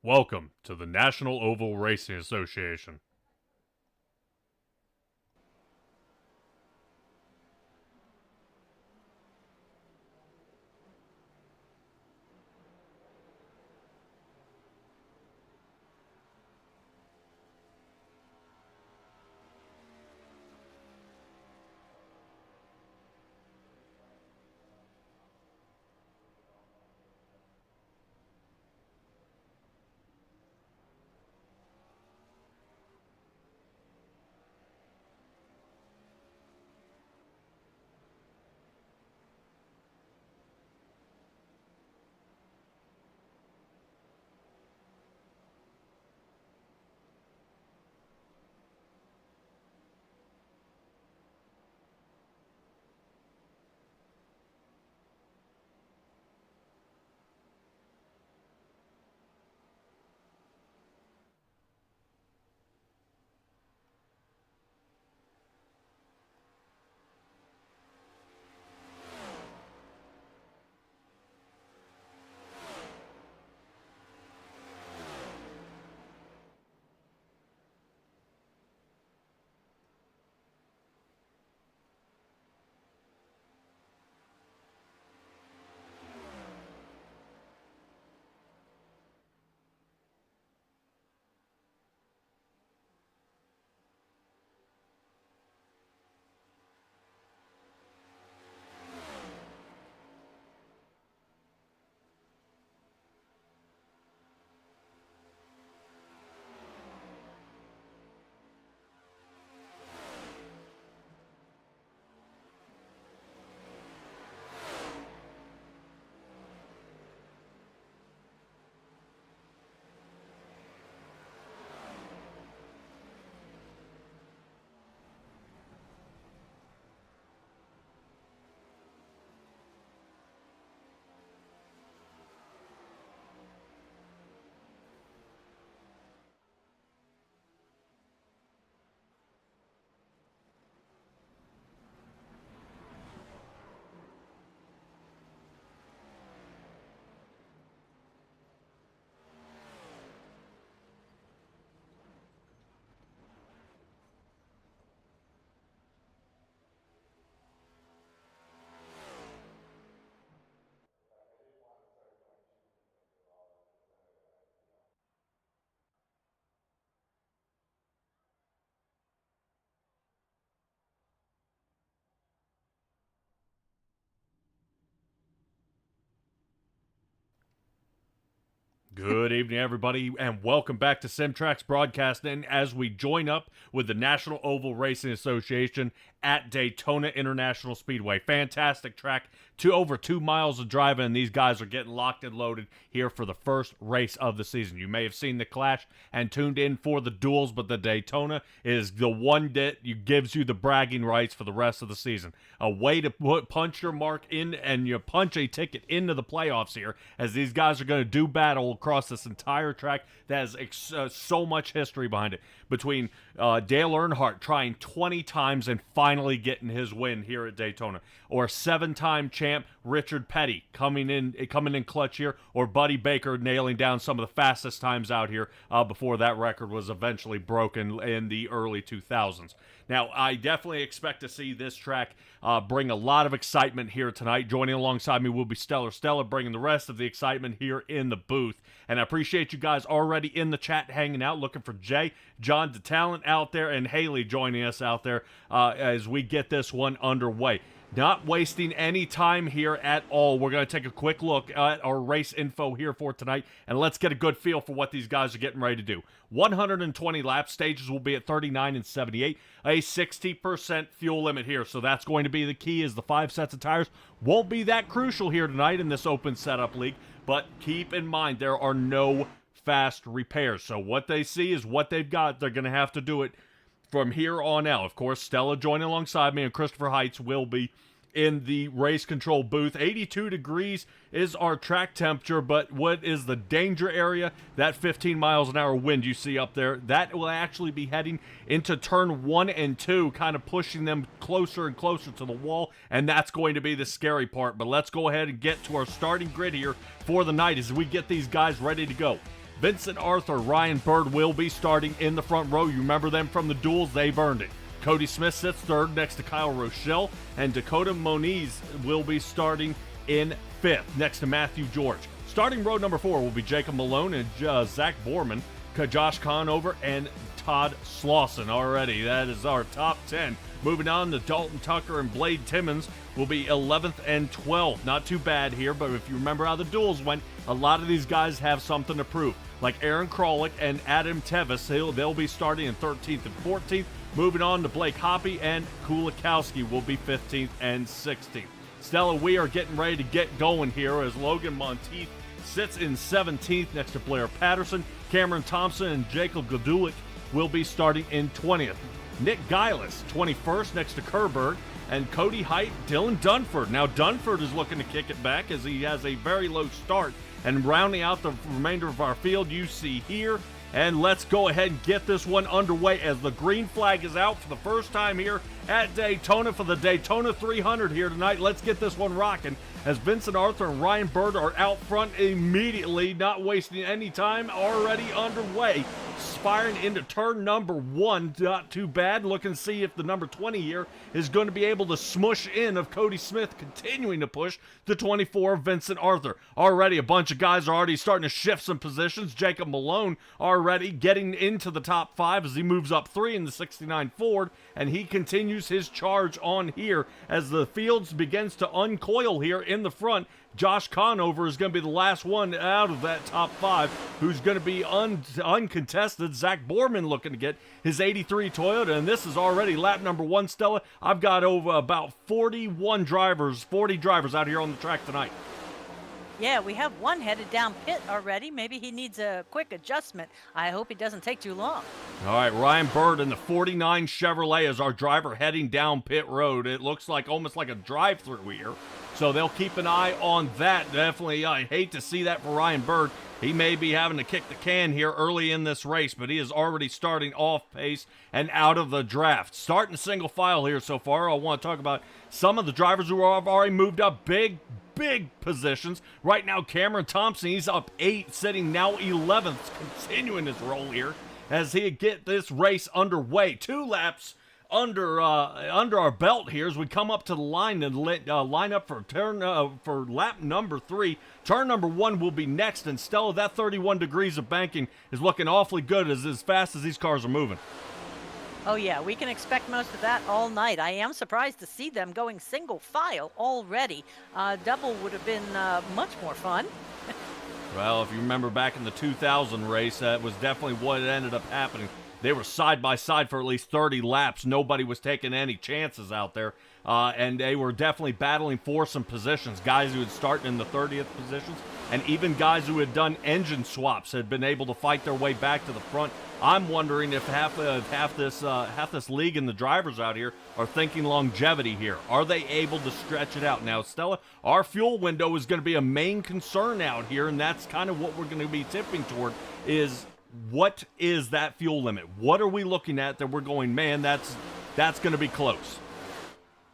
Welcome to the National Oval Racing Association. Good evening, everybody, and welcome back to Simtrax Broadcasting as we join up with the National Oval Racing Association at Daytona International Speedway. Fantastic track, over 2 miles of driving, and these guys are getting locked and loaded here for the first race of the season. You may have seen the Clash and tuned in for the duels, but the Daytona is the one that gives you the bragging rights for the rest of the season. A way to punch your mark in and you punch a ticket into the playoffs here, as these guys are going to do battle across this entire track that has so much history behind it. Between Dale Earnhardt trying 20 times and finally getting his win here at Daytona, or 7-time champ Richard Petty coming in clutch here, or Buddy Baker nailing down some of the fastest times out here before that record was eventually broken in the early 2000s. Now, I definitely expect to see this track bring a lot of excitement here tonight. Joining alongside me will be Stella, bringing the rest of the excitement here in the booth. And I appreciate you guys already in the chat hanging out, looking for Jay, John DeTalent out there, and Haley joining us out there as we get this one underway. Not wasting any time here at all. We're going to take a quick look at our race info here for tonight, and let's get a good feel for what these guys are getting ready to do. 120 lap stages will be at 39 and 78. A 60% fuel limit here, so that's going to be the key, is the 5 sets of tires won't be that crucial here tonight in this open setup league, but keep in mind there are no fast repairs. So what they see is what they've got. They're going to have to do it from here on out. Of course, Stella joining alongside me, and Christopher Heights will be in the race control booth. 82 degrees is our track temperature, but what is the danger area? That 15 miles an hour wind you see up there, that will actually be heading into turn 1 and 2, kind of pushing them closer and closer to the wall, and that's going to be the scary part. But let's go ahead and get to our starting grid here for the night as we get these guys ready to go. Vincent Arthur, Ryan Bird will be starting in the front row. You remember them from the duels, they've earned it. Cody Smith sits third next to Kyle Rochelle, and Dakota Moniz will be starting in fifth next to Matthew George. Starting row number 4 will be Jacob Malone and Zach Borman, Josh Conover, and Todd Slauson. Already, that is our top 10. Moving on to Dalton Tucker and Blade Timmons will be 11th and 12th. Not too bad here, but if you remember how the duels went, a lot of these guys have something to prove. Like Aaron Krolick and Adam Tevis, they'll be starting in 13th and 14th. Moving on to Blake Hoppy and Kulikowski will be 15th and 16th. Stella, we are getting ready to get going here as Logan Monteith sits in 17th next to Blair Patterson. Cameron Thompson and Jacob Godulik will be starting in 20th. Nick Geilis, 21st next to Kerberg, and Cody Height, Dylan Dunford. Now Dunford is looking to kick it back as he has a very low start. And rounding out the remainder of our field, you see here. And let's go ahead and get this one underway as the green flag is out for the first time here at Daytona for the Daytona 300 here tonight. Let's get this one rocking as Vincent Arthur and Ryan Bird are out front immediately, not wasting any time, already underway. Firing into turn number 1, not too bad. Looking to see if the number 20 here is going to be able to smush in of Cody Smith, continuing to push the 24 Vincent Arthur. Already a bunch of guys are already starting to shift some positions. Jacob Malone already getting into the top 5 as he moves up 3 in the 69 Ford, and he continues his charge on here as the fields begins to uncoil here in the front. Josh Conover is going to be the last one out of that top 5 who's going to be uncontested. Zach Borman looking to get his 83 Toyota, and this is already lap number 1, Stella. I've got over about 40 drivers out here on the track tonight. Yeah, we have one headed down pit already. Maybe he needs a quick adjustment. I hope he doesn't take too long. All right, Ryan Bird in the 49 Chevrolet is our driver heading down pit road. It looks like almost like a drive-through here. So they'll keep an eye on that. Definitely, I hate to see that for Ryan Bird. He may be having to kick the can here early in this race, but he is already starting off pace and out of the draft. Starting single file here so far. I want to talk about some of the drivers who have already moved up big positions. Right now, Cameron Thompson, he's up 8, sitting now 11th, continuing his roll here as he get this race underway. 2 laps under our belt here as we come up to the line and line up for for lap number 3. Turn number 1 will be next, and Stella, that 31 degrees of banking is looking awfully good as fast as these cars are moving. Oh yeah, we can expect most of that all night. I am surprised to see them going single file already. Double would have been much more fun. Well, if you remember back in the 2000 race, that was definitely what ended up happening. They were side by side for at least 30 laps. Nobody was taking any chances out there. And they were definitely battling for some positions. Guys who had started in the 30th positions, and even guys who had done engine swaps had been able to fight their way back to the front. I'm wondering if half this league and the drivers out here are thinking longevity here. Are they able to stretch it out? Now, Stella, our fuel window is going to be a main concern out here, and that's kind of what we're going to be tipping toward is what is that fuel limit? What are we looking at that we're going, man, that's going to be close?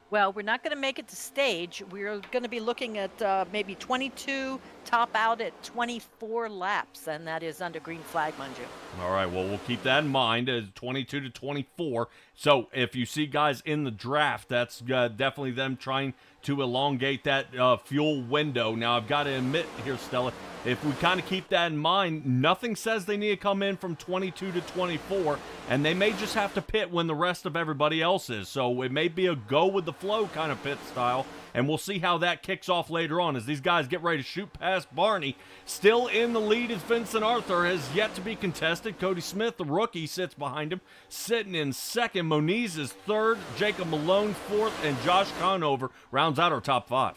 Well, we're not going to make it to stage. We're going to be looking at maybe 22, top out at 24 laps, and that is under green flag, mind you. All right, well, we'll keep that in mind as 22 to 24. So if you see guys in the draft, that's definitely them trying to elongate that fuel window. Now, I've got to admit here, Stella, if we kind of keep that in mind, nothing says they need to come in from 22 to 24, and they may just have to pit when the rest of everybody else is. So it may be a go with the flow kind of pit style, and we'll see how that kicks off later on as these guys get ready to shoot past Barney. Still in the lead is Vincent Arthur, has yet to be contested. Cody Smith, the rookie, sits behind him, sitting in second. Moniz is third, Jacob Malone fourth, and Josh Conover rounds out our top 5.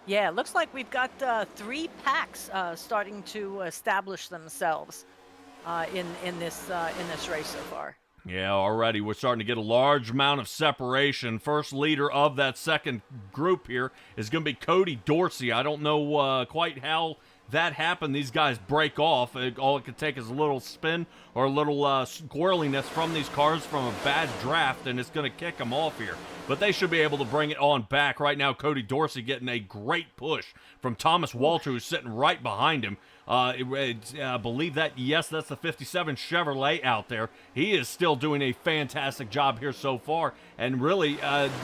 Yeah, it looks like we've got 3 packs starting to establish themselves in this race so far. Yeah, already we're starting to get a large amount of separation. First leader of that second group here is going to be Cody Dorsey. I don't know quite how that happened. These guys break off. All it could take is a little spin or a little squirreliness from these cars from a bad draft, and it's going to kick them off here. But they should be able to bring it on back. Right now, Cody Dorsey getting a great push from Thomas Walter, who's sitting right behind him. I believe that, yes, that's the 57 Chevrolet out there. He is still doing a fantastic job here so far, and really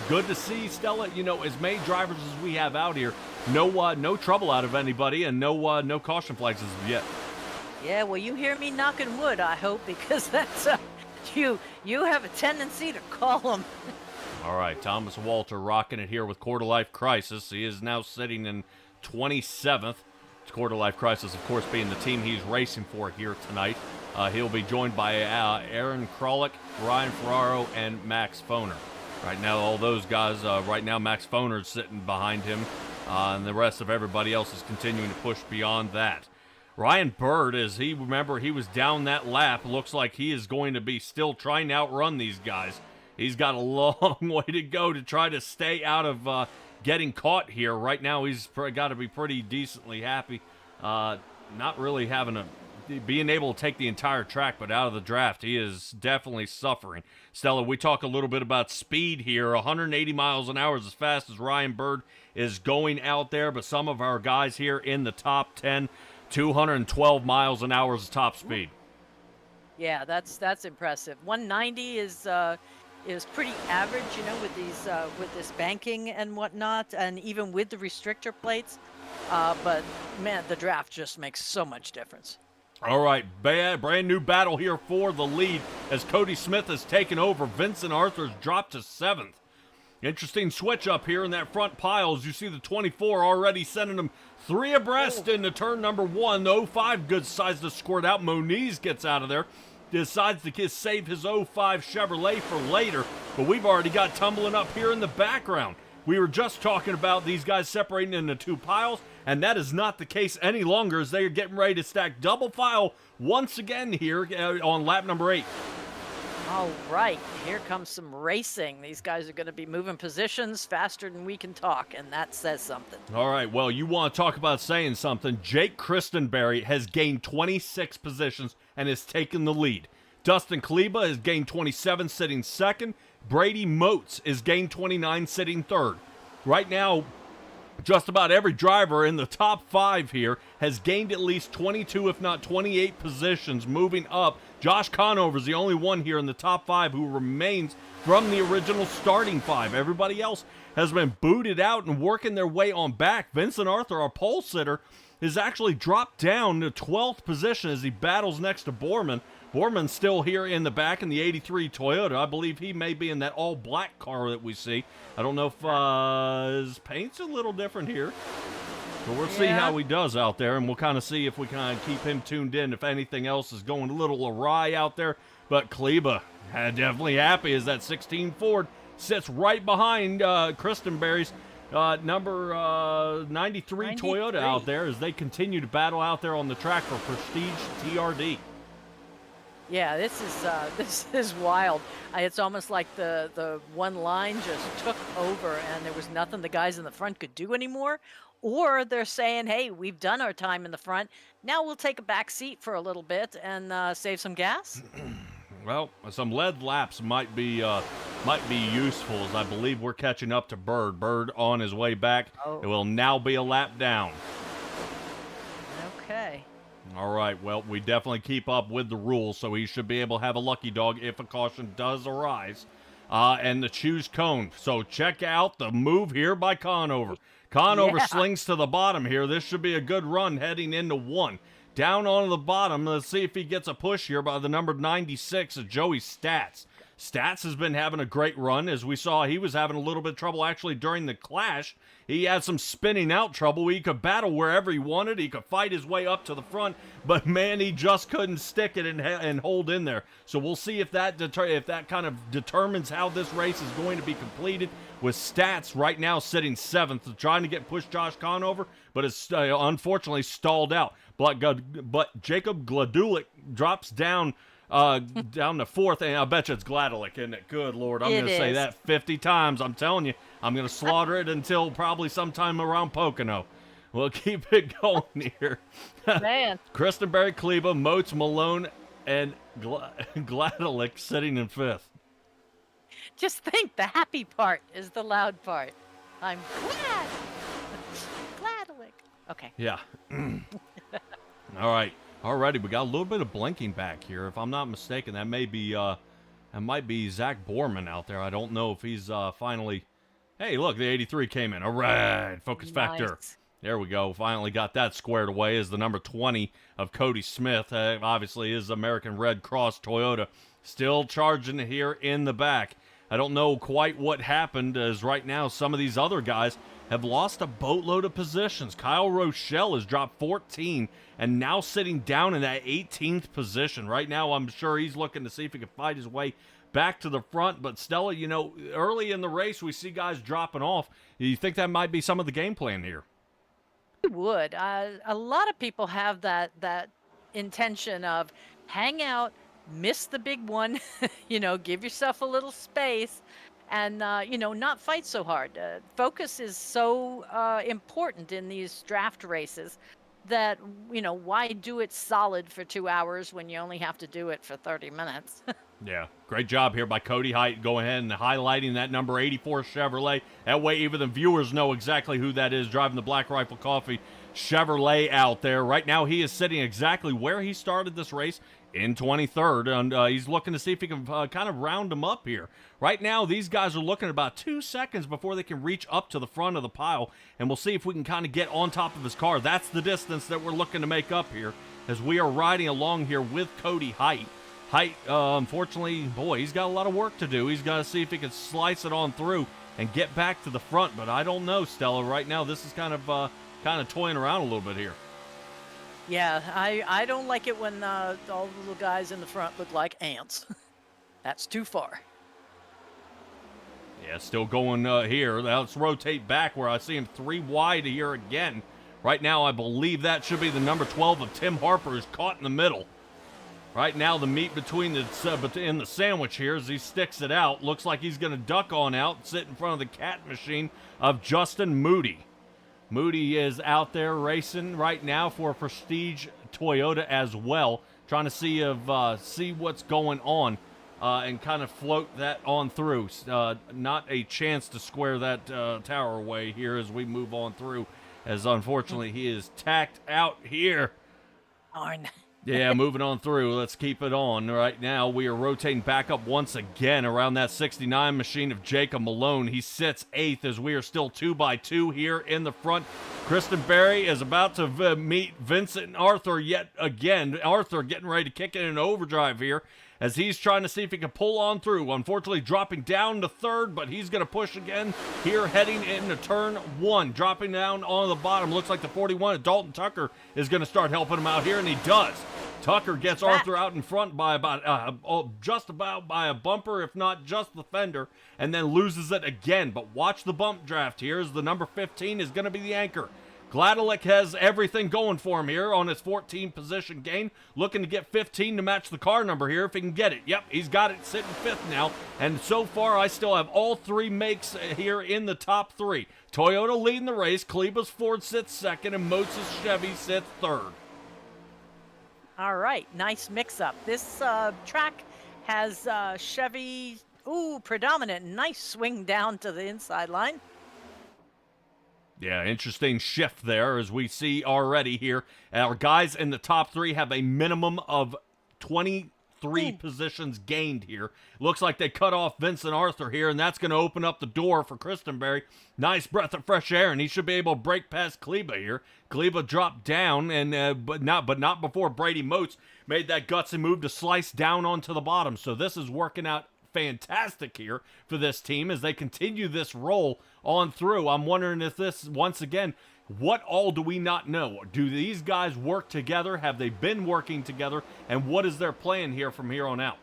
good to see Stella, as many drivers as we have out here. No trouble out of anybody, and no caution flags as of yet. Yeah, well, you hear me knocking wood, I hope, because that's you have a tendency to call them. All right, Thomas Walter rocking it here with Quarter Life Crisis. He is now sitting in 27th. Quarter Life Crisis, of course, being the team he's racing for here tonight. He'll be joined by Aaron Krolick, Ryan Ferraro, and Max Foner. Right now, all those guys, Max Foner is sitting behind him, and the rest of everybody else is continuing to push beyond that. Ryan Bird, he was down that lap. Looks like he is going to be still trying to outrun these guys. He's got a long way to go to try to stay out of getting caught here. Right now, he's got to be pretty decently happy. Not really being able to take the entire track, but out of the draft, he is definitely suffering. Stella, we talk a little bit about speed here. 180 miles an hour is as fast as Ryan Bird is going out there, but some of our guys here in the top 10, 212 miles an hour is the top speed. Yeah, that's impressive. 190 is pretty average, with this banking and whatnot, and even with the restrictor plates. But man, the draft just makes so much difference. All right, brand new battle here for the lead as Cody Smith has taken over. Vincent Arthur's dropped to 7th. Interesting switch up here in that front pile as you see the 24 already sending them 3 abreast into turn number 1. The 05 good size to squirt out. Moniz gets out of there. Decides to save his 05 Chevrolet for later, but we've already got tumbling up here in the background. We were just talking about these guys separating into 2 piles, and that is not the case any longer as they are getting ready to stack double file once again here on lap number 8. All right, here comes some racing. These guys are going to be moving positions faster than we can talk, and that says something. All right, well, you want to talk about saying something. Jake Christenberry has gained 26 positions and has taken the lead. Dustin Kleba has gained 27, sitting 2nd. Brady Moats has gained 29, sitting 3rd. Right now, just about every driver in the top 5 here has gained at least 22, if not 28 positions moving up. Josh Conover is the only one here in the top 5 who remains from the original starting 5. Everybody else has been booted out and working their way on back. Vincent Arthur, our pole sitter, has actually dropped down to 12th position as he battles next to Borman. Borman's still here in the back in the 83 Toyota. I believe he may be in that all-black car that we see. I don't know if his paint's a little different here. But we'll see how he does out there, and we'll kind of see if we kind of keep him tuned in if anything else is going a little awry out there. But Kleba, definitely happy as that 16 Ford sits right behind Christenberry's number 93 Toyota out there as they continue to battle out there on the track for Prestige TRD. Yeah, this is wild. It's almost like the one line just took over and there was nothing the guys in the front could do anymore. Or they're saying, hey, we've done our time in the front. Now we'll take a back seat for a little bit and save some gas. Well, some lead laps might be useful, as I believe we're catching up to Bird. Bird on his way back. Oh. It will now be a lap down. Okay. All right, well, we definitely keep up with the rules, so he should be able to have a lucky dog if a caution does arise. And the choose cone. So check out the move here by Conover. Conover slings to the bottom here. This should be a good run heading into 1. Down onto the bottom, let's see if he gets a push here by the number 96 of Joey Stats. Stats has been having a great run. As we saw, he was having a little bit of trouble actually during the clash. He had some spinning out trouble. He could battle wherever he wanted. He could fight his way up to the front, but man, he just couldn't stick it and hold in there. So we'll see if that kind of determines how this race is going to be completed. With Stats right now sitting 7th, trying to get pushed Josh Conover, but it's unfortunately stalled out. But Jacob Gladulik drops down down to 4th, and I bet you it's Gladelick, isn't it? Good Lord, I'm going to say that 50 times. I'm telling you, I'm going to slaughter it until probably sometime around Pocono. We'll keep it going here. Man. Christenberry, Kleba, Moats, Malone, and Gladelick sitting in 5th. Just think, the happy part is the loud part. I'm glad. Gladelick. Okay. Yeah. All right. Alrighty, we got a little bit of blinking back here. If I'm not mistaken, that might be Zach Borman out there. I don't know if he's finally. Hey, look, the 83 came in. All right, focus factor. Nice. There we go. Finally got that squared away as the number 20 of Cody Smith. Obviously, is American Red Cross Toyota. Still charging here in the back. I don't know quite what happened, as right now some of these other guys have lost a boatload of positions. Kyle Rochelle has dropped 14 and now sitting down in that 18th position. Right now, I'm sure he's looking to see if he can fight his way back to the front. But Stella, early in the race, we see guys dropping off. You think that might be some of the game plan here? I would. A lot of people have that intention of hang out, miss the big one, give yourself a little space, and not fight so hard. Focus is so important in these draft races that why do it solid for 2 hours when you only have to do it for 30 minutes? Yeah, great job here by Cody Height going ahead and highlighting that number 84 Chevrolet. That way even the viewers know exactly who that is driving the Black Rifle Coffee Chevrolet out there. Right now he is sitting exactly where he started this race, in 23rd, and he's looking to see if he can kind of round them up here. Right now, these guys are looking at about 2 seconds before they can reach up to the front of the pile, and we'll see if we can kind of get on top of his car. That's the distance that we're looking to make up here, as we are riding along here with Cody Height. Height, unfortunately, boy, he's got a lot of work to do. He's got to see if he can slice it on through and get back to the front, but I don't know, Stella. Right now, this is kind of toying around a little bit here. Yeah, I don't like it when all the little guys in the front look like ants. That's too far. Yeah, still going here. Now let's rotate back where I see him 3 wide here again. Right now, I believe that should be the number 12 of Tim Harper, who's caught in the middle. Right now, the meat between in the sandwich here as he sticks it out. Looks like he's going to duck on out, sit in front of the cat machine of Justin Moody. Moody is out there racing right now for a Prestige Toyota as well, trying to see what's going on and kind of float that on through. Not a chance to square that tower away here as we move on through, as unfortunately he is tacked out here. Darn. Yeah, moving on through. Let's keep it on. Right now, we are rotating back up once again around that 69 machine of Jacob Malone. He sits 8th as we are still 2x2 here in the front. Kristen Berry is about to meet Vincent Arthur yet again. Arthur getting ready to kick it in overdrive here as he's trying to see if he can pull on through. Unfortunately, dropping down to 3rd, but he's going to push again here heading into turn 1. Dropping down on the bottom. Looks like the 41 of Dalton Tucker is going to start helping him out here, and he does. Tucker gets Arthur out in front by just about by a bumper, if not just the fender, and then loses it again. But watch the bump draft here as the number 15 is going to be the anchor. Gladelick has everything going for him here on his 14 position gain, looking to get 15 to match the car number here if he can get it. Yep, he's got it sitting 5th now, and so far I still have all 3 makes here in the top 3. Toyota leading the race, Kleba's Ford sits 2nd, and Motz's Chevy sits 3rd. All right, nice mix-up. This track has Chevy, predominant. Nice swing down to the inside line. Yeah, interesting shift there as we see already here. Our guys in the top 3 have a minimum of 23 positions gained here. Looks like they cut off Vincent Arthur here, and that's going to open up the door for Kristen Berry. Nice breath of fresh air, and he should be able to break past Kleba here. Kleba dropped down, and but not before Brady Moats made that gutsy move to slice down onto the bottom. So this is working out fantastic here for this team as they continue this roll on through. I'm wondering if this, once again, what all do we not know? Do these guys work together? Have they been working together? And what is their plan here from here on out?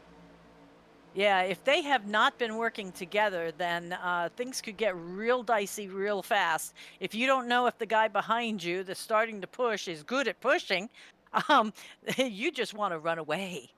Yeah, if they have not been working together, then things could get real dicey real fast. If you don't know if the guy behind you that's starting to push is good at pushing, you just want to run away.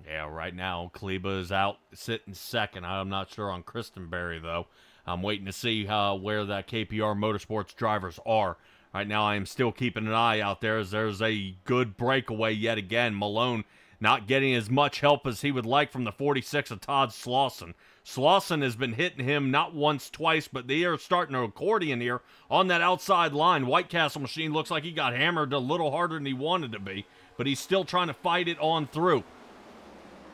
Yeah, right now, Kleba is out sitting 2nd. I'm not sure on Kristen Berry, though. I'm waiting to see where that KPR Motorsports drivers are. Right now, I am still keeping an eye out there as there's a good breakaway yet again. Malone not getting as much help as he would like from the 46 of Todd Slauson. Slauson has been hitting him not once, twice, but they are starting to accordion here on that outside line. White Castle Machine looks like he got hammered a little harder than he wanted to be, but he's still trying to fight it on through.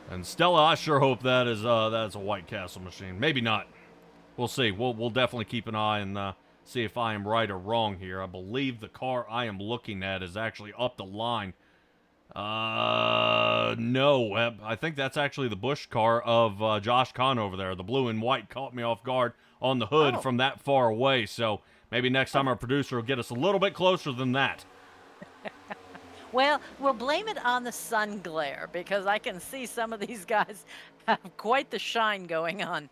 And Stella, I sure hope that's a White Castle Machine. Maybe not. We'll see. We'll definitely keep an eye and see if I am right or wrong here. I believe the car I am looking at is actually up the line. No, I think that's actually the Busch car of Josh Kahn over there. The blue and white caught me off guard on the hood from that far away, so maybe next time our producer will get us a little bit closer than that. Well, we'll blame it on the sun glare, because I can see some of these guys have quite the shine going on.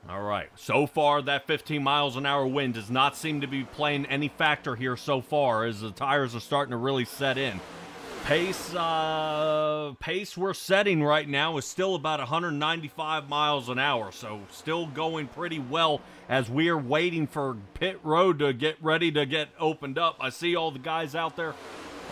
All right, so far that 15 miles an hour wind does not seem to be playing any factor here so far, as the tires are starting to really set in. Pace we're setting right now is still about 195 miles an hour, so still going pretty well as we are waiting for pit road to get ready to get opened up. I see all the guys out there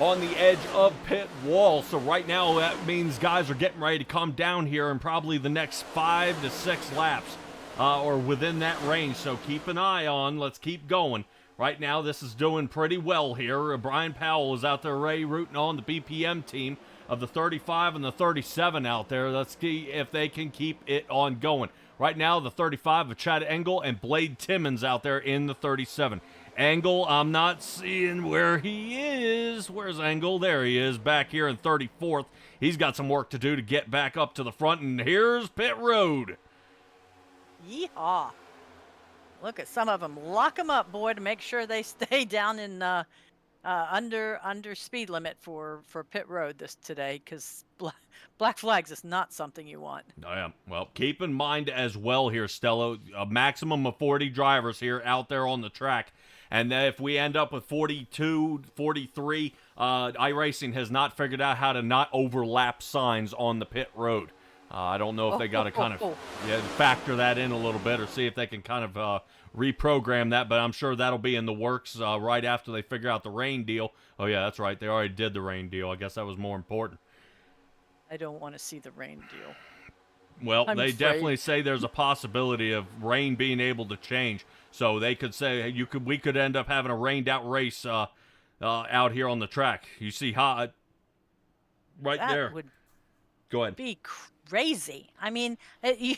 on the edge of pit wall, so right now that means guys are getting ready to come down here in probably the next 5 to 6 laps, or within that range, so keep an eye on. Let's keep going. Right now, this is doing pretty well here. Brian Powell is out there rooting on the BPM team of the 35 and the 37 out there. Let's see if they can keep it on going. Right now, the 35 of Chad Engel and Blade Timmons out there in the 37. Engel, I'm not seeing where he is. Where's Engel? There he is, back here in 34th. He's got some work to do to get back up to the front, and here's pit road. Yeehaw. Look at some of them. Lock them up, boy, to make sure they stay down in under speed limit for pit road today, because black flags is not something you want. Yeah. Well, keep in mind as well here, Stella, a maximum of 40 drivers here out there on the track. And if we end up with 42, 43, iRacing has not figured out how to not overlap signs on the pit road. I don't know if they got to kind of factor that in a little bit, or see if they can kind of reprogram that, but I'm sure that'll be in the works right after they figure out the rain deal. Oh, yeah, that's right. They already did the rain deal. I guess that was more important. I don't want to see the rain deal. Well, they definitely say there's a possibility of rain being able to change. So they could say we could end up having a rained out race out here on the track. You see how right that there. Would Go ahead. Be crazy. I mean, you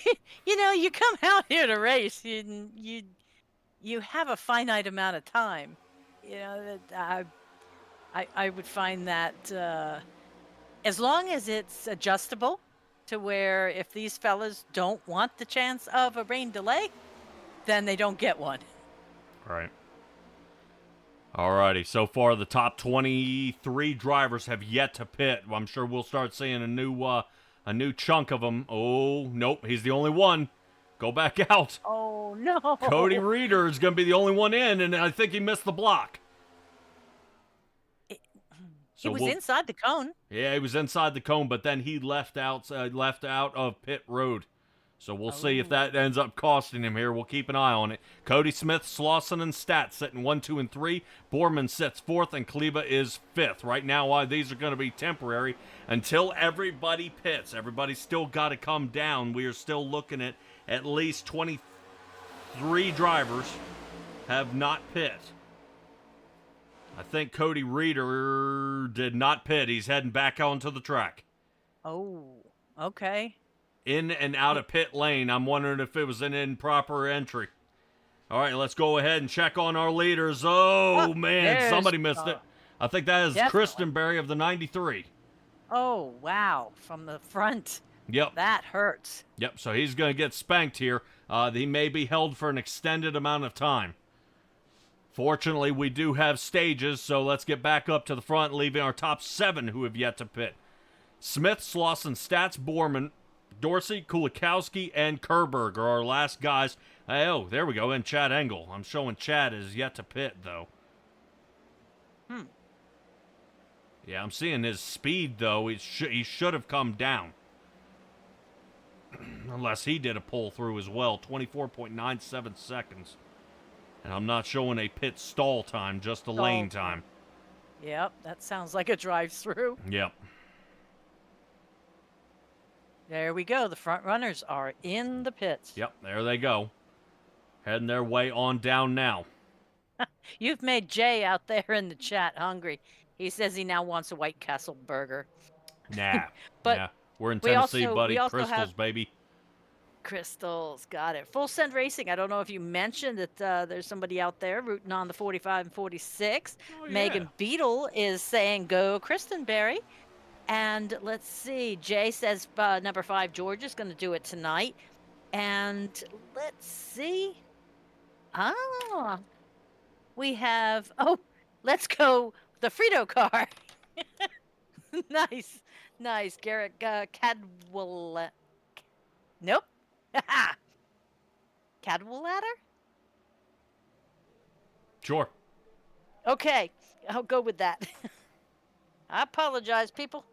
come out here to race. You have a finite amount of time. I would find that as long as it's adjustable to where if these fellas don't want the chance of a rain delay, then they don't get one. Right. Alrighty, so far the top 23 drivers have yet to pit. I'm sure we'll start seeing a new chunk of them. Oh, nope, he's the only one. Go back out. Oh, no. Cody Reeder is going to be the only one in, and I think he missed the block. He was inside the cone. Yeah, he was inside the cone, but then he left out of pit road. So we'll see if that ends up costing him here. We'll keep an eye on it. Cody Smith, Slauson, and Stat sitting 1, 2, and 3. Borman sits 4th, and Kleba is 5th. Right now, these are going to be temporary until everybody pits. Everybody's still got to come down. We are still looking at least 23 drivers have not pit. I think Cody Reeder did not pit. He's heading back onto the track. Oh, okay. In and out of pit lane. I'm wondering if it was an improper entry. All right, let's go ahead and check on our leaders. Oh, man, somebody missed it. I think that is Kristen Berry of the 93. Oh, wow, from the front. Yep. That hurts. Yep, so he's going to get spanked here. He may be held for an extended amount of time. Fortunately, we do have stages, so let's get back up to the front, leaving our top 7 who have yet to pit. Smith, Slauson, Stats, Borman, Dorsey, Kulikowski, and Kerberg are our last guys. Oh, there we go, and Chad Engel. I'm showing Chad is yet to pit, though. Yeah, I'm seeing his speed, though. He should have come down. Unless he did a pull-through as well. 24.97 seconds. And I'm not showing a pit stall time, just a lane time. Yep, that sounds like a drive-through. Yep. There we go. The front runners are in the pits. Yep, there they go. Heading their way on down now. You've made Jay out there in the chat hungry. He says he now wants a White Castle burger. Nah, But nah. We're in we Tennessee, also buddy. we also Crystals, have baby. Crystals. Got it. Full Send Racing. I don't know if you mentioned that there's somebody out there rooting on the 45 and 46. Oh, yeah. Megan Beadle is saying go Kristenberry. And let's see. Jay says number 5 George is going to do it tonight. And let's see. Ah, we have. Oh, let's go the Frito car. Nice, nice. Garrett Cadwell. Nope. Cadwallader? Sure. Okay, I'll go with that. I apologize, people.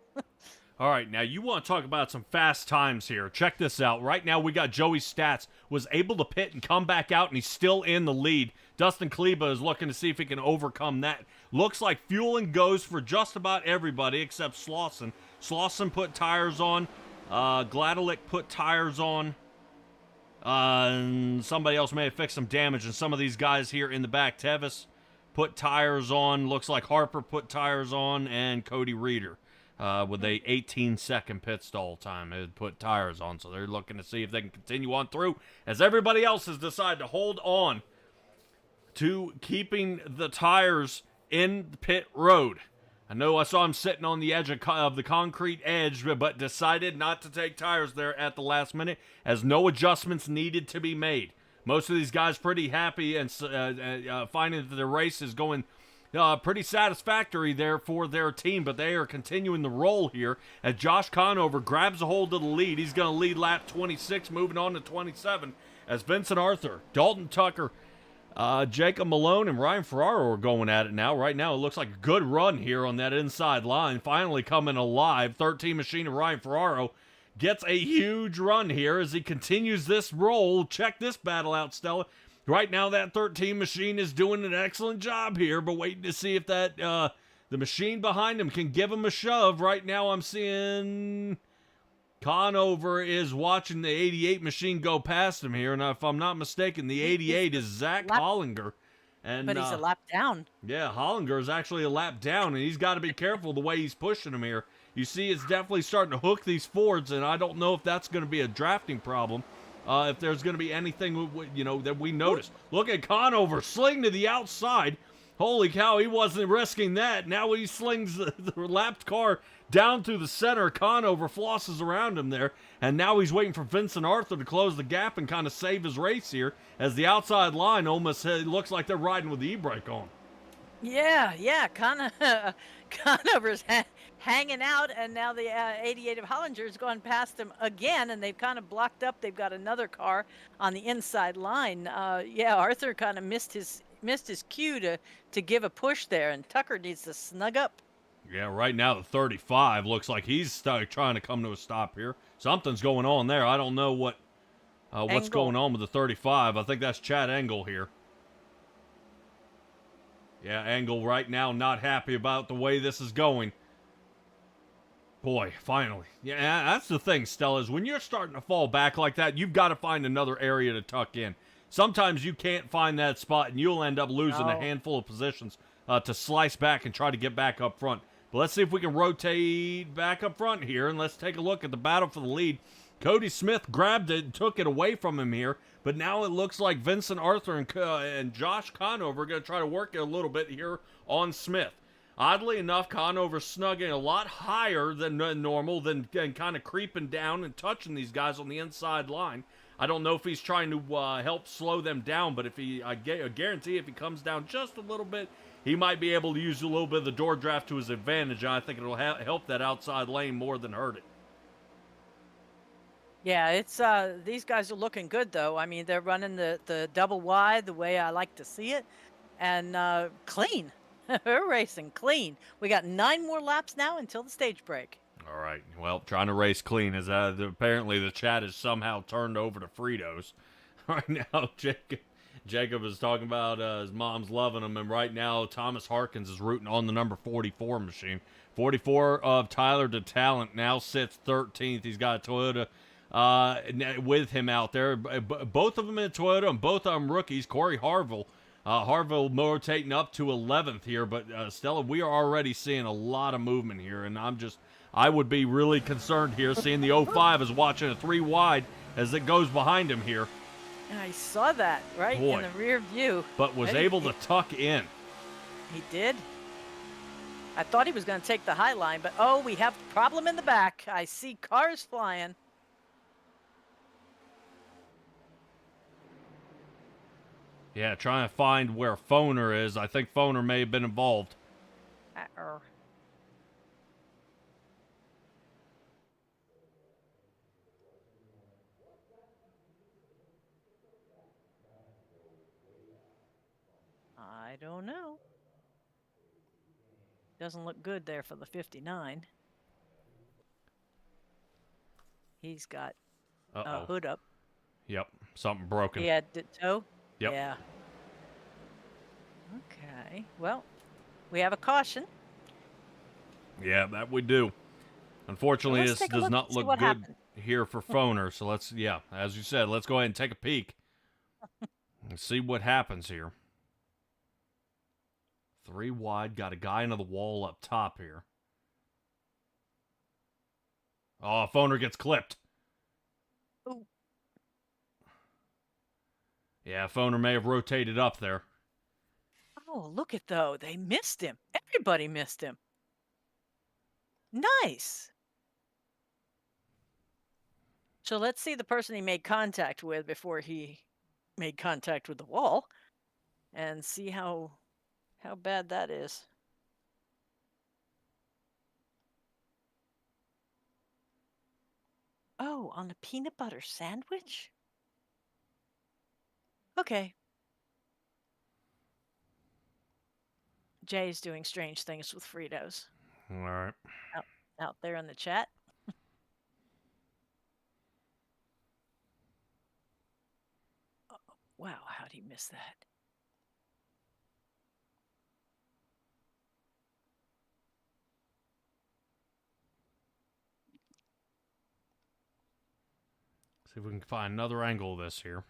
All right, now you want to talk about some fast times here. Check this out. Right now we got Joey Stats was able to pit and come back out, and he's still in the lead. Dustin Kleba is looking to see if he can overcome that. Looks like fueling goes for just about everybody except Slauson. Slauson put tires on. Gladelick put tires on. And somebody else may have fixed some damage, and some of these guys here in the back, Tevis put tires on. Looks like Harper put tires on, and Cody Reeder. With a 18-second pit stall time, it put tires on, so they're looking to see if they can continue on through, as everybody else has decided to hold on to keeping the tires in the pit road. I know I saw him sitting on the edge of the concrete edge, but decided not to take tires there at the last minute, as no adjustments needed to be made. Most of these guys pretty happy and finding that the race is going pretty satisfactory there for their team, but they are continuing the roll here as Josh Conover grabs a hold of the lead. He's going to lead lap 26, moving on to 27, as Vincent Arthur, Dalton Tucker, Jacob Malone, and Ryan Ferraro are going at it now. Right now, it looks like a good run here on that inside line. Finally coming alive. 13 machine of Ryan Ferraro gets a huge run here as he continues this roll. Check this battle out, Stella. Right now, that 13 machine is doing an excellent job here, but waiting to see if that the machine behind him can give him a shove. Right now, I'm seeing Conover is watching the 88 machine go past him here, and if I'm not mistaken, the 88 is Zach Hollinger. And, but he's a lap down. Yeah, Hollinger is actually a lap down, and he's got to be careful the way he's pushing him here. You see, it's definitely starting to hook these Fords, and I don't know if that's going to be a drafting problem. If there's going to be anything, that we notice. Look at Conover sling to the outside. Holy cow, he wasn't risking that. Now he slings the lapped car down through the center. Conover flosses around him there. And now he's waiting for Vincent Arthur to close the gap and kind of save his race here, as the outside line almost looks like they're riding with the e-brake on. Yeah. Conover's hanging out, and now the 88 of Hollinger has gone past him again, and they've kind of blocked up. They've got another car on the inside line. Arthur kind of missed his cue to give a push there, and Tucker needs to snug up. Yeah, right now the 35 looks like he's trying to come to a stop here. Something's going on there. I don't know what's going on with the 35. I think that's Chad Engel here. Yeah, Engel right now not happy about the way this is going. Boy, finally. Yeah, that's the thing, Stella, is when you're starting to fall back like that, you've got to find another area to tuck in. Sometimes you can't find that spot, and you'll end up losing a handful of positions to slice back and try to get back up front. But let's see if we can rotate back up front here, and let's take a look at the battle for the lead. Cody Smith grabbed it and took it away from him here, but now it looks like Vincent Arthur and Josh Conover are going to try to work it a little bit here on Smith. Oddly enough, Conover's snugging a lot higher than normal, than kind of creeping down and touching these guys on the inside line. I don't know if he's trying to help slow them down, but I guarantee if he comes down just a little bit, he might be able to use a little bit of the door draft to his advantage. I think it'll help that outside lane more than hurt it. Yeah, it's these guys are looking good, though. I mean, they're running the double wide the way I like to see it, and clean. They're racing clean. We got 9 more laps now until the stage break. All right. Well, trying to race clean is apparently the chat is somehow turned over to Fritos right now. Jacob is talking about his mom's loving him, and right now Thomas Harkins is rooting on the number 44 machine. 44 of Tyler DeTalent now sits 13th. He's got a Toyota with him out there. Both of them in Toyota, and both of them rookies. Corey Harville. Harville rotating up to 11th here, but Stella, we are already seeing a lot of movement here, and I would be really concerned here seeing the 05 is watching a 3 wide as it goes behind him here. And I saw that right in the rear view. But was able to tuck in. He did. I thought he was going to take the high line, but oh, we have a problem in the back. I see cars flying. Yeah, trying to find where Foner is. I think Foner may have been involved. I don't know. Doesn't look good there for the 59. He's got a hood up. Yep, something broken. He had the toe? Yep. Yeah. Okay, well, we have a caution. Yeah, that we do. Unfortunately, this does not look good here for Foner. So let's, as you said, let's go ahead and take a peek and see what happens here. 3 wide, got a guy into the wall up top here. Oh, Foner gets clipped. Ooh. Yeah, Foner may have rotated up there. Oh, look at though. They missed him. Everybody missed him. Nice. So let's see the person he made contact with before he made contact with the wall and see how bad that is. Oh, on a peanut butter sandwich? Okay. Jay's doing strange things with Fritos. All right. Out there in the chat. Oh, wow, how'd he miss that? See if we can find another angle of this here.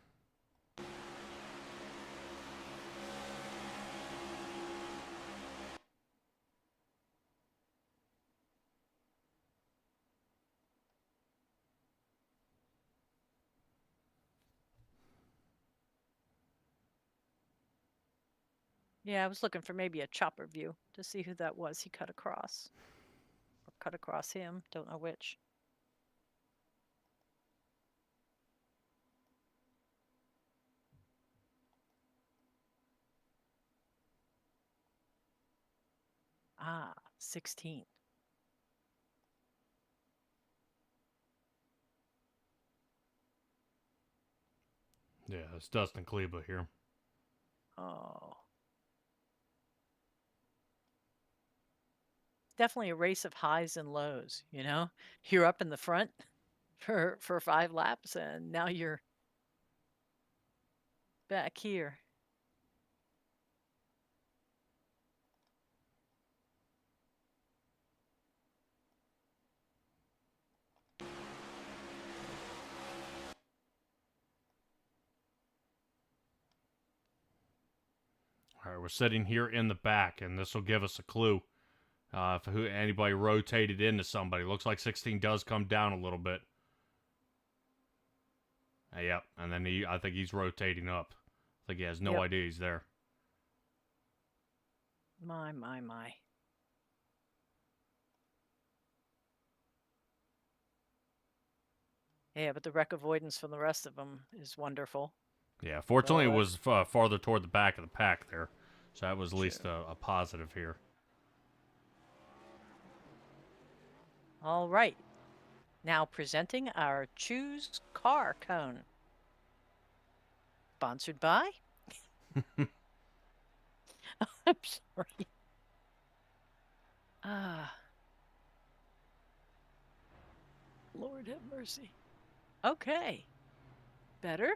Yeah, I was looking for maybe a chopper view to see who that was he cut across. Or cut across him, don't know which. Ah, 16. Yeah, it's Dustin Kleba here. Oh. Definitely a race of highs and lows, you know? You're up in the front for 5 laps, and now you're back here. All right, we're sitting here in the back, and this will give us a clue if anybody rotated into somebody. Looks like 16 does come down a little bit. Yep, and then I think he's rotating up. I think he has no idea he's there. My. Yeah, but the wreck avoidance from the rest of them is wonderful. Yeah, fortunately it was farther toward the back of the pack there. So that was at least a positive here. All right. Now presenting our Choose Car Cone. Sponsored by? I'm sorry. Lord have mercy. Okay. Better?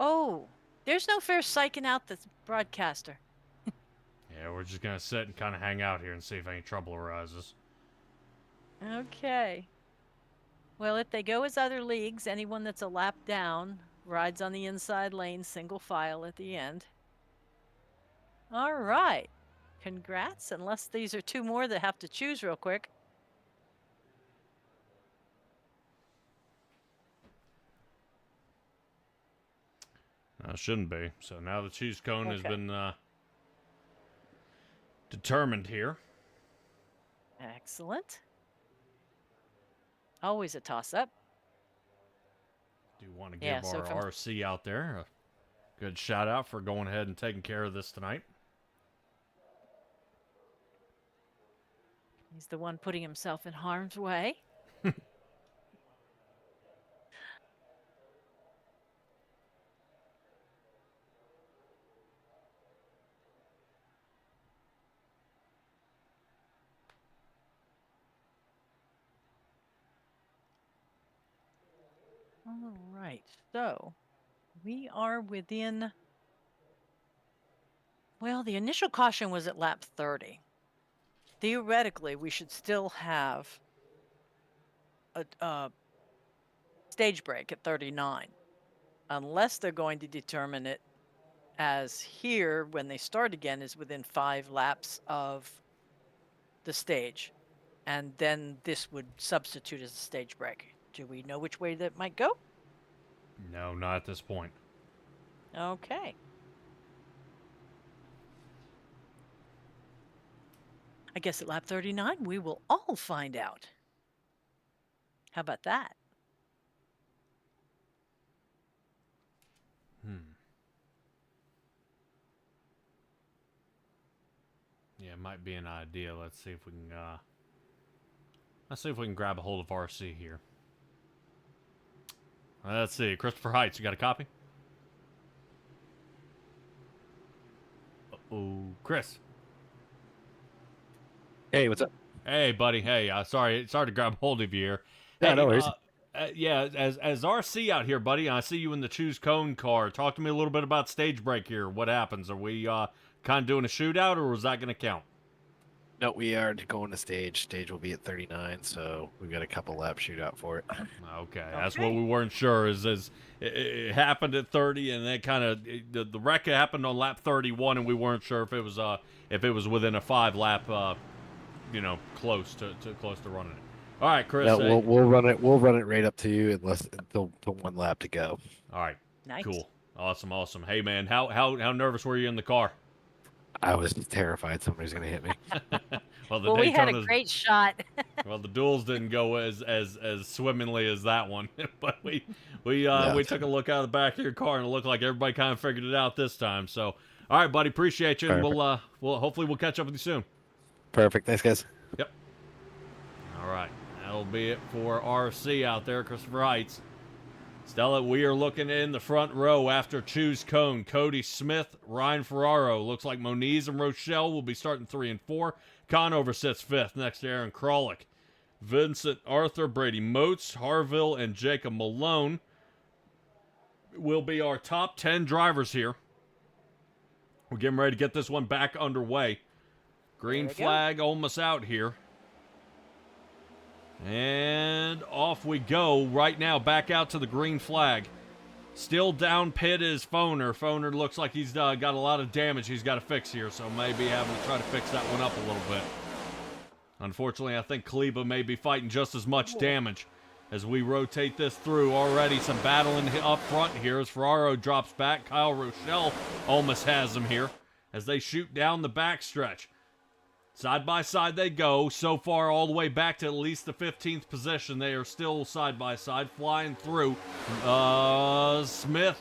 Oh, there's no fair psyching out the broadcaster. Yeah, we're just gonna sit and kind of hang out here and see if any trouble arises. Okay. Well, if they go as other leagues, anyone that's a lap down rides on the inside lane, single file at the end. All right. Congrats, unless these are two more that have to choose real quick. Shouldn't be. So now the choose cone has been determined here. Excellent. Always a toss-up. Do want to give our RC out there a good shout out for going ahead and taking care of this tonight. He's the one putting himself in harm's way. All right, so we are within, well, the initial caution was at lap 30. Theoretically, we should still have a stage break at 39, unless they're going to determine it as here, when they start again, is within 5 laps of the stage. And then this would substitute as a stage break. Do we know which way that might go? No, not at this point. Okay. I guess at lap 39, we will all find out. How about that? Yeah, it might be an idea. Let's see if we can grab a hold of RC here. Let's see. Christopher Heights, you got a copy? Uh-oh. Chris. Hey, what's up? Hey, buddy. Hey, sorry to grab hold of you here. Yeah, hey, no worries. Yeah, as RC out here, buddy, I see you in the choose cone car. Talk to me a little bit about stage break here. What happens? Are we kind of doing a shootout, or was that going to count? No, we are going to stage. Stage will be at 39, so we've got a couple lap shootout for it. Okay, that's what we weren't sure. Is it happened at 30, and then kind of the wreck happened on lap 31, and we weren't sure if it was within a 5 lap, close to running it. All right, Chris. No, we'll run it. We'll run it right up to you until 1 lap to go. All right. Nice. Cool. Awesome. Hey, man, how nervous were you in the car? I was terrified somebody's going to hit me. Well, we had a great shot. Well, the duels didn't go as swimmingly as that one, but we took a look out of the back of your car and it looked like everybody kind of figured it out this time. So, all right, buddy, appreciate you, and we'll hopefully catch up with you soon. Perfect. Thanks, guys. Yep. All right, that'll be it for RC out there, Christopher Heights. Stella, we are looking in the front row after choose cone. Cody Smith, Ryan Ferraro. Looks like Moniz and Rochelle will be starting 3 and 4. Conover sits 5th next to Aaron Krolick. Vincent Arthur, Brady Moats, Harville, and Jacob Malone will be our top 10 drivers here. We're getting ready to get this one back underway. Green flag almost out here. And off we go right now, back out to the green flag. Still down pit is Foner. Foner looks like he's got a lot of damage he's got to fix here, so maybe having to try to fix that one up a little bit. Unfortunately, I think Kleba may be fighting just as much damage as we rotate this through. Already some battling up front here as Ferraro drops back. Kyle Rochelle almost has him here as they shoot down the backstretch. Side by side they go, so far all the way back to at least the 15th position. They are still side by side, flying through. Smith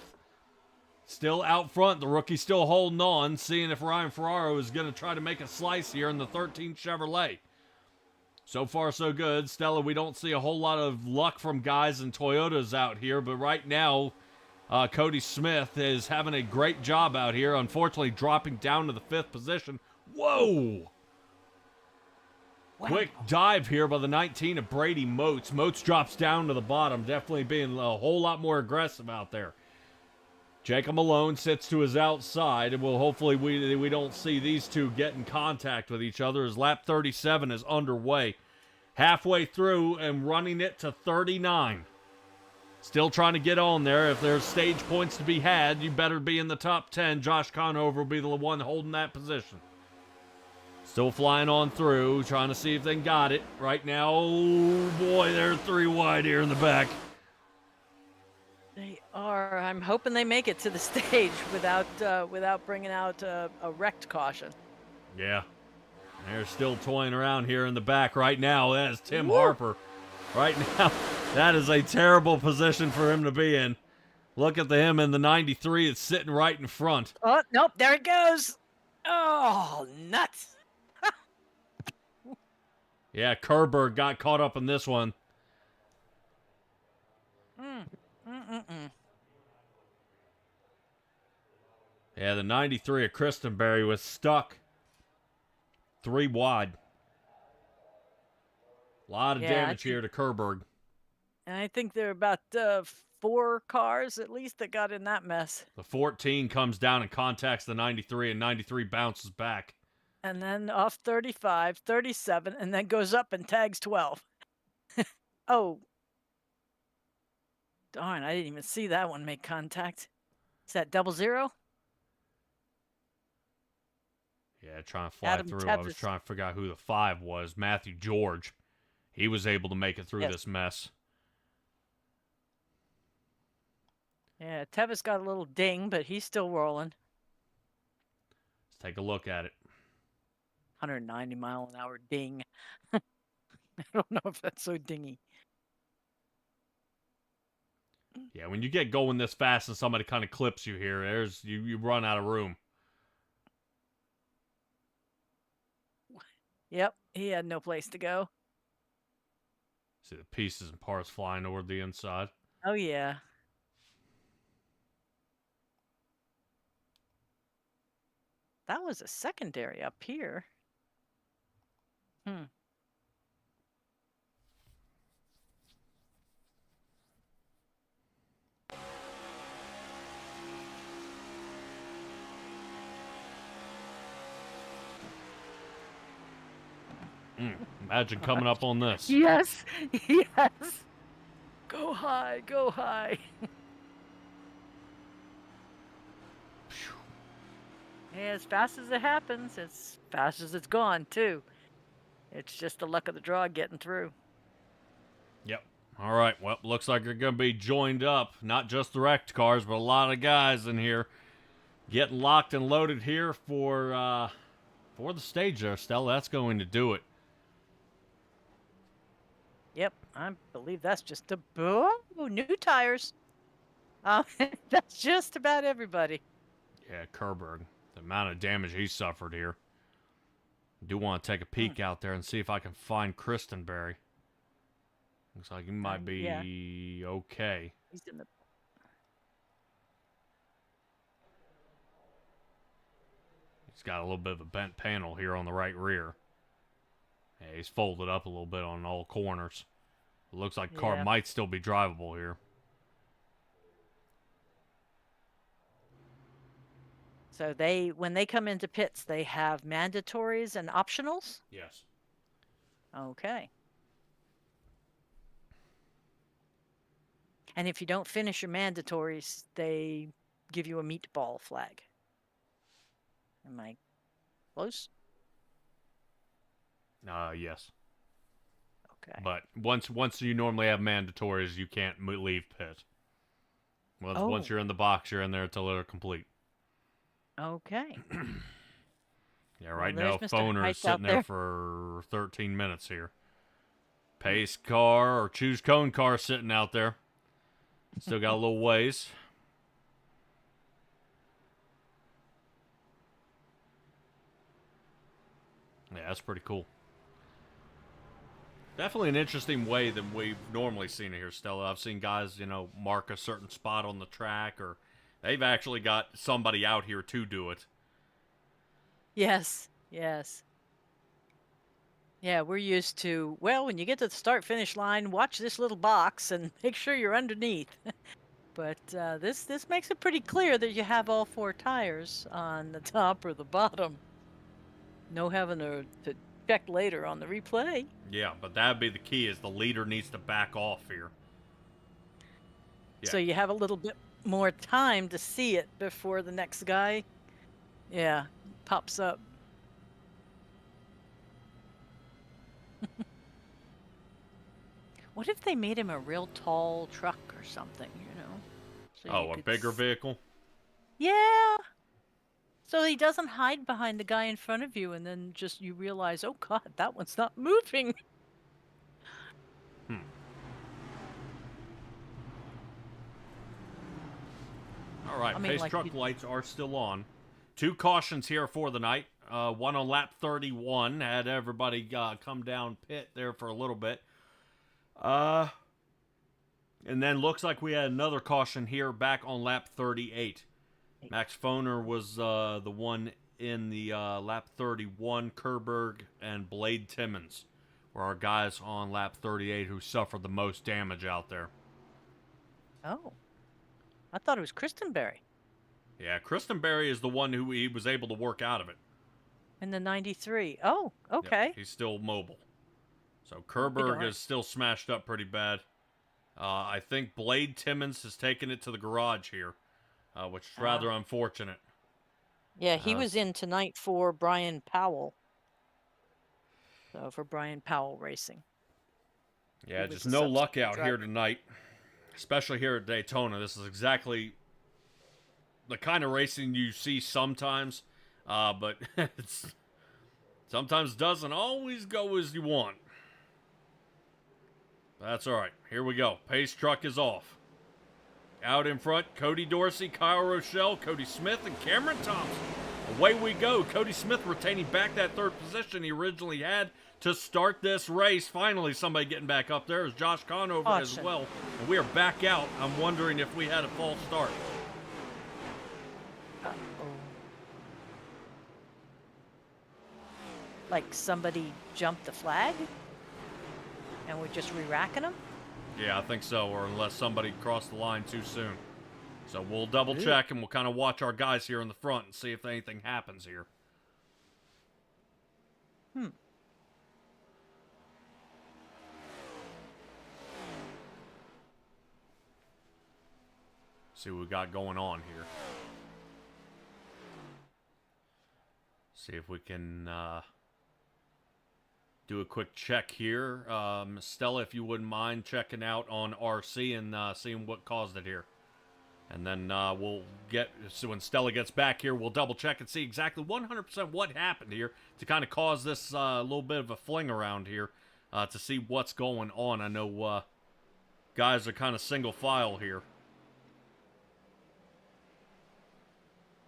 still out front. The rookie still holding on, seeing if Ryan Ferraro is going to try to make a slice here in the 13 Chevrolet. So far, so good. Stella, we don't see a whole lot of luck from guys in Toyotas out here, but right now, Cody Smith is having a great job out here, unfortunately dropping down to the 5th position. Whoa! Wow. Quick dive here by the 19 of Brady Moats. Moats drops down to the bottom, definitely being a whole lot more aggressive out there. Jacob Malone sits to his outside, and hopefully we don't see these two get in contact with each other as lap 37 is underway. Halfway through and running it to 39. Still trying to get on there. If there's stage points to be had, you better be in the top 10. Josh Conover will be the one holding that position. Still flying on through, trying to see if they got it. Right now, oh boy, they're 3 wide here in the back. They are. I'm hoping they make it to the stage without bringing out a wrecked caution. Yeah. They're still toying around here in the back right now. That is Tim Harper. Right now, that is a terrible position for him to be in. Look at him in the 93. It's sitting right in front. Oh, nope. There it goes. Oh, nuts. Yeah, Kerber got caught up in this one. Yeah, the 93 of Christenberry was stuck 3 wide. A lot of damage here to Kerberg. And I think there are about 4 cars at least that got in that mess. The 14 comes down and contacts the 93, and 93 bounces back. And then off 35, 37, and then goes up and tags 12. Oh. Darn, I didn't even see that one make contact. Is that 00? Yeah, trying to fly through. I was trying to figure out who the 5 was. Matthew George. He was able to make it through this mess. Yeah, Tevis got a little ding, but he's still rolling. Let's take a look at it. 190 mile an hour ding. I don't know if that's so dingy. Yeah, when you get going this fast and somebody kind of clips you here, you run out of room. Yep, he had no place to go. See the pieces and parts flying over the inside. Oh, yeah. That was a secondary up here. Imagine coming up on this. Yes, yes. Go high, go high. Yeah, as fast as it happens, as fast as it's gone, too. It's just the luck of the draw getting through. Yep. All right, well, looks like they're going to be joined up. Not just the wrecked cars, but a lot of guys in here getting locked and loaded here for the stage there, Stella. That's going to do it. Yep, I believe that's just a new tires. That's just about everybody. Yeah, Kerberg. The amount of damage he suffered here. I do want to take a peek out there and see if I can find Christenberry. Looks like he might be okay. He's in the... He's got a little bit of a bent panel here on the right rear. Yeah, he's folded up a little bit on all corners. It looks like the car might still be drivable here. So when they come into pits, they have mandatories and optionals? Yes. Okay. And if you don't finish your mandatories, they give you a meatball flag. Am I close? Yes. Okay. But once you normally have mandatories, you can't leave pit. Once you're in the box, you're in there until they're complete. Okay. Yeah, right now, Phoner is sitting there for 13 minutes here. Pace car or Choose Cone car sitting out there. Still got a little ways. Yeah, that's pretty cool. Definitely an interesting way than we've normally seen it here, Stella. I've seen guys, mark a certain spot on the track, or they've actually got somebody out here to do it. Yes, yes. Yeah, we're used to, well, when you get to the start-finish line, watch this little box and make sure you're underneath. But this makes it pretty clear that you have all 4 tires on the top or the bottom. No having to check later on the replay. Yeah, but that'd be the key, is the leader needs to back off here. Yeah. So you have a little bit more time to see it before the next guy, pops up. What if they made him a real tall truck or something, So Oh, a bigger vehicle? Yeah. So he doesn't hide behind the guy in front of you, and then just you realize, oh God, that one's not moving. All right, I mean, pace like truck lights are still on. 2 cautions here for the night. One on lap 31. Had everybody come down pit there for a little bit. And then looks like we had another caution here back on lap 38. Max Foner was the one in the lap 31. Kerberg and Blade Timmons were our guys on lap 38 who suffered the most damage out there. Oh. I thought it was Kristenberry. Yeah, Kristenberry is the one who he was able to work out of it. In the 93. Oh, okay. Yep, he's still mobile. So Kerberg is still smashed up pretty bad. I think Blade Timmons has taken it to the garage here, which is rather unfortunate. Yeah, he was in tonight for Brian Powell. So for Brian Powell Racing. Yeah, just no luck out here tonight, especially here at Daytona. This is exactly the kind of racing you see sometimes, but it's sometimes doesn't always go as you want. That's all right. Here we go. Pace truck is off. Out in front, Cody Dorsey, Kyle Rochelle, Cody Smith, and Cameron Thompson. Away we go. Cody Smith retaining back that 3rd position he originally had to start this race. Finally, somebody getting back up there is Josh Conover as well. And we are back out. I'm wondering if we had a false start. Like somebody jumped the flag? And we're just re-racking them? Yeah, I think so, or unless somebody crossed the line too soon. So we'll double check and we'll kind of watch our guys here in the front and see if anything happens here. See what we got going on here. See if we can do a quick check here. Stella, if you wouldn't mind checking out on RC and seeing what caused it here. And then we'll get, so when Stella gets back here, we'll double check and see exactly 100% what happened here to kind of cause this little bit of a fling around here to see what's going on. I know guys are kind of single file here,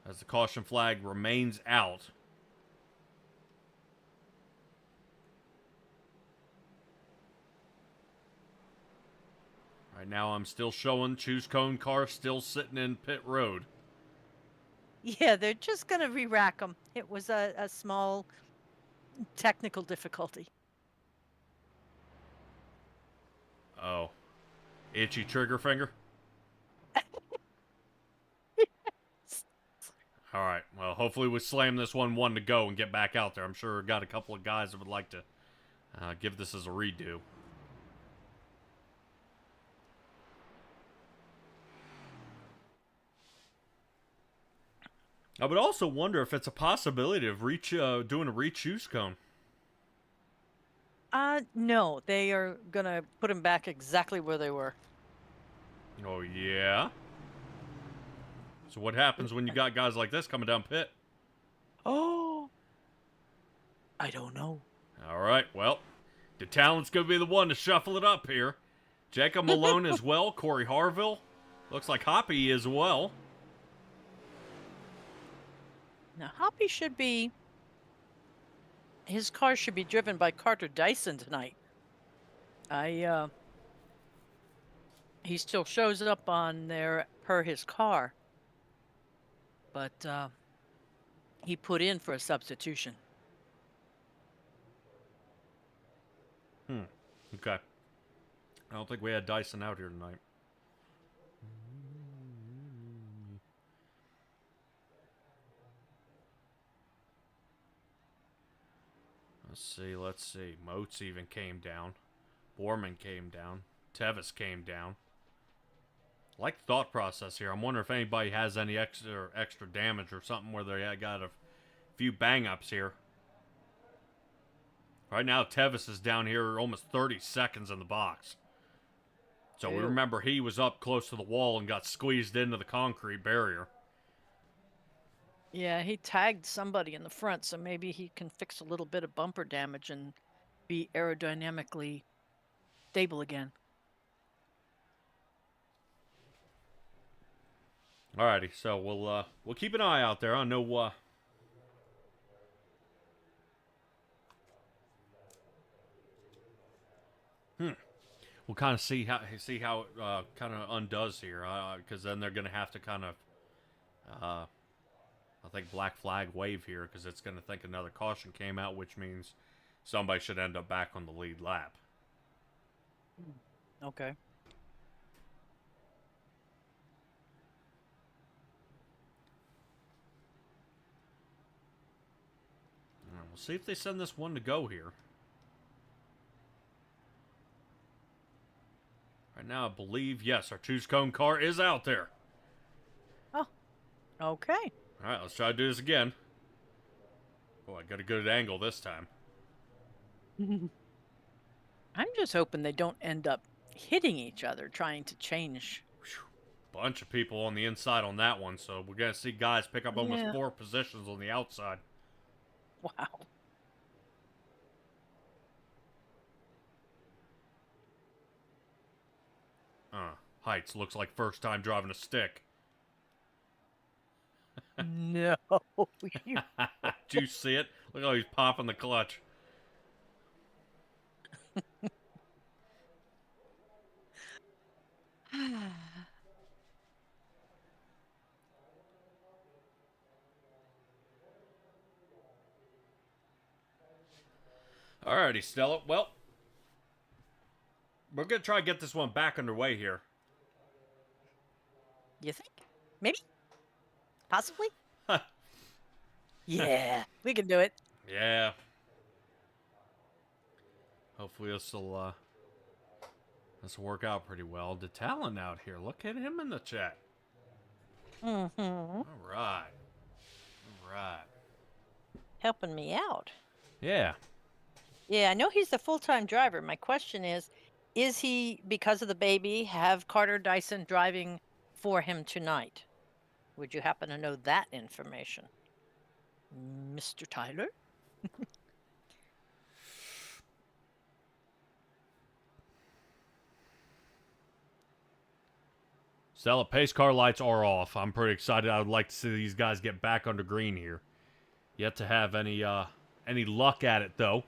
as the caution flag remains out. Right now, I'm still showing Choose Cone car still sitting in pit road. Yeah, they're just going to re-rack them. It was a small technical difficulty. Oh. Itchy trigger finger? Yes. All right. Well, hopefully we slam this one to go and get back out there. I'm sure we've got a couple of guys that would like to give this as a redo. I would also wonder if it's a possibility of doing a re-choose cone. No, they are gonna put them back exactly where they were. Oh, yeah? So what happens when you got guys like this coming down pit? Oh, I don't know. All right, well, the talent's going to be the one to shuffle it up here. Jacob Malone as well, Corey Harville. Looks like Hoppy as well. Now, Hoppy should be... His car should be driven by Carter Dyson tonight. He still shows up on there per his car. But he put in for a substitution. Okay. I don't think we had Dyson out here tonight. Let's see. Moats even came down. Borman came down. Tevis came down. I like the thought process here. I'm wondering if anybody has any extra damage or something where they got a few bang-ups here. Right now, Tevis is down here almost 30 seconds in the box. So we remember he was up close to the wall and got squeezed into the concrete barrier. Yeah, he tagged somebody in the front, so maybe he can fix a little bit of bumper damage and be aerodynamically stable again. Alrighty, so we'll keep an eye out there. I know we'll kind of see how it kind of undoes here, because then they're gonna have to kind of I think black flag wave here because it's gonna think another caution came out, which means somebody should end up back on the lead lap. Okay. We'll see if they send this one to go here. Right now, I believe, yes, our choose cone car is out there. Oh, okay. All right, let's try to do this again. Oh, I got a good angle this time. I'm just hoping they don't end up hitting each other trying to change. Bunch of people on the inside on that one, so we're going to see guys pick up almost 4 positions on the outside. Wow. Heights looks like first time driving a stick. No. Did you see it? Look how he's popping the clutch. Alrighty, Stella. Well, we're going to try to get this one back underway here. You think? Maybe? Possibly? Yeah, we can do it. Yeah. Hopefully this will work out pretty well. The talent out here. Look at him in the chat. Mm-hmm. All right. Helping me out. Yeah. Yeah, I know he's the full-time driver. My question is he, because of the baby, have Carter Dyson driving for him tonight? Would you happen to know that information? Mr. Tyler? Stella, pace car lights are off. I'm pretty excited. I would like to see these guys get back under green here. Yet to have any luck at it, though.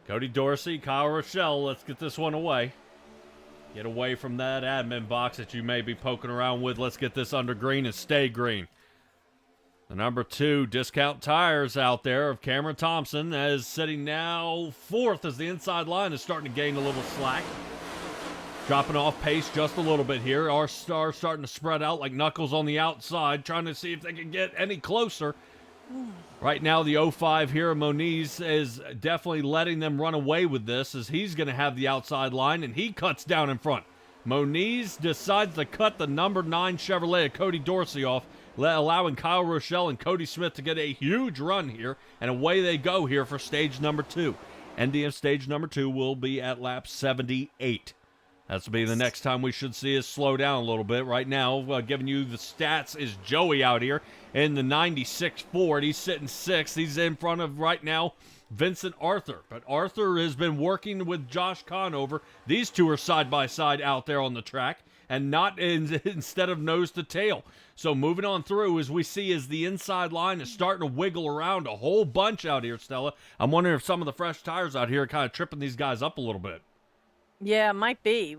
Cody Dorsey, Kyle Rochelle, let's get this one away. Get away from that admin box that you may be poking around with. Let's get this under green and stay green. The number 2 Discount Tires out there of Cameron Thompson is sitting now 4th as the inside line is starting to gain a little slack. Dropping off pace just a little bit here. Our star starting to spread out like Knuckles on the outside, trying to see if they can get any closer. Right now, the 05 here, Moniz, is definitely letting them run away with this as he's going to have the outside line, and he cuts down in front. Moniz decides to cut the number 9 Chevrolet of Cody Dorsey off, allowing Kyle Rochelle and Cody Smith to get a huge run here, and away they go here for stage number 2. Ending of stage number 2 will be at lap 78. That's will be the next time we should see us slow down a little bit. Right now, giving you the stats is Joey out here in the 96 Ford. He's sitting 6th. He's in front of, right now, Vincent Arthur. But Arthur has been working with Josh Conover. These two are side by side out there on the track and not instead of nose to tail. So moving on through, as we see as the inside line is starting to wiggle around a whole bunch out here, Stella. I'm wondering if some of the fresh tires out here are kind of tripping these guys up a little bit. Yeah, it might be.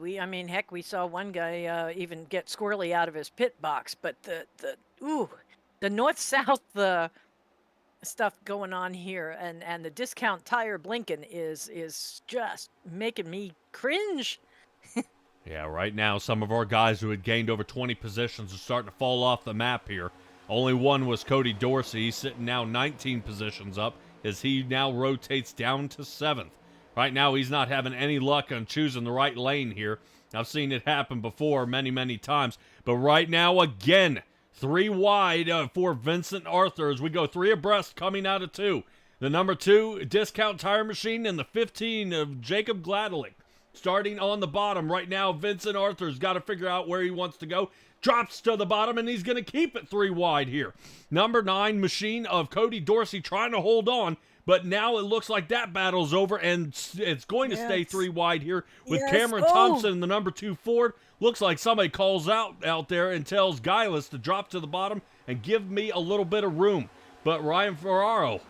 Heck, we saw one guy even get squirrely out of his pit box. But the north-south stuff going on here, and the Discount Tire blinking is just making me cringe. Yeah, right now some of our guys who had gained over 20 positions are starting to fall off the map here. Only one was Cody Dorsey. He's sitting now 19 positions up. as he now rotates down to 7th. Right now, he's not having any luck on choosing the right lane here. I've seen it happen before many, many times. But right now, again, 3 wide for Vincent Arthur as we go 3 abreast coming out of 2. The number 2, Discount Tire Machine, and the 15 of Jacob Gladelick. Starting on the bottom right now, Vincent Arthur's got to figure out where he wants to go. Drops to the bottom, and he's going to keep it 3 wide here. Number 9, Machine of Cody Dorsey trying to hold on, but now it looks like that battle's over, and it's going to stay 3 wide here with Cameron Thompson and the number 2 Ford. Looks like somebody calls out there and tells Guileless to drop to the bottom and give me a little bit of room. But Ryan Ferraro,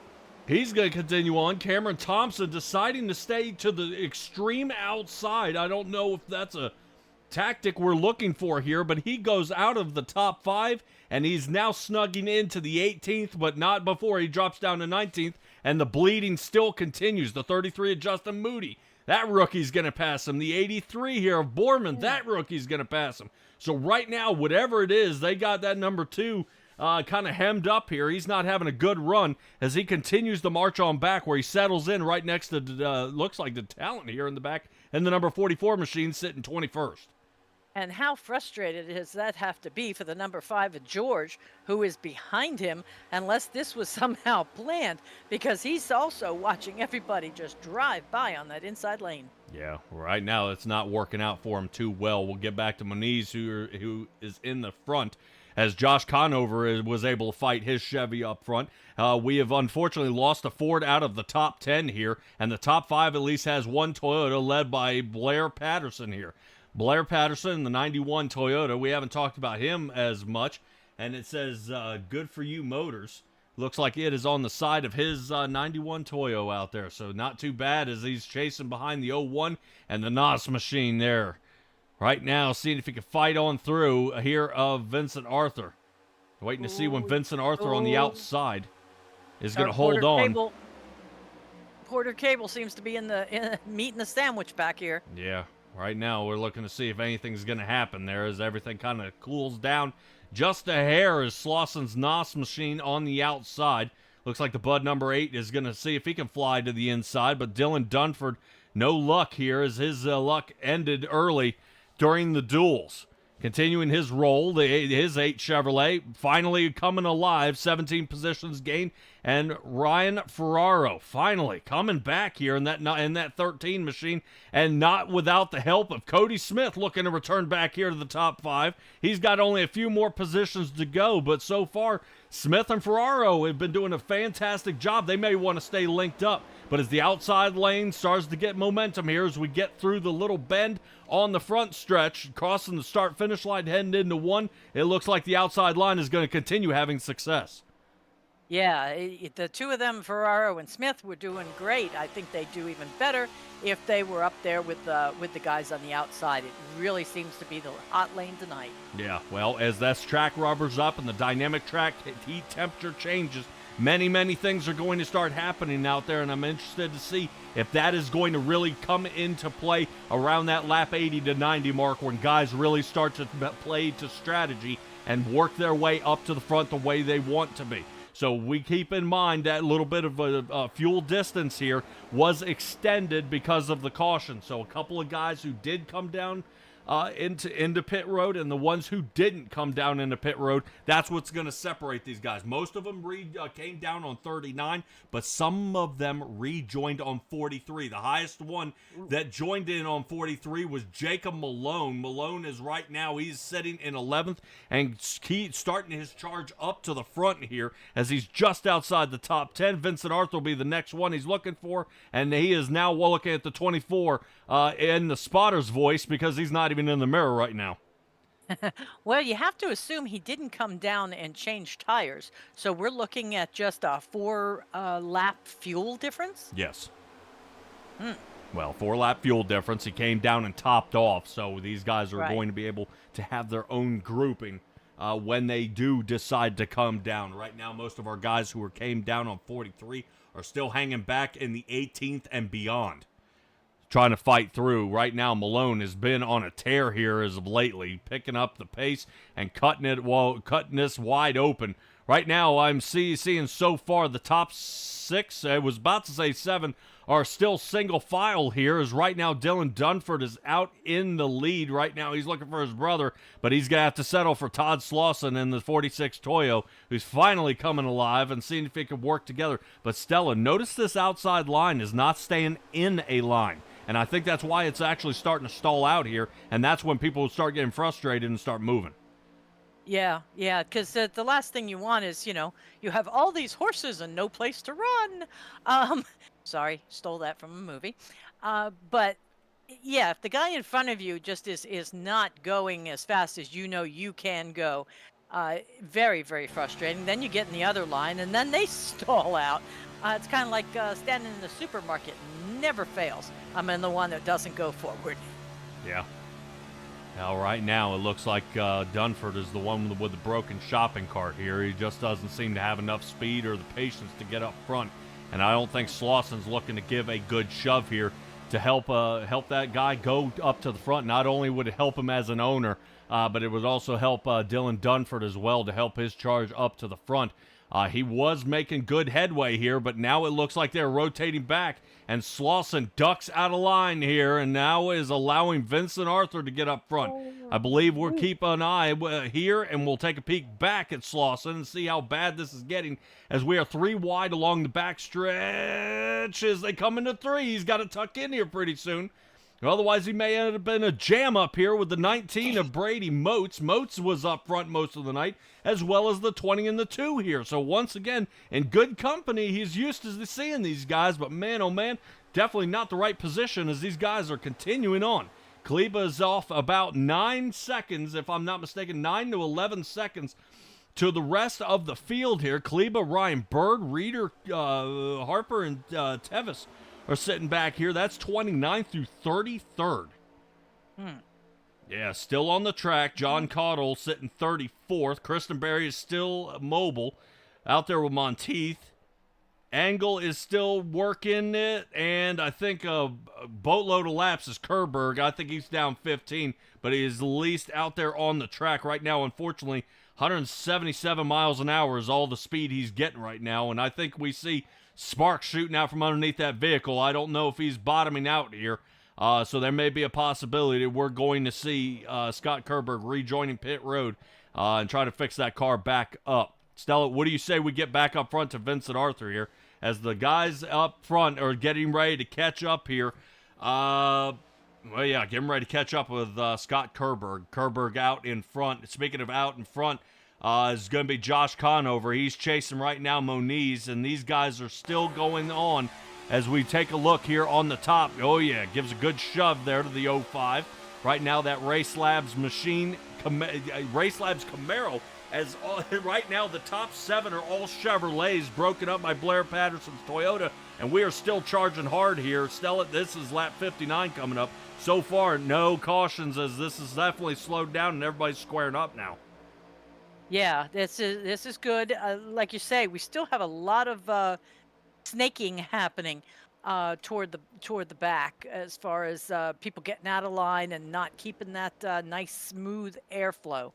he's going to continue on. Cameron Thompson deciding to stay to the extreme outside. I don't know if that's a tactic we're looking for here, but he goes out of the top 5, and he's now snugging into the 18th, but not before he drops down to 19th, and the bleeding still continues. The 33 of Justin Moody, that rookie's going to pass him. The 83 here of Borman, that rookie's going to pass him. So right now, whatever it is, they got that number 2 kind of hemmed up here. He's not having a good run as he continues to march on back, where he settles in right next to, looks like the talent here in the back, and the number 44 Machine sitting 21st. And how frustrated does that have to be for the number 5 of George, who is behind him, unless this was somehow planned, because he's also watching everybody just drive by on that inside lane. Yeah, right now it's not working out for him too well. We'll get back to Moniz, who is in the front, as Josh Conover was able to fight his Chevy up front. We have unfortunately lost a Ford out of the top 10 here, and the top 5 at least has one Toyota led by Blair Patterson here. Blair Patterson, the 91 Toyota, we haven't talked about him as much, and it says Good For You Motors. Looks like it is on the side of his 91 Toyo out there, so not too bad as he's chasing behind the 01 and the NOS Machine there. Right now, seeing if he can fight on through here of Vincent Arthur. Waiting to see when Vincent Arthur on the outside is going to hold on. Porter Cable seems to be in the meat in the sandwich back here. Yeah. Right now, we're looking to see if anything's going to happen there as everything kind of cools down. Just a hair is Slosson's NOS Machine on the outside. Looks like the Bud number 8 is going to see if he can fly to the inside, but Dylan Dunford, no luck here as his luck ended early during the duels. Continuing his role, his 8 Chevrolet finally coming alive, 17 positions gained, and Ryan Ferraro finally coming back here in that 13 Machine, and not without the help of Cody Smith looking to return back here to the top 5. He's got only a few more positions to go, but so far Smith and Ferraro have been doing a fantastic job. They may want to stay linked up, but as the outside lane starts to get momentum here as we get through the little bend on the front stretch, crossing the start-finish line, heading into 1, it looks like the outside line is going to continue having success. Yeah, the two of them, Ferraro and Smith, were doing great. I think they'd do even better if they were up there with the guys on the outside. It really seems to be the hot lane tonight. Yeah, well, as that track rubbers up and the dynamic track heat temperature changes, many things are going to start happening out there, and I'm interested to see if that is going to really come into play around that lap 80 to 90 mark when guys really start to play to strategy and work their way up to the front the way they want to be. So we keep in mind that little bit of a fuel distance here was extended because of the caution. So a couple of guys who did come down into pit road, and the ones who didn't come down into pit road, that's what's going to separate these guys. Most of them came down on 39, but some of them rejoined on 43. The highest one that joined in on 43 was Jacob Malone. Malone is right now, he's sitting in 11th and starting his charge up to the front here as he's just outside the top 10. Vincent Arthur will be the next one he's looking for, and he is now looking at the 24 in the spotter's voice because he's not even in the mirror right now. Well, you have to assume he didn't come down and change tires. So we're looking at just a 4-lap fuel difference? Yes. Well, 4-lap fuel difference. He came down and topped off, so these guys are going to be able to have their own grouping when they do decide to come down. Right now, most of our guys who came down on 43 are still hanging back in the 18th and beyond, trying to fight through. Right now, Malone has been on a tear here as of lately, picking up the pace and cutting this wide open Right now, I'm seeing so far the top 6, I was about to say 7, are still single file here, as right now Dylan Dunford is out in the lead. Right now he's looking for his brother, but he's going to have to settle for Todd Slauson in the 46 Toyo, who's finally coming alive and seeing if he can work together. But Stella, notice this outside line is not staying in a line. And I think that's why it's actually starting to stall out here, and that's when people start getting frustrated and start moving. Yeah, yeah, because the last thing you want is, you have all these horses and no place to run. Sorry, stole that from a movie. But yeah, if the guy in front of you just is not going as fast as you can go, very, very frustrating. Then you get in the other line, and then they stall out. It's kind of like standing in the supermarket. Never fails. I'm in the one that doesn't go forward. Yeah. Now, right now, it looks like Dunford is the one with the broken shopping cart here. He just doesn't seem to have enough speed or the patience to get up front. And I don't think Slauson's looking to give a good shove here to help that guy go up to the front. Not only would it help him as an owner, but it would also help Dylan Dunford as well to help his charge up to the front. He was making good headway here, but now it looks like they're rotating back, and Slauson ducks out of line here and now is allowing Vincent Arthur to get up front. I believe we'll keep an eye here, and we'll take a peek back at Slauson and see how bad this is getting, as we are 3 wide along the back stretch as they come into 3. He's got to tuck in here pretty soon. Otherwise, he may end up in a jam up here with the 19 of Brady Moats. Moats was up front most of the night, as well as the 20 and the 2 here. So once again, in good company, he's used to seeing these guys, but man, oh man, definitely not the right position as these guys are continuing on. Kleba is off about 9 seconds, if I'm not mistaken, 9 to 11 seconds to the rest of the field here. Kleba, Ryan Bird, Reeder, Harper, and Tevis are sitting back here. That's 29th through 33rd. Yeah, still on the track. John Caudill sitting 34th. Kristen Berry is still mobile out there with Monteith. Angle is still working it, and I think a boatload of laps is Kerberg. I think he's down 15, but he is the least out there on the track right now. Unfortunately, 177 miles an hour is all the speed he's getting right now, and I think we see Sparks shooting out from underneath that vehicle. I don't know if he's bottoming out here, so there may be a possibility we're going to see Scott Kerberg rejoining pit road and try to fix that car back up. Stella, what do you say we get back up front to Vincent Arthur here, as the guys up front are getting ready to catch up here? Well, yeah, getting ready to catch up with Scott Kerberg. Kerberg out in front. Speaking of out in front, is going to be Josh Conover. He's chasing right now Moniz, and these guys are still going on as we take a look here on the top. Oh, yeah, gives a good shove there to the 05. Right now, that Race Labs machine, Race Labs Camaro, as right now the top 7 are all Chevrolets, broken up by Blair Patterson's Toyota, and we are still charging hard here. Stella, this is lap 59 coming up. So far, no cautions, as this is definitely slowed down and everybody's squaring up now. Yeah, this is good. Like you say, we still have a lot of snaking happening toward the back, as far as people getting out of line and not keeping that nice smooth airflow.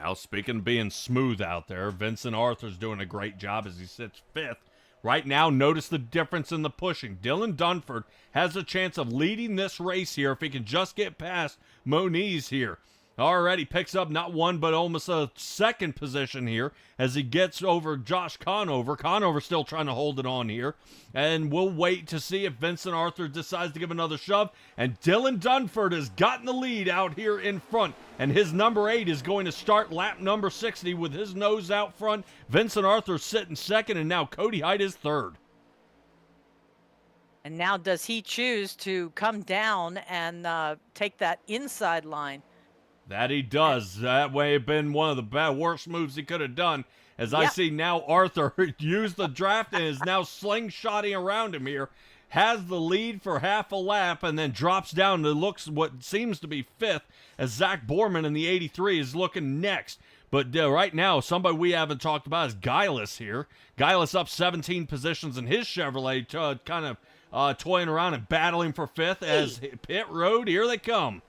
Well, speaking of being smooth out there, Vincent Arthur's doing a great job as he sits 5th. Right now, notice the difference in the pushing. Dylan Dunford has a chance of leading this race here if he can just get past Moniz here. Already picks up not one, but almost a second position here as he gets over Josh Conover. Conover still trying to hold it on here. And we'll wait to see if Vincent Arthur decides to give another shove. And Dylan Dunford has gotten the lead out here in front. And his number 8 is going to start lap number 60 with his nose out front. Vincent Arthur sitting 2nd, and now Cody Height is 3rd. And now does he choose to come down and take that inside line? That he does. That may have been one of the worst moves he could have done. As I see now Arthur use the draft and is now slingshotting around him here. Has the lead for half a lap and then drops down to looks what seems to be 5th, as Zach Borman in the 83 is looking next. But right now, somebody we haven't talked about is Guylis here. Guylis up 17 positions in his Chevrolet, kind of toying around and battling for 5th as pit road. Here they come.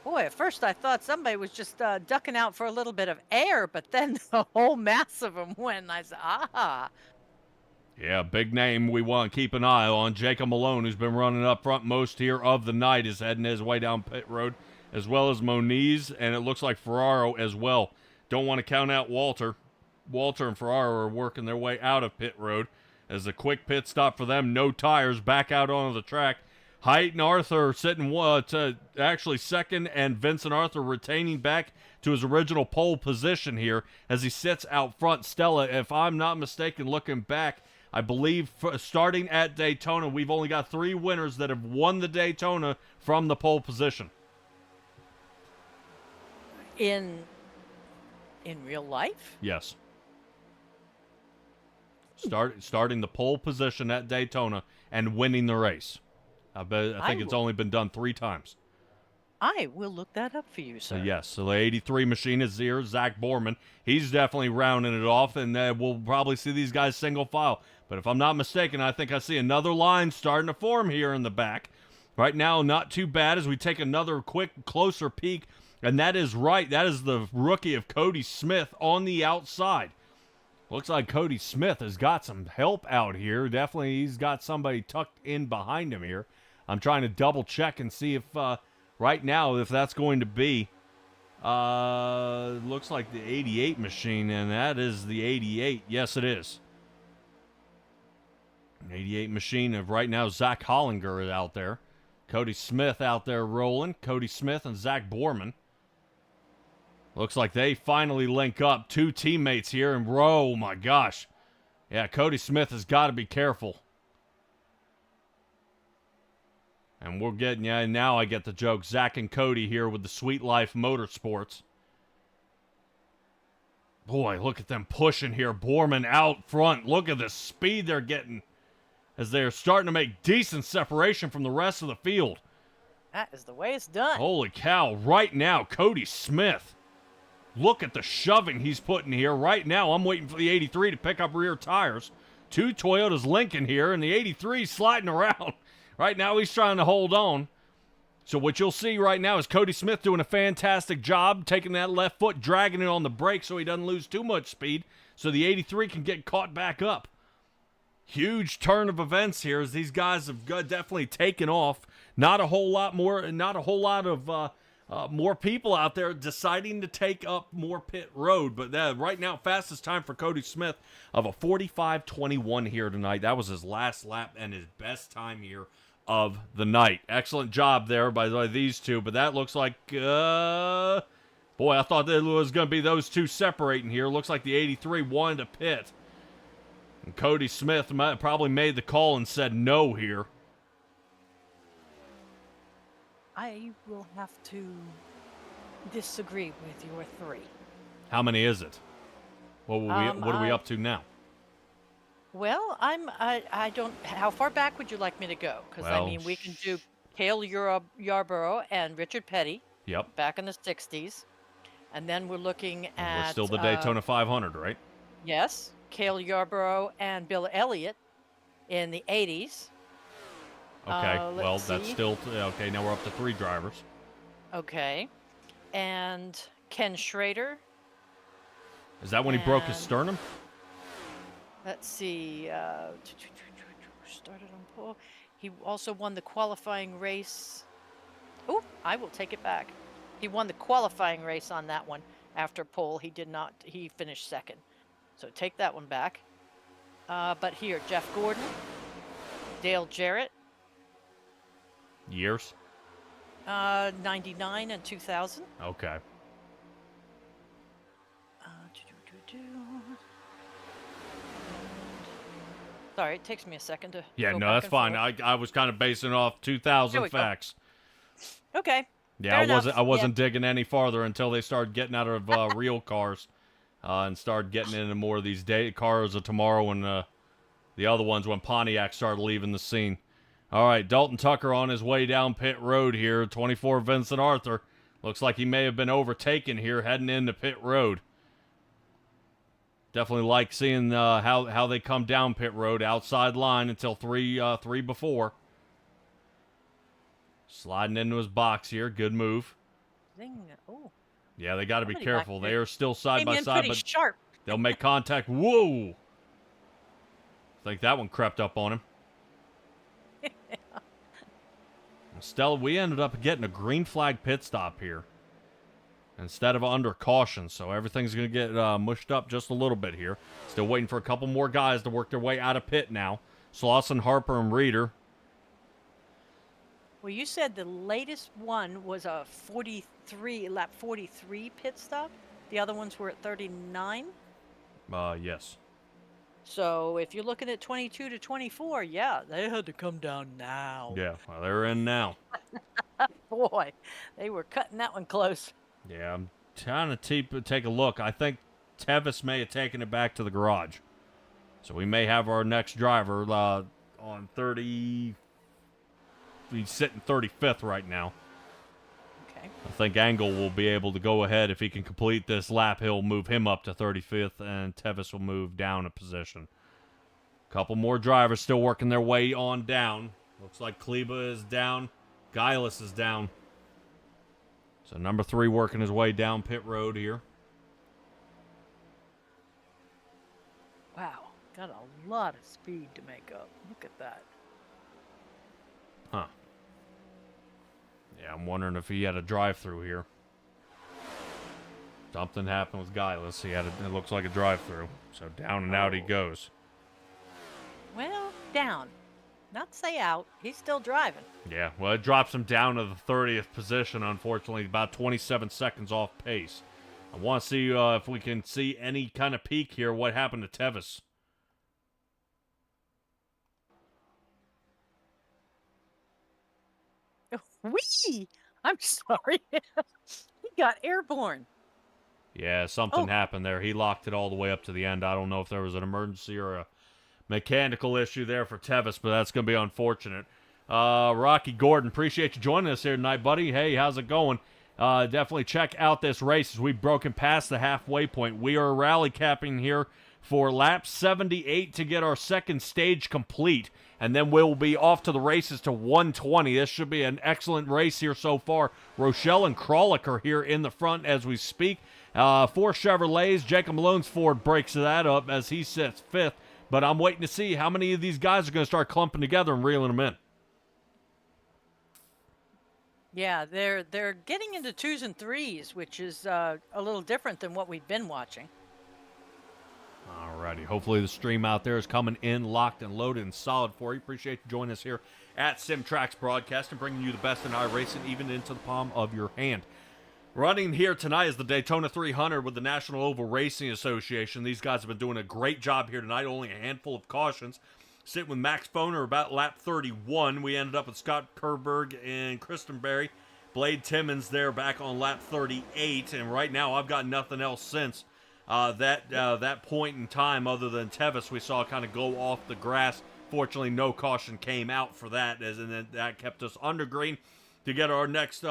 Boy, at first I thought somebody was just ducking out for a little bit of air, but then the whole mass of them went, and I said, aha. Yeah, big name we want to keep an eye on. Jacob Malone, who's been running up front most here of the night, is heading his way down pit road, as well as Moniz, and it looks like Ferraro as well. Don't want to count out Walter. Walter and Ferraro are working their way out of pit road as a quick pit stop for them. No tires, back out onto the track. Height and Arthur sitting to actually second, and Vincent Arthur retaining back to his original pole position here as he sits out front. Stella, if I'm not mistaken, looking back, I believe starting at Daytona, we've only got 3 winners that have won the Daytona from the pole position. In real life? Yes. Starting the pole position at Daytona and winning the race. I think it's only been done 3 times. I will look that up for you, sir. So yes, so the 83 machine is here. Zach Borman, he's definitely rounding it off, and we'll probably see these guys single file. But if I'm not mistaken, I think I see another line starting to form here in the back. Right now, not too bad as we take another quick, closer peek, and that is right. That is the rookie of Cody Smith on the outside. Looks like Cody Smith has got some help out here. Definitely, he's got somebody tucked in behind him here. I'm trying to double check and see if right now if that's going to be looks like the 88 machine, and that is the 88. Yes, it is. An 88 machine of right now. Zach Hollinger is out there. Cody Smith out there rolling. Cody Smith and Zach Borman. Looks like they finally link up. 2 teammates here, and oh my gosh. Yeah, Cody Smith has got to be careful. And we're getting, yeah, now I get the joke. Zach and Cody here with the Sweet Life Motorsports. Boy, look at them pushing here. Borman out front. Look at the speed they're getting as they're starting to make decent separation from the rest of the field. That is the way it's done. Holy cow. Right now, Cody Smith. Look at the shoving he's putting here. Right now, I'm waiting for the 83 to pick up rear tires. 2 Toyotas Lincoln here, and the 83 sliding around. Right now, he's trying to hold on. So what you'll see right now is Cody Smith doing a fantastic job, taking that left foot, dragging it on the brake so he doesn't lose too much speed, so the 83 can get caught back up. Huge turn of events here as these guys have definitely taken off. Not a whole lot of more people out there deciding to take up more pit road. But right now, fastest time for Cody Smith of a 45:21 here tonight. That was his last lap and his best time here of the night. Excellent job there by these two. But that looks like, boy, I thought that was going to be those two separating here. Looks like the 83 wanted to pit. And Cody Smith probably made the call and said no here. I will have to disagree with your 3. How many is it? What are we up to now? Well, I don't. How far back would you like me to go? Because Well, I mean, we can do Cale Yarborough and Richard Petty Yep. back in the '60s, and then we're looking at We're still the Daytona 500, right? yes, Cale Yarborough and Bill Elliott in the '80s. Okay. let's Well, that's see. still okay. Now we're up to 3 drivers. Okay, and Ken Schrader. Is that when he broke his And- sternum? Let's see. Started on pole. He also won the qualifying race. Oh, I will take it back. He won the qualifying race on that one after pole. He did not. He finished second. So take that one back. But here, Jeff Gordon, Dale Jarrett, Years? 99 and 2000. Okay. Sorry, it takes me a second to. Yeah, go no, back that's and fine. forth. I was kind of basing off There 2000 we go. facts. Okay. Yeah, Fair enough. I wasn't digging any farther until they started getting out of real cars and started getting into more of these cars of tomorrow and the other ones when Pontiac started leaving the scene. All right, Dalton Tucker on his way down pit road here. 24 Vincent Arthur. Looks like he may have been overtaken here heading into pit road. Definitely like seeing how they come down pit road, outside line until three before. Sliding into his box here, good move. Zing. Oh, Yeah, they got to be somebody back careful. there They are still side came by in side, pretty but sharp. they'll make contact. Whoa! I think that one crept up on him. Stella, we ended up getting a green flag pit stop here instead of under caution, so everything's going to get mushed up just a little bit here. Still waiting for a couple more guys to work their way out of pit now. Slauson, Harper, and Reeder. Well, you said the latest one was a lap 43 pit stop. The other ones were at 39. Yes. So if you're looking at 22 to 24, yeah, they had to come down now. Yeah, well, they're in now. Boy, they were cutting that one close. Yeah, I'm trying to take a look. I think Tevis may have taken it back to the garage. So we may have our next driver on 30. He's sitting 35th right now. Okay. I think Angle will be able to go ahead. If he can complete this lap, he'll move him up to 35th, and Tevis will move down a position. Couple more drivers still working their way on down. Looks like Kleba is down. Gillis is down. So number 3 working his way down pit road here. Wow, got a lot of speed to make up. Look at that. Huh. Yeah, I'm wondering if he had a drive-through here. Something happened with Gillis. It looks like a drive-through. So down and out he goes. Well, down. Not say out. He's still driving. Yeah, well, it drops him down to the 30th position, unfortunately, about 27 seconds off pace. I want to see if we can see any kind of peak here. What happened to Tevis? Whee! I'm sorry. He got airborne. Yeah, something happened there. He locked it all the way up to the end. I don't know if there was an emergency or a mechanical issue there for Tevis, but that's going to be unfortunate. Rocky Gordon, appreciate you joining us here tonight, buddy. Hey, how's it going? Definitely check out this race as we've broken past the halfway point. We are rally capping here for lap 78 to get our second stage complete, and then we'll be off to the races to 120. This should be an excellent race here so far. Rochelle and Kralik are here in the front as we speak. 4 Chevrolets. Jacob Malone's Ford breaks that up as he sits 5th, but I'm waiting to see how many of these guys are going to start clumping together and reeling them in. Yeah, they're getting into 2s and 3s, which is a little different than what we've been watching. Alrighty, hopefully the stream out there is coming in locked and loaded and solid for you. Appreciate you joining us here at SimTrax Broadcast and bringing you the best in iRacing even into the palm of your hand. Running here tonight is the Daytona 300 with the National Oval Racing Association. These guys have been doing a great job here tonight, only a handful of cautions. Sitting with Max Foner about lap 31. We ended up with Scott Kerberg and Kristen Berry. Blade Timmons there back on lap 38. And right now I've got nothing else since that point in time other than Tevis we saw kind of go off the grass. Fortunately, no caution came out for that, and that kept us under green to get our next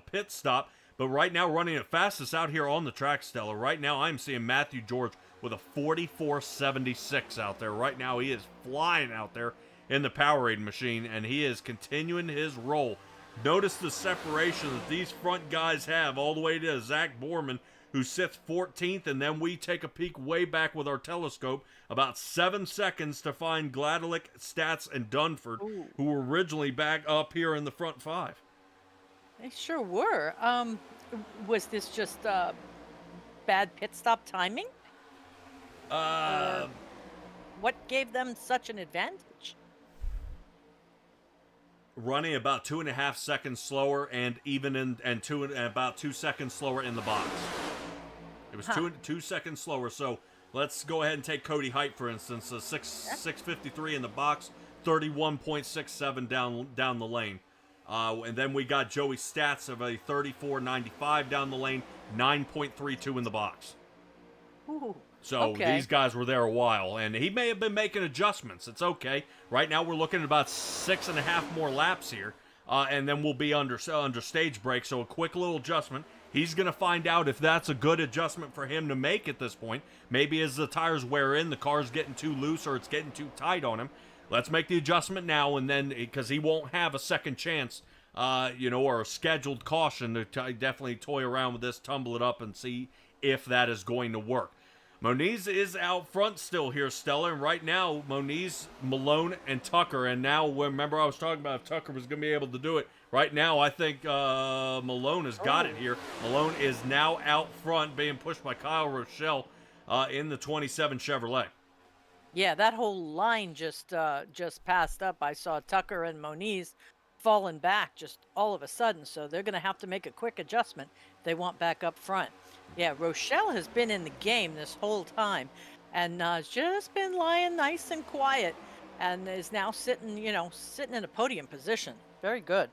pit stop. But right now, running it fastest out here on the track, Stella. Right now, I'm seeing Matthew George with a 44.76 out there. Right now, he is flying out there in the Powerade machine, and he is continuing his roll. Notice the separation that these front guys have all the way to Zach Borman, who sits 14th, and then we take a peek way back with our telescope, about 7 seconds to find Gladelick, Stats, and Dunford, who were originally back up here in the front 5. They sure were. Was this just bad pit stop timing? What gave them such an advantage? Running about 2.5 seconds slower, and about 2 seconds slower in the box. It was 2 seconds slower. So let's go ahead and take Cody Height for instance. 6:53 in the box, 31.67 down the lane. And then we got Joey Stats of a 34.95 down the lane, 9.32 in the box. Ooh, so these guys were there a while, and he may have been making adjustments. It's okay. Right now we're looking at about 6.5 more laps here, and then we'll be under stage break. So a quick little adjustment. He's going to find out if that's a good adjustment for him to make at this point. Maybe as the tires wear in, the car's getting too loose or it's getting too tight on him. Let's make the adjustment now, and then because he won't have a second chance or a scheduled caution to definitely toy around with this, tumble it up, and see if that is going to work. Moniz is out front still here, Stella, and right now, Moniz, Malone, and Tucker, and now, remember I was talking about if Tucker was going to be able to do it. Right now, I think Malone has got it here. Malone is now out front, being pushed by Kyle Rochelle in the 27 Chevrolet. Yeah, that whole line just passed up. I saw Tucker and Moniz falling back just all of a sudden, so they're going to have to make a quick adjustment if they want back up front. Yeah, Rochelle has been in the game this whole time and just been lying nice and quiet and is now sitting in a podium position. Very good.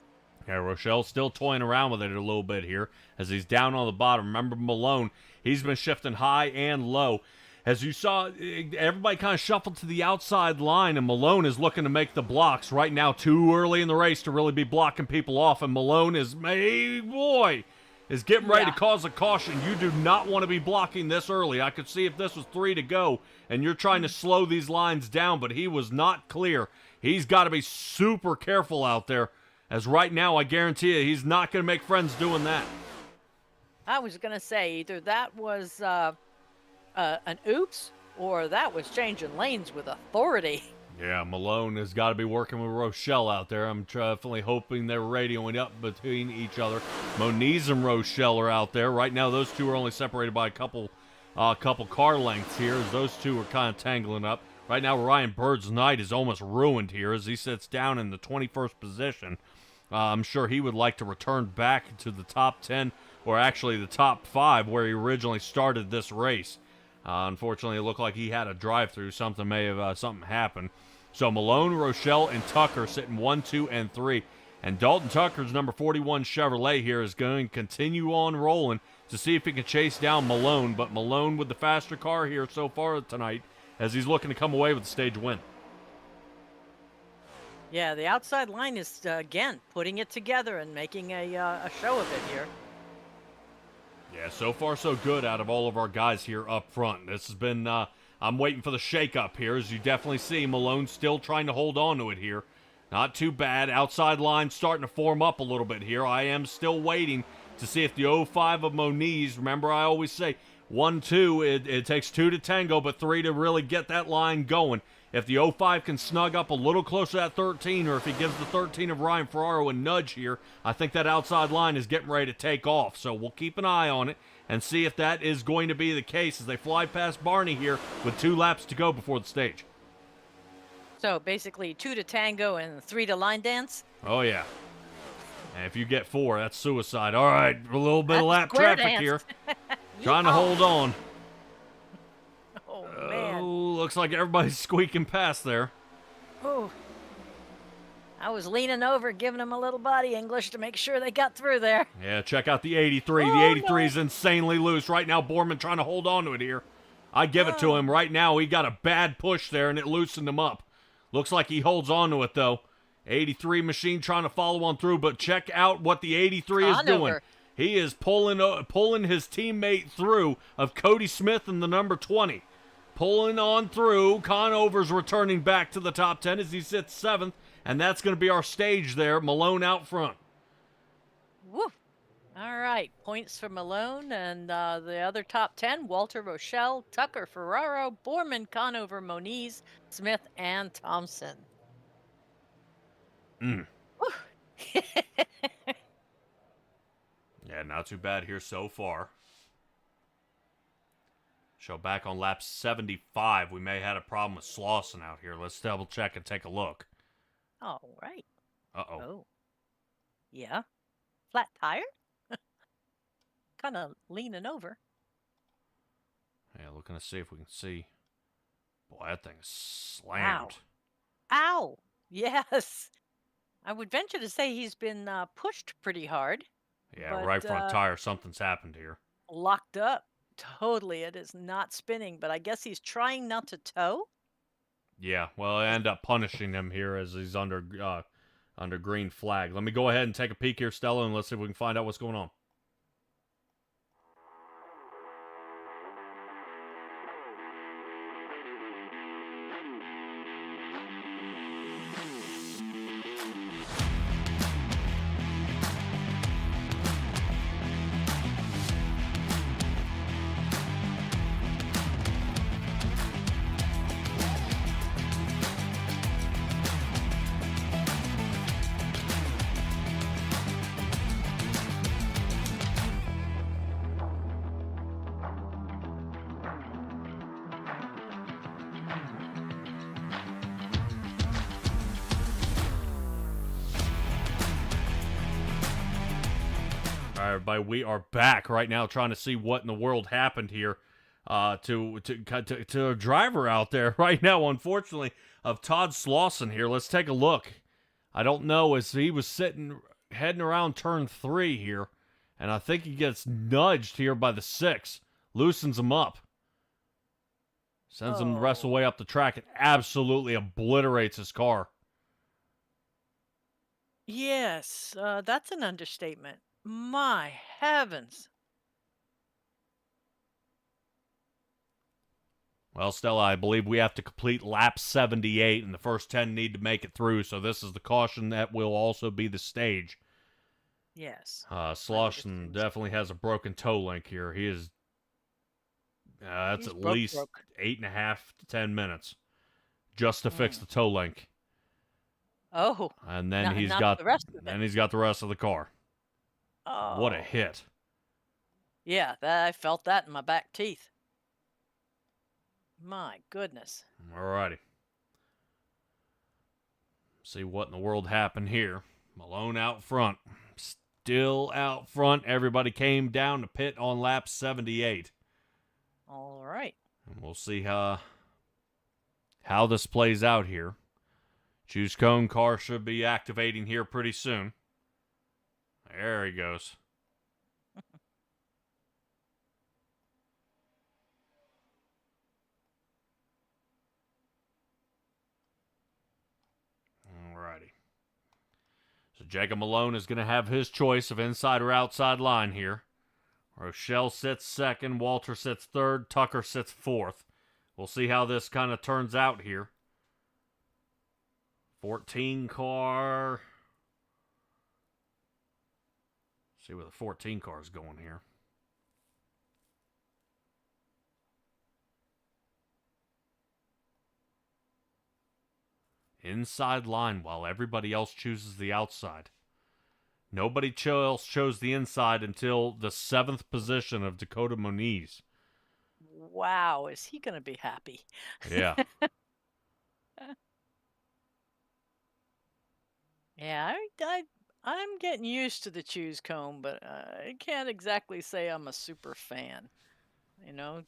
Yeah, Rochelle's still toying around with it a little bit here as he's down on the bottom. Remember Malone, he's been shifting high and low. As you saw, everybody kind of shuffled to the outside line, and Malone is looking to make the blocks right now. Too early in the race to really be blocking people off, and Malone is getting ready to cause a caution. You do not want to be blocking this early. I could see if this was 3 to go, and you're trying to slow these lines down, but he was not clear. He's got to be super careful out there, as right now, I guarantee you, he's not going to make friends doing that. I was going to say, either that was an oops, or that was changing lanes with authority. Yeah, Malone has got to be working with Rochelle out there. I'm definitely hoping they're radioing up between each other. Moniz and Rochelle are out there. Right now, those two are only separated by a couple car lengths here, as those two are kind of tangling up. Right now, Ryan Bird's night is almost ruined here as he sits down in the 21st position. I'm sure he would like to return back to the top 10, or actually the top 5, where he originally started this race. Unfortunately, it looked like he had a drive-through. Something happened. So Malone, Rochelle, and Tucker sitting 1, 2, and 3. And Dalton Tucker's number 41 Chevrolet here is going to continue on rolling to see if he can chase down Malone. But Malone with the faster car here so far tonight, as he's looking to come away with the stage win. Yeah, the outside line is, again, putting it together and making a show of it here. Yeah, so far so good out of all of our guys here up front. This has been, I'm waiting for the shake-up here, as you definitely see Malone still trying to hold on to it here. Not too bad. Outside line starting to form up a little bit here. I am still waiting to see if the 05 of Moniz, remember I always say 1, 2, it takes 2 to tango, but 3 to really get that line going. If the 05 can snug up a little closer to that 13, or if he gives the 13 of Ryan Ferraro a nudge here, I think that outside line is getting ready to take off. So we'll keep an eye on it and see if that is going to be the case as they fly past Barney here with 2 laps to go before the stage. So basically 2 to tango and 3 to line dance? Oh, yeah. And if you get 4, that's suicide. All right, a little bit of lap square traffic dance. here. Trying to hold on. Oh, man. Looks like everybody's squeaking past there. Oh. I was leaning over, giving them a little body English to make sure they got through there. Yeah, check out the 83. The 83 is insanely loose. Right now, Borman trying to hold on to it here. I give it to him. Right now, he got a bad push there, and it loosened him up. Looks like he holds on to it, though. 83 machine trying to follow on through, but check out what the 83 is doing. He is pulling his teammate through of Cody Smith and the number 20. Pulling on through. Conover's returning back to the top 10 as he sits 7th, and that's going to be our stage there. Malone out front. Woo. All right. Points for Malone and the other top 10, Walter, Rochelle, Tucker, Ferraro, Borman, Conover, Moniz, Smith, and Thompson. Yeah, not too bad here so far. So back on lap 75, we may have had a problem with Slauson out here. Let's double check and take a look. All right. Uh-oh. Oh. Yeah. Flat tire? Kind of leaning over. Yeah, looking to see if we can see. Boy, that thing is slammed. Ow. Yes. I would venture to say he's been pushed pretty hard. Yeah, but, right front tire. Something's happened here. Locked up. Totally. It is not spinning, but I guess he's trying not to tow. Yeah, well, I end up punishing him here as he's under green flag. Let me go ahead and take a peek here, Stella, and let's see if we can find out what's going on. everybody, we are back right now trying to see what in the world happened here to a driver out there right now, unfortunately, of Todd Slauson here. Let's take a look. I don't know, as he was heading around turn 3 here, and I think he gets nudged here by the 6, loosens him up, sends him the rest of the way up the track, and absolutely obliterates his car. Yes, that's an understatement. My heavens. Well, Stella, I believe we have to complete lap 78, and the first 10 need to make it through, so this is the caution that will also be the stage. Yes. Slauson definitely has a broken toe link here. He is, that's at least 8.5 to 10 minutes just to fix the toe link. Oh. And then he's not got the rest of it. Then he's got the rest of the car. Oh. What a hit. Yeah, I felt that in my back teeth. My goodness. Alrighty. See what in the world happened here. Malone out front. Still out front. Everybody came down to pit on lap 78. All right. And we'll see how this plays out here. Choose cone car should be activating here pretty soon. There he goes. Alrighty. So Jacob Malone is going to have his choice of inside or outside line here. Rochelle sits second, Walter sits third, Tucker sits fourth. We'll see how this kind of turns out here. 14 car. See where the 14 car is going here. Inside line while everybody else chooses the outside. Nobody else chose the inside until the 7th position of Dakota Moniz. Wow, is he going to be happy? Yeah. Yeah, I'm getting used to the choose cone, but I can't exactly say I'm a super fan. You know,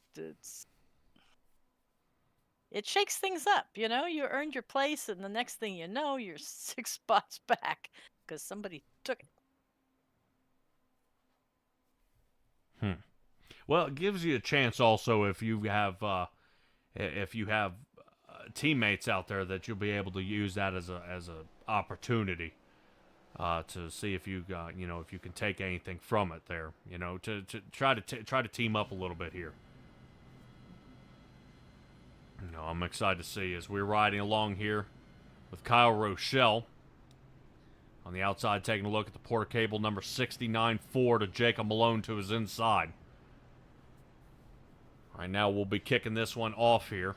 it shakes things up. You know, you earned your place, and the next thing you know, you're 6 spots back because somebody took it. Well, it gives you a chance also if you have teammates out there that you'll be able to use that as a opportunity to see if you if you can take anything from it there. You know, to try to team up a little bit here. You know, I'm excited to see as we're riding along here with Kyle Rochelle on the outside, taking a look at the Porter Cable number 69 Ford of Jacob Malone to his inside. Right now, we'll be kicking this one off here.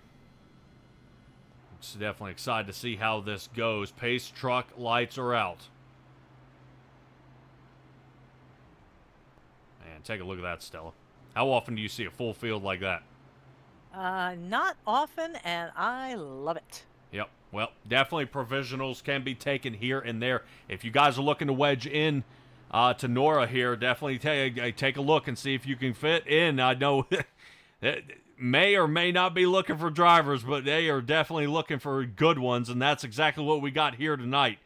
It's definitely excited to see how this goes. Pace truck lights are out. Man, take a look at that, Stella. How often do you see a full field like that? Not often, and I love it. Yep. Well, definitely provisionals can be taken here and there. If you guys are looking to wedge in to NORA here, definitely take a look and see if you can fit in. I know may or may not be looking for drivers, but they are definitely looking for good ones, and that's exactly what we got here tonight.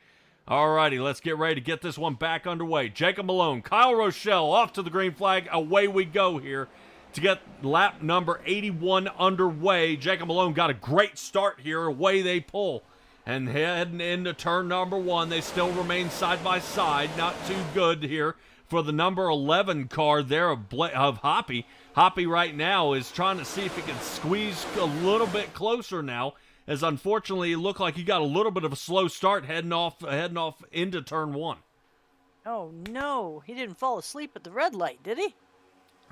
Alrighty, let's get ready to get this one back underway. Jacob Malone, Kyle Rochelle off to the green flag. Away we go here to get lap number 81 underway. Jacob Malone got a great start here. Away they pull. And heading into turn number 1, they still remain side by side. Not too good here for the number 11 car there of Hoppy. Hoppy right now is trying to see if he can squeeze a little bit closer now, as unfortunately it looked like he got a little bit of a slow start heading off into turn 1. Oh no, he didn't fall asleep at the red light, did he?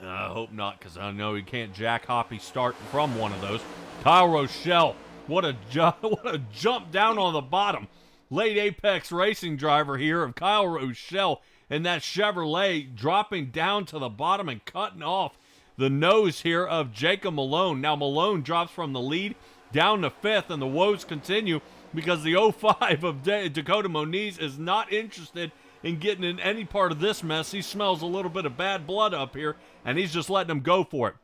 I hope not, because I know he can't jack Hoppy start from one of those. Kyle Rochelle, what a jump down on the bottom. Late Apex racing driver here of Kyle Rochelle and that Chevrolet dropping down to the bottom and cutting off the nose here of Jacob Malone. Now Malone drops from the lead down to 5th, and the woes continue because the 05 of Dakota Moniz is not interested in getting in any part of this mess. He smells a little bit of bad blood up here, and he's just letting him go for it.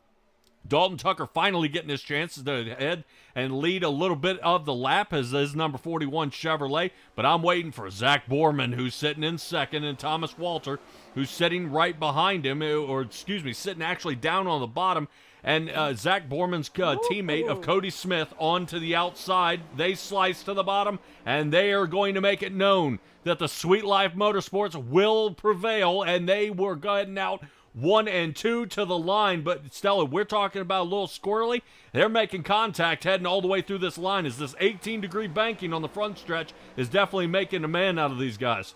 Dalton Tucker finally getting his chances to head and lead a little bit of the lap as his number 41 Chevrolet, but I'm waiting for Zach Borman, who's sitting in second, and Thomas Walter, who's sitting right behind him, sitting actually down on the bottom, and Zach Borman's teammate of Cody Smith onto the outside. They slice to the bottom, and they are going to make it known that the Sweet Life Motorsports will prevail, and they were getting out 1 and 2 to the line. But Stella, we're talking about a little squirrely. They're making contact heading all the way through this line as this 18-degree banking on the front stretch is definitely making a man out of these guys.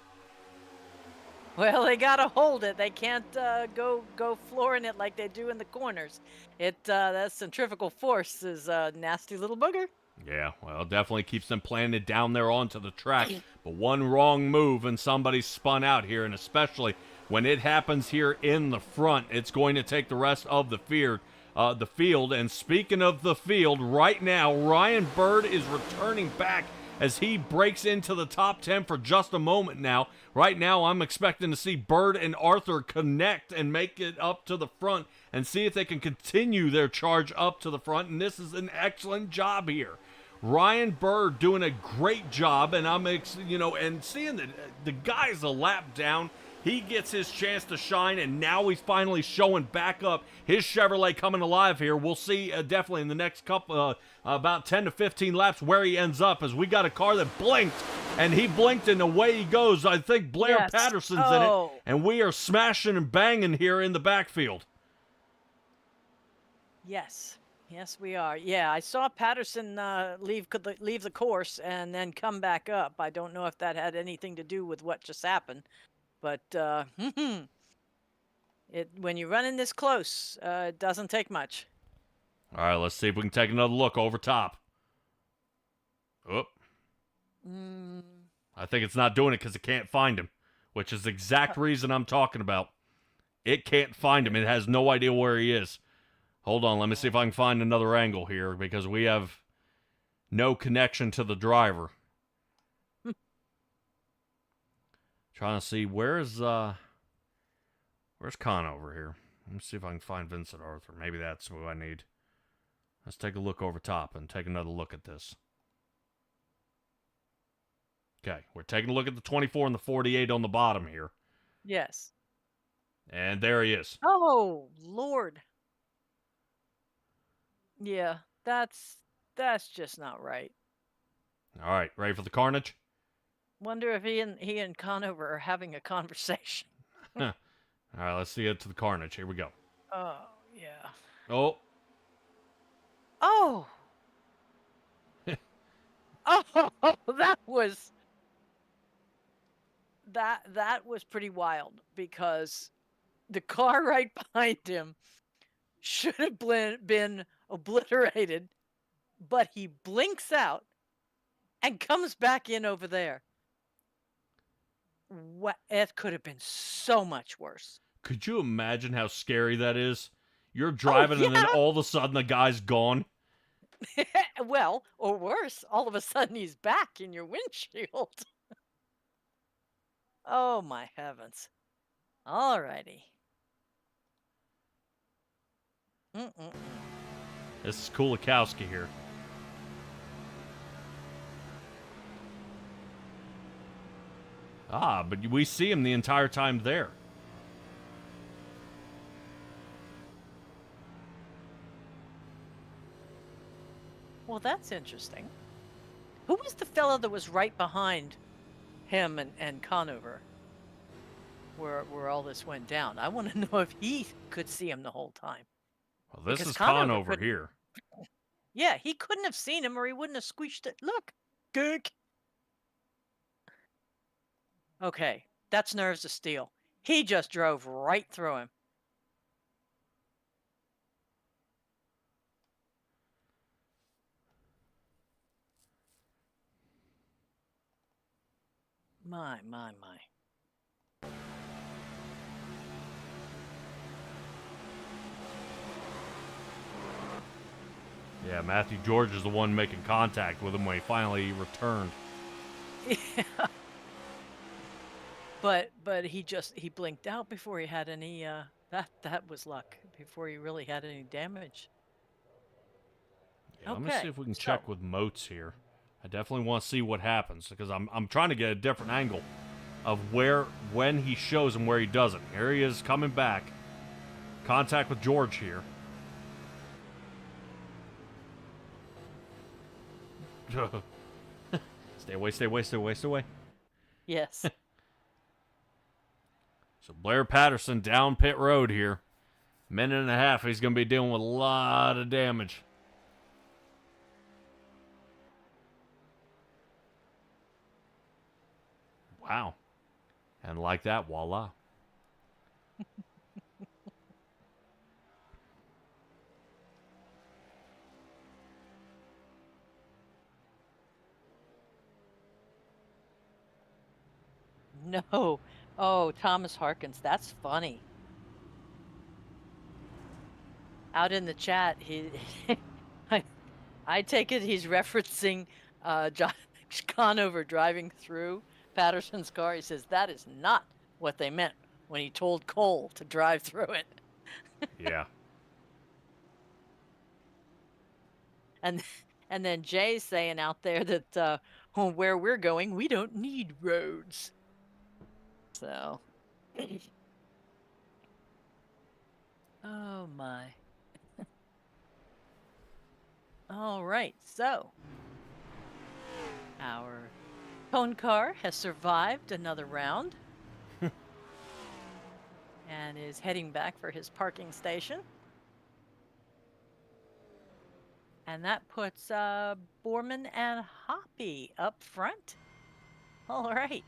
Well, they gotta hold it. They can't go flooring it like they do in the corners. That centrifugal force is a nasty little booger. Yeah, well, it definitely keeps them planted down there onto the track. But one wrong move and somebody's spun out here, and especially when it happens here in the front, it's going to take the rest of the field. And speaking of the field, right now, Ryan Bird is returning back as he breaks into the top 10 for just a moment now. Right now, I'm expecting to see Bird and Arthur connect and make it up to the front and see if they can continue their charge up to the front. And this is an excellent job here. Ryan Bird doing a great job, and and seeing the guy's a lap down. He gets his chance to shine, and now he's finally showing back up. His Chevrolet coming alive here. We'll see definitely in the next couple, about 10 to 15 laps where he ends up, as we got a car that blinked, and he blinked, and away he goes. I think Blair Patterson's in it, and we are smashing and banging here in the backfield. Yes. Yes, we are. Yeah, I saw Patterson leave the course and then come back up. I don't know if that had anything to do with what just happened. But when you're running this close, it doesn't take much. All right, let's see if we can take another look over top. Oh. I think it's not doing it because it can't find him, which is the exact reason I'm talking about. It can't find him. It has no idea where he is. Hold on, let me see if I can find another angle here because we have no connection to the driver. Trying to see where's Conover here. Let me see if I can find Vincent Arthur. Maybe that's who I need. Let's take a look over top and take another look at this. Okay, we're taking a look at the 24 and the 48 on the bottom here. Yes. And there he is. Oh, Lord. Yeah, that's just not right. All right, ready for the carnage? Wonder if he and Conover are having a conversation. All right, let's see it to the carnage. Here we go. Oh, yeah. Oh. Oh. Oh, that was pretty wild because the car right behind him should have been obliterated, but he blinks out and comes back in over there. What? It could have been so much worse. Could you imagine how scary that is? You're driving and then all of a sudden the guy's gone. Well, or worse, all of a sudden he's back in your windshield. Oh my heavens. Alrighty. This is Kulikowski here. Ah, but we see him the entire time there. Well, that's interesting. Who was the fellow that was right behind him and Conover? Where all this went down. I want to know if he could see him the whole time. Well, this is Conover here. Yeah, he couldn't have seen him or he wouldn't have squeezed it. Look. Gurk. Okay, that's nerves of steel. He just drove right through him. My. Yeah, Matthew George is the one making contact with him when he finally returned. Yeah. But but he blinked out before he had any that was luck, before he really had any damage. Yeah, let me see Okay, if we can so check with Moats here. I definitely want to see what happens because I'm trying to get a different angle of when he shows and where he doesn't. Here he is coming back. Contact with George here. Stay away, stay away, stay away, stay away. yes. So Blair Patterson down pit road here. Minute and a half, he's going to be dealing with a lot of damage. Wow. And like that, voila. No. Oh, Thomas Harkins, that's funny. Out in the chat, I take it he's referencing John Conover driving through Patterson's car. He says that is not what they meant when he told Cole to drive through it. Yeah. And then Jay's saying out there that where we're going, we don't need roads. So, oh my. All right, so our cone car has survived another round and is heading back for his parking station. And that puts Borman and Hoppy up front. All right.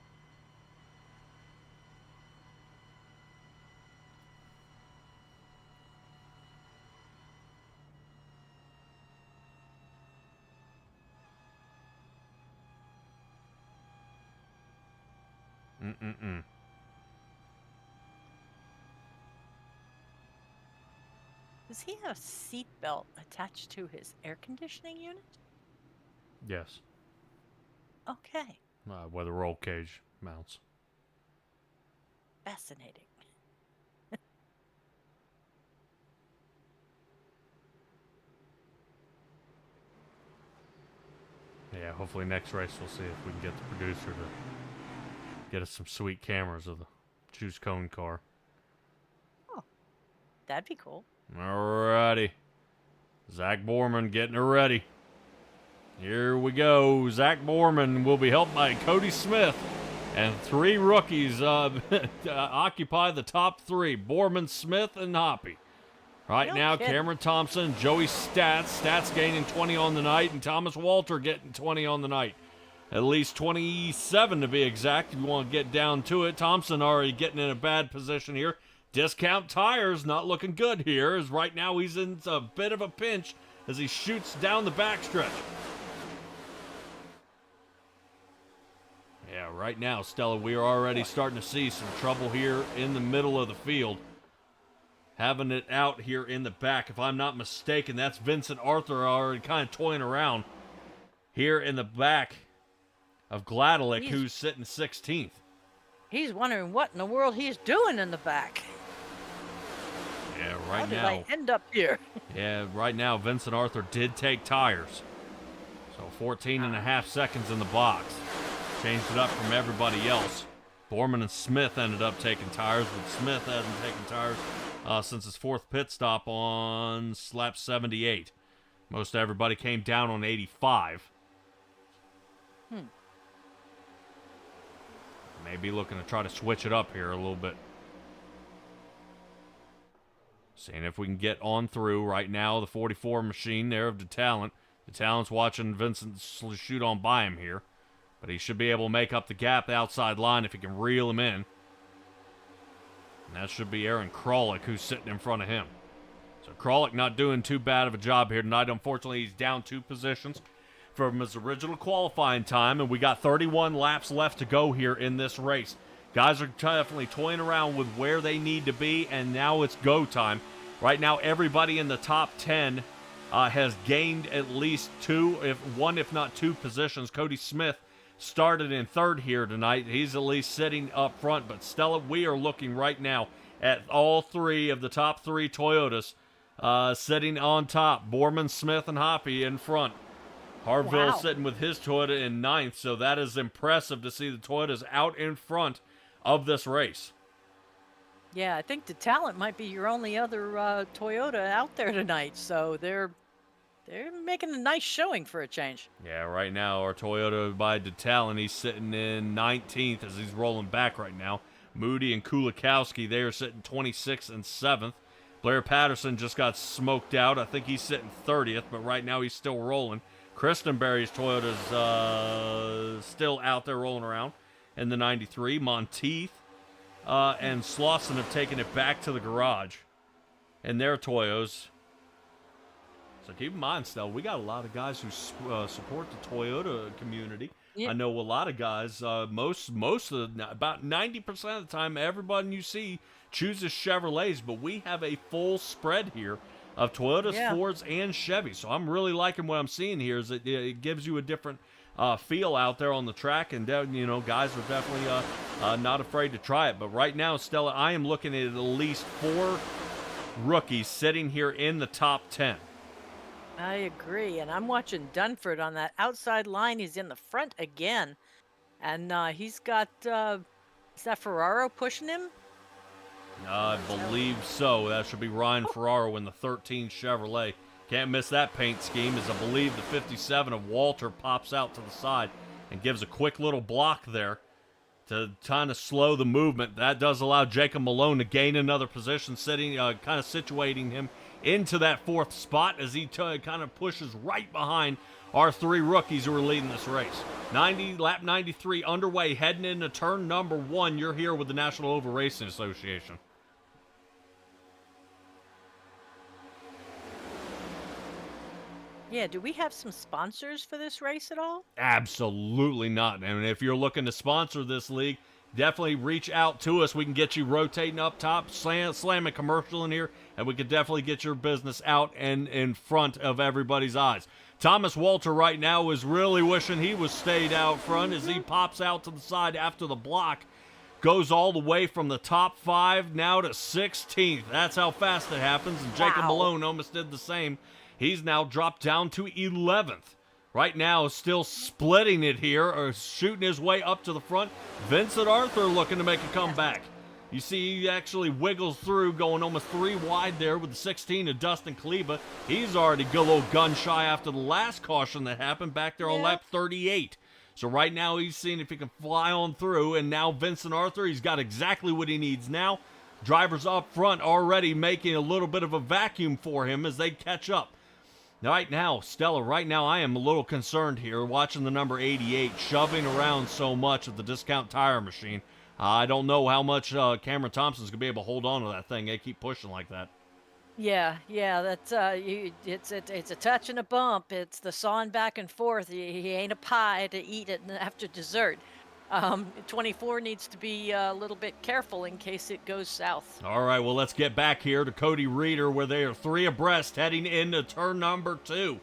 Does he have a seat belt attached to his air conditioning unit? Yes. Okay. Where the roll cage mounts. Fascinating. Yeah, hopefully next race we'll see if we can get the producer to get us some sweet cameras of the Choose Cone car. Oh, that'd be cool. Alrighty. Zach Borman getting her ready. Here we go. Zach Borman will be helped by Cody Smith. And 3 rookies occupy the top 3. Borman, Smith, and Hoppy. Right No now, kidding. Cameron Thompson, Joey Stats gaining 20 on the night, and Thomas Walter getting 20 on the night. At least 27 to be exact if you want to get down to it. Thompson already getting in a bad position here. Discount Tires not looking good here, as right now he's in a bit of a pinch as he shoots down the backstretch. Yeah, right now, Stella, we are already starting to see some trouble here in the middle of the field. Having it out here in the back. If I'm not mistaken, that's Vincent Arthur already kind of toying around here in the back of Gladelick, who's sitting 16th. He's wondering what in the world he's doing in the back. Yeah, How right did now. I end up here? Yeah, right now, Vincent Arthur did take tires. So 14 and a half seconds in the box. Changed it up from everybody else. Borman and Smith ended up taking tires, but Smith hasn't taken tires since his 4th pit stop on lap 78. Most everybody came down on 85. Maybe looking to try to switch it up here a little bit. Seeing if we can get on through. Right now, the 44 machine there of the Talent. The Talent's watching Vincent shoot on by him here. But he should be able to make up the gap outside line if he can reel him in. And that should be Aaron Krolick who's sitting in front of him. So Krolick not doing too bad of a job here tonight. Unfortunately, he's down 2 positions from his original qualifying time, and we got 31 laps left to go here in this race. Guys are definitely toying around with where they need to be, and now it's go time. Right now, everybody in the top 10 has gained at least 2, if not 2 positions. Cody Smith started in third here tonight. He's at least sitting up front. But Stella, we are looking right now at all three of the top three Toyotas sitting on top. Borman, Smith, and Hoppy in front. Harville sitting with his Toyota in ninth, so that is impressive to see the Toyotas out in front of this race. Yeah, I think the Talent might be your only other Toyota out there tonight, so they're making a nice showing for a change. Yeah, right now our Toyota by Detalent, he's sitting in 19th as he's rolling back right now. Moody and Kulikowski, they are sitting 26th and 7th. Blair Patterson just got smoked out. I think he's sitting 30th, but right now he's still rolling. Christenberry's Toyota's still out there rolling around in the 93. Monteith and Slauson have taken it back to the garage in their Toyos. So keep in mind, Stella, we got a lot of guys who support the Toyota community. Yeah. I know a lot of guys, most of the, about 90% of the time, everybody you see chooses Chevrolets, but we have a full spread here of Toyotas, Fords, and Chevys. So I'm really liking what I'm seeing here. Is it gives you a different feel out there on the track, and you know, guys are definitely not afraid to try it. But right now, Stella, I am looking at least 4 rookies sitting here in the top 10. I agree, and I'm watching Dunford on that outside line. He's in the front again, and he's got is that Ferraro pushing him? I believe so. That should be Ryan Ferraro in the 13 Chevrolet. Can't miss that paint scheme, as I believe the 57 of Walter pops out to the side and gives a quick little block there to kind of slow the movement. That does allow Jacob Malone to gain another position, sitting, kind of situating him into that 4th spot as he kind of pushes right behind our 3 rookies who are leading this race. Lap 93 underway, heading into turn number 1. You're here with the National Oval Racing Association. Yeah, do we have some sponsors for this race at all? Absolutely not. And if you're looking to sponsor this league, definitely reach out to us. We can get you rotating up top, slam a commercial in here, and we can definitely get your business out and in front of everybody's eyes. Thomas Walter right now is really wishing he was stayed out front as he pops out to the side after the block. Goes all the way from the top 5 now to 16th. That's how fast it happens, and Jacob Malone almost did the same. He's now dropped down to 11th. Right now, still splitting it here, or shooting his way up to the front. Vincent Arthur looking to make a comeback. You see he actually wiggles through, going almost 3 wide there with the 16 of Dustin Kleba. He's already a little gun shy after the last caution that happened back there on lap 38. So right now he's seeing if he can fly on through, and now Vincent Arthur, he's got exactly what he needs now. Drivers up front already making a little bit of a vacuum for him as they catch up. Right now, Stella, right now I am a little concerned here watching the number 88 shoving around so much at the discount tire machine. I don't know how much Cameron Thompson's going to be able to hold on to that thing. They keep pushing like that. Yeah, that's it's a touch and a bump. It's the sawing back and forth. He ain't a pie to eat it after dessert. 24 needs to be a little bit careful in case it goes south. All right, well, let's get back here to Cody Reeder, where they are 3 abreast heading into turn number 2.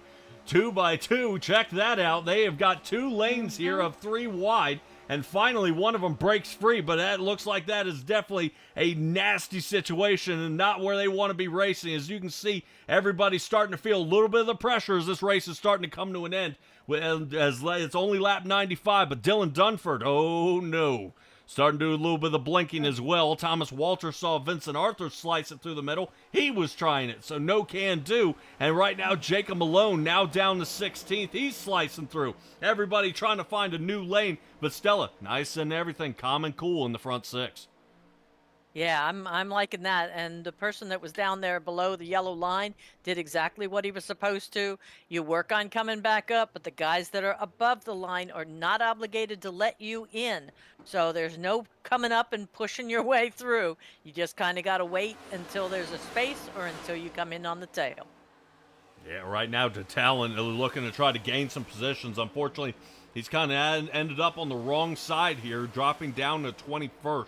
2 by 2, check that out. They have got 2 lanes here of 3 wide, and finally one of them breaks free, but that looks like that is definitely a nasty situation and not where they want to be racing. As you can see, everybody's starting to feel a little bit of the pressure as this race is starting to come to an end. As it's only lap 95, but Dylan Dunford, oh no, starting to do a little bit of the blinking as well. Thomas Walter saw Vincent Arthur slice it through the middle. He was trying it, so no can do. And right now, Jacob Malone now down to 16th. He's slicing through. Everybody trying to find a new lane, but Stella, nice and everything, calm and cool in the front 6. Yeah, I'm liking that. And the person that was down there below the yellow line did exactly what he was supposed to. You work on coming back up, but the guys that are above the line are not obligated to let you in. So there's no coming up and pushing your way through. You just kind of got to wait until there's a space or until you come in on the tail. Yeah, right now, Talent looking to try to gain some positions. Unfortunately, he's kind of ended up on the wrong side here, dropping down to 21st.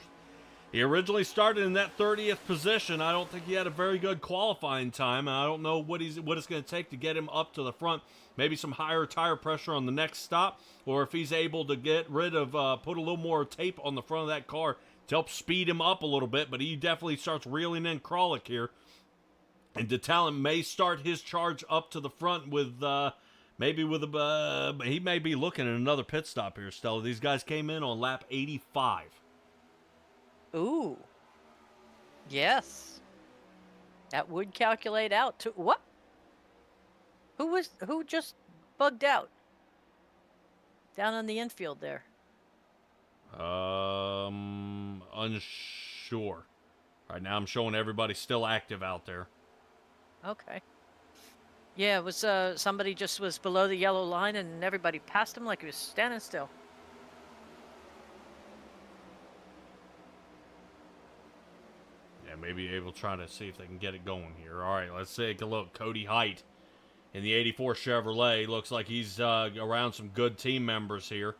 He originally started in that 30th position. I don't think he had a very good qualifying time, and I don't know what it's going to take to get him up to the front. Maybe some higher tire pressure on the next stop, or if he's able to get rid of, put a little more tape on the front of that car to help speed him up a little bit. But he definitely starts reeling in Kralik here. And DeTalent may start his charge up to the front with, maybe with a, he may be looking at another pit stop here, Stella. These guys came in on lap 85. Ooh. Yes. That would calculate out to what? Who just bugged out? Down on the infield there. Unsure. Right now I'm showing everybody still active out there. Okay. Yeah, it was somebody just was below the yellow line and everybody passed him like he was standing still. Yeah, maybe able to try to see if they can get it going here. All right, let's take a look. Cody Height in the 84 Chevrolet. Looks like he's around some good team members here.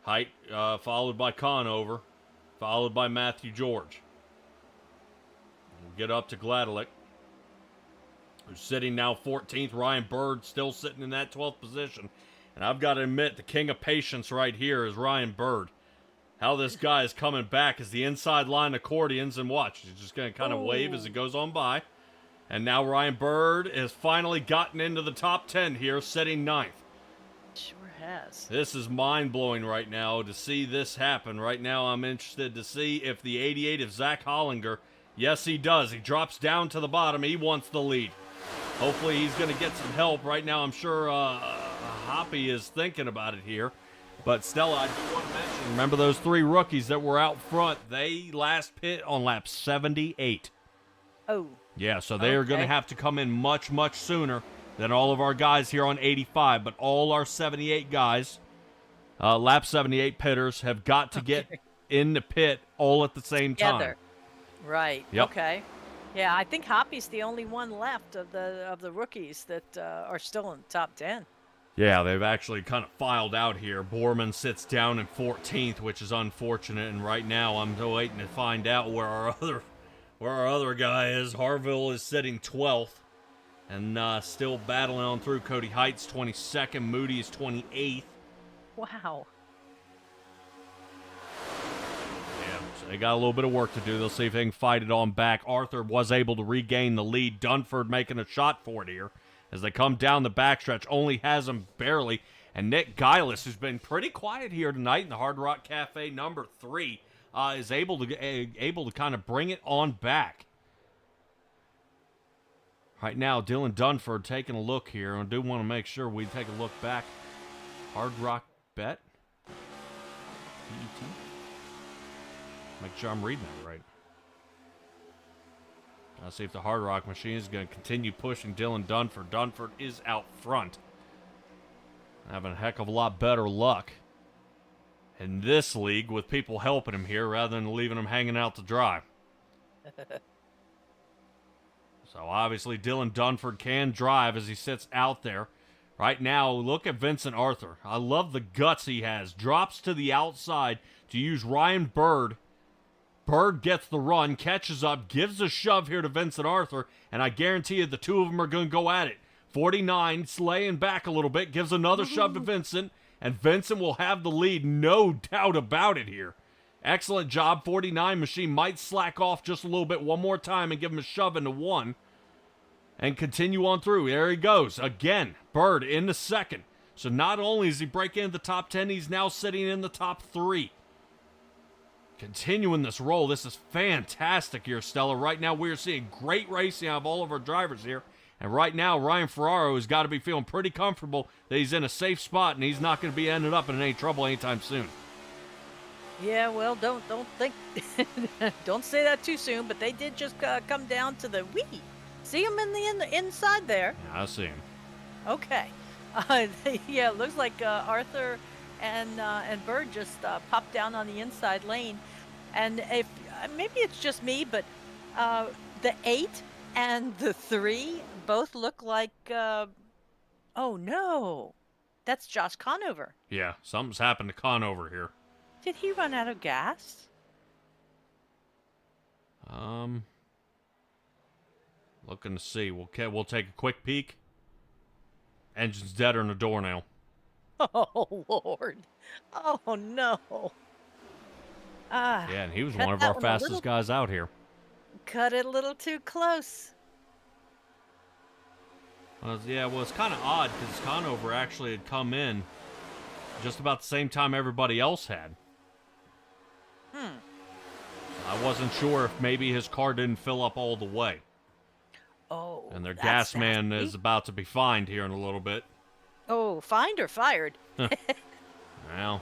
Height followed by Conover, followed by Matthew George. We'll get up to Gladelick, who's sitting now 14th. Ryan Bird still sitting in that 12th position. And I've got to admit, the king of patience right here is Ryan Bird. How this guy is coming back as the inside line accordions, and watch, he's just going to kind of wave as it goes on by. And now Ryan Bird has finally gotten into the top 10 here, sitting 9th. Sure has. This is mind-blowing right now to see this happen. Right now I'm interested to see if the 88 of Zach Hollinger, yes he does, he drops down to the bottom, he wants the lead. Hopefully he's going to get some help. Right now I'm sure Hoppy is thinking about it here. But Stella, I do want to mention, remember those 3 rookies that were out front? They last pit on lap 78. Oh. Yeah, so they are going to have to come in much, much sooner than all of our guys here on 85. But all our 78 guys, lap 78 pitters, have got to get in the pit all at the same time. Right. Yep. Okay. Yeah, I think Hoppy's the only one left of the rookies that are still in the top 10. Yeah, they've actually kind of filed out here. Borman sits down in 14th, which is unfortunate. And right now, I'm waiting to find out where our other guy is. Harville is sitting 12th, and still battling on through. Cody Height's 22nd. Moody is 28th. Wow. Yeah, so they got a little bit of work to do. They'll see if they can fight it on back. Arthur was able to regain the lead. Dunford making a shot for it here. As they come down the backstretch, only has him barely. And Nick Geilis, who's been pretty quiet here tonight in the Hard Rock Cafe number 3, is able to kind of bring it on back. Right now, Dylan Dunford taking a look here. I do want to make sure we take a look back. Hard Rock Bet. PET. Make sure I'm reading that right. I'll see if the Hard Rock machine is going to continue pushing Dylan Dunford. Dunford is out front. Having a heck of a lot better luck in this league with people helping him here rather than leaving him hanging out to dry. So obviously Dylan Dunford can drive as he sits out there. Right now, look at Vincent Arthur. I love the guts he has. Drops to the outside to use Ryan Bird. Bird gets the run, catches up, gives a shove here to Vincent Arthur, and I guarantee you the two of them are going to go at it. 49, slaying back a little bit, gives another shove to Vincent, and Vincent will have the lead, no doubt about it here. Excellent job. 49 machine might slack off just a little bit one more time and give him a shove into 1 and continue on through. There he goes. Again, Bird in the second. So not only is he breaking into the top 10, he's now sitting in the top 3. Continuing this roll. This is fantastic here, Stella. Right now, we are seeing great racing out of all of our drivers here. And right now, Ryan Ferraro has got to be feeling pretty comfortable that he's in a safe spot and he's not going to be ended up in any trouble anytime soon. Yeah, well, don't think, don't say that too soon. But they did just come down to the wee. See him in the inside there. Yeah, I see him. Okay. Yeah, it looks like Arthur and Bird just popped down on the inside lane. And if maybe it's just me, but the 8 and the 3 both look like. Oh no, that's Josh Conover. Yeah, something's happened to Conover here. Did he run out of gas? Looking to see. We'll take a quick peek. Engine's deader in the door now. Oh, Lord. Oh, no. Yeah, and he was cut one of that our one a fastest little- guys out here. Cut it a little too close. Well, it's kind of odd because Conover actually had come in just about the same time everybody else had. I wasn't sure if maybe his car didn't fill up all the way. Oh, And their that's gas man nasty. is about to be fined here in a little bit. Oh, fined or fired? Well,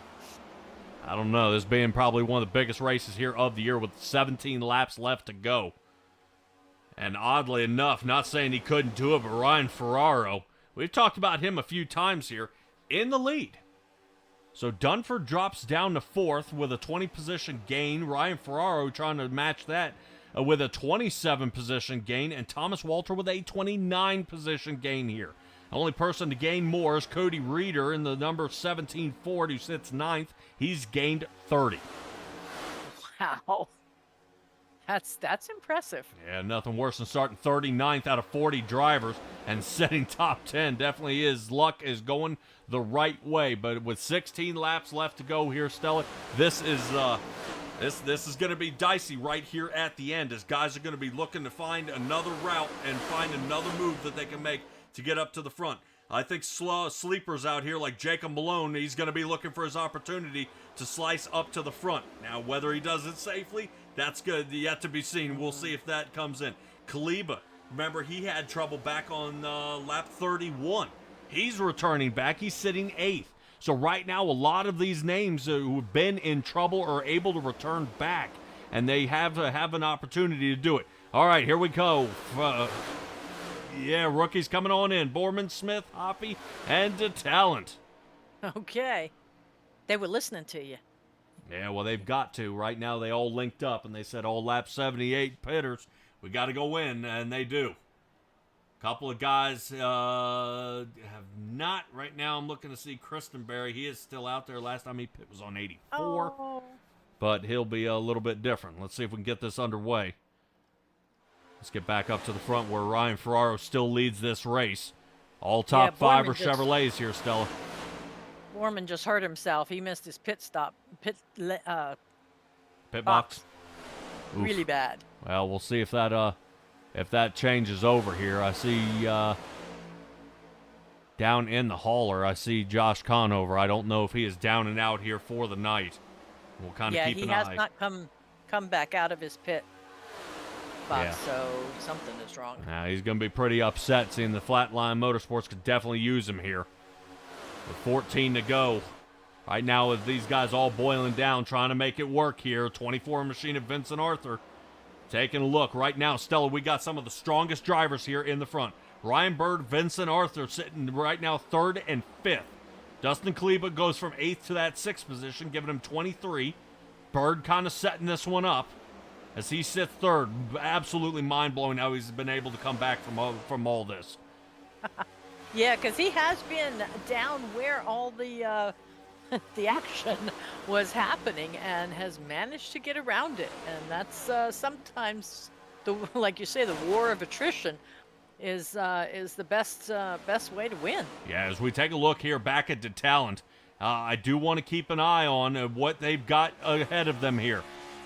I don't know. This being probably one of the biggest races here of the year with 17 laps left to go. And oddly enough, not saying he couldn't do it, but Ryan Ferraro, we've talked about him a few times here, in the lead. So Dunford drops down to 4th with a 20 position gain. Ryan Ferraro trying to match that with a 27 position gain. And Thomas Walter with a 29 position gain here. The only person to gain more is Cody Reeder in the number 17 Ford, who sits 9th. He's gained 30. Wow. That's impressive. Yeah, nothing worse than starting 39th out of 40 drivers and setting top 10. Definitely is. Luck is going the right way. But with 16 laps left to go here, Stella, this is going to be dicey right here at the end, as guys are going to be looking to find another route and find another move that they can make to get up to the front. I think sleepers out here like Jacob Malone, he's going to be looking for his opportunity to slice up to the front. Now, whether he does it safely, that's good. Yet to be seen. We'll see if that comes in. Kaliba, remember, he had trouble back on lap 31. He's returning back. He's sitting 8th. So right now, a lot of these names who have been in trouble are able to return back, and they have an opportunity to do it. All right, here we go. Yeah, rookies coming on in. Borman, Smith, Hoppy, and DeTalent. Okay. They were listening to you. Yeah, well, they've got to. Right now, they all linked up, and they said, all lap 78 pitters, we got to go in, and they do. A couple of guys have not. Right now, I'm looking to see Christenberry. He is still out there. Last time he pit was on 84. Oh. But he'll be a little bit different. Let's see if we can get this underway. Let's get back up to the front where Ryan Ferraro still leads this race. All top 5 are Chevrolets here, Stella. Borman just hurt himself. He missed his pit Pit box. box. Oof. Really bad. Well, we'll see if that changes over here. I see down in the hauler, I see Josh Conover. I don't know if he is down and out here for the night. We'll kind of keep an eye. Yeah, he has not come back out of his pit box, Yeah. so something is wrong. He's going to be pretty upset, seeing the Flatline Motorsports could definitely use him here. With 14 to go. Right now, with these guys all boiling down, trying to make it work here. 24 machine of Vincent Arthur. Taking a look. Right now, Stella, we got some of the strongest drivers here in the front. Ryan Bird, Vincent Arthur sitting right now 3rd and 5th. Dustin Kleba goes from 8th to that 6th position, giving him 23. Bird kind of setting this one up as he sits 3rd. Absolutely mind-blowing how he's been able to come back from all this. Yeah, because he has been down where all the the action was happening and has managed to get around it. And that's sometimes, like you say, the war of attrition is the best way to win. Yeah, as we take a look here back at DeTalent, I do want to keep an eye on what they've got ahead of them here.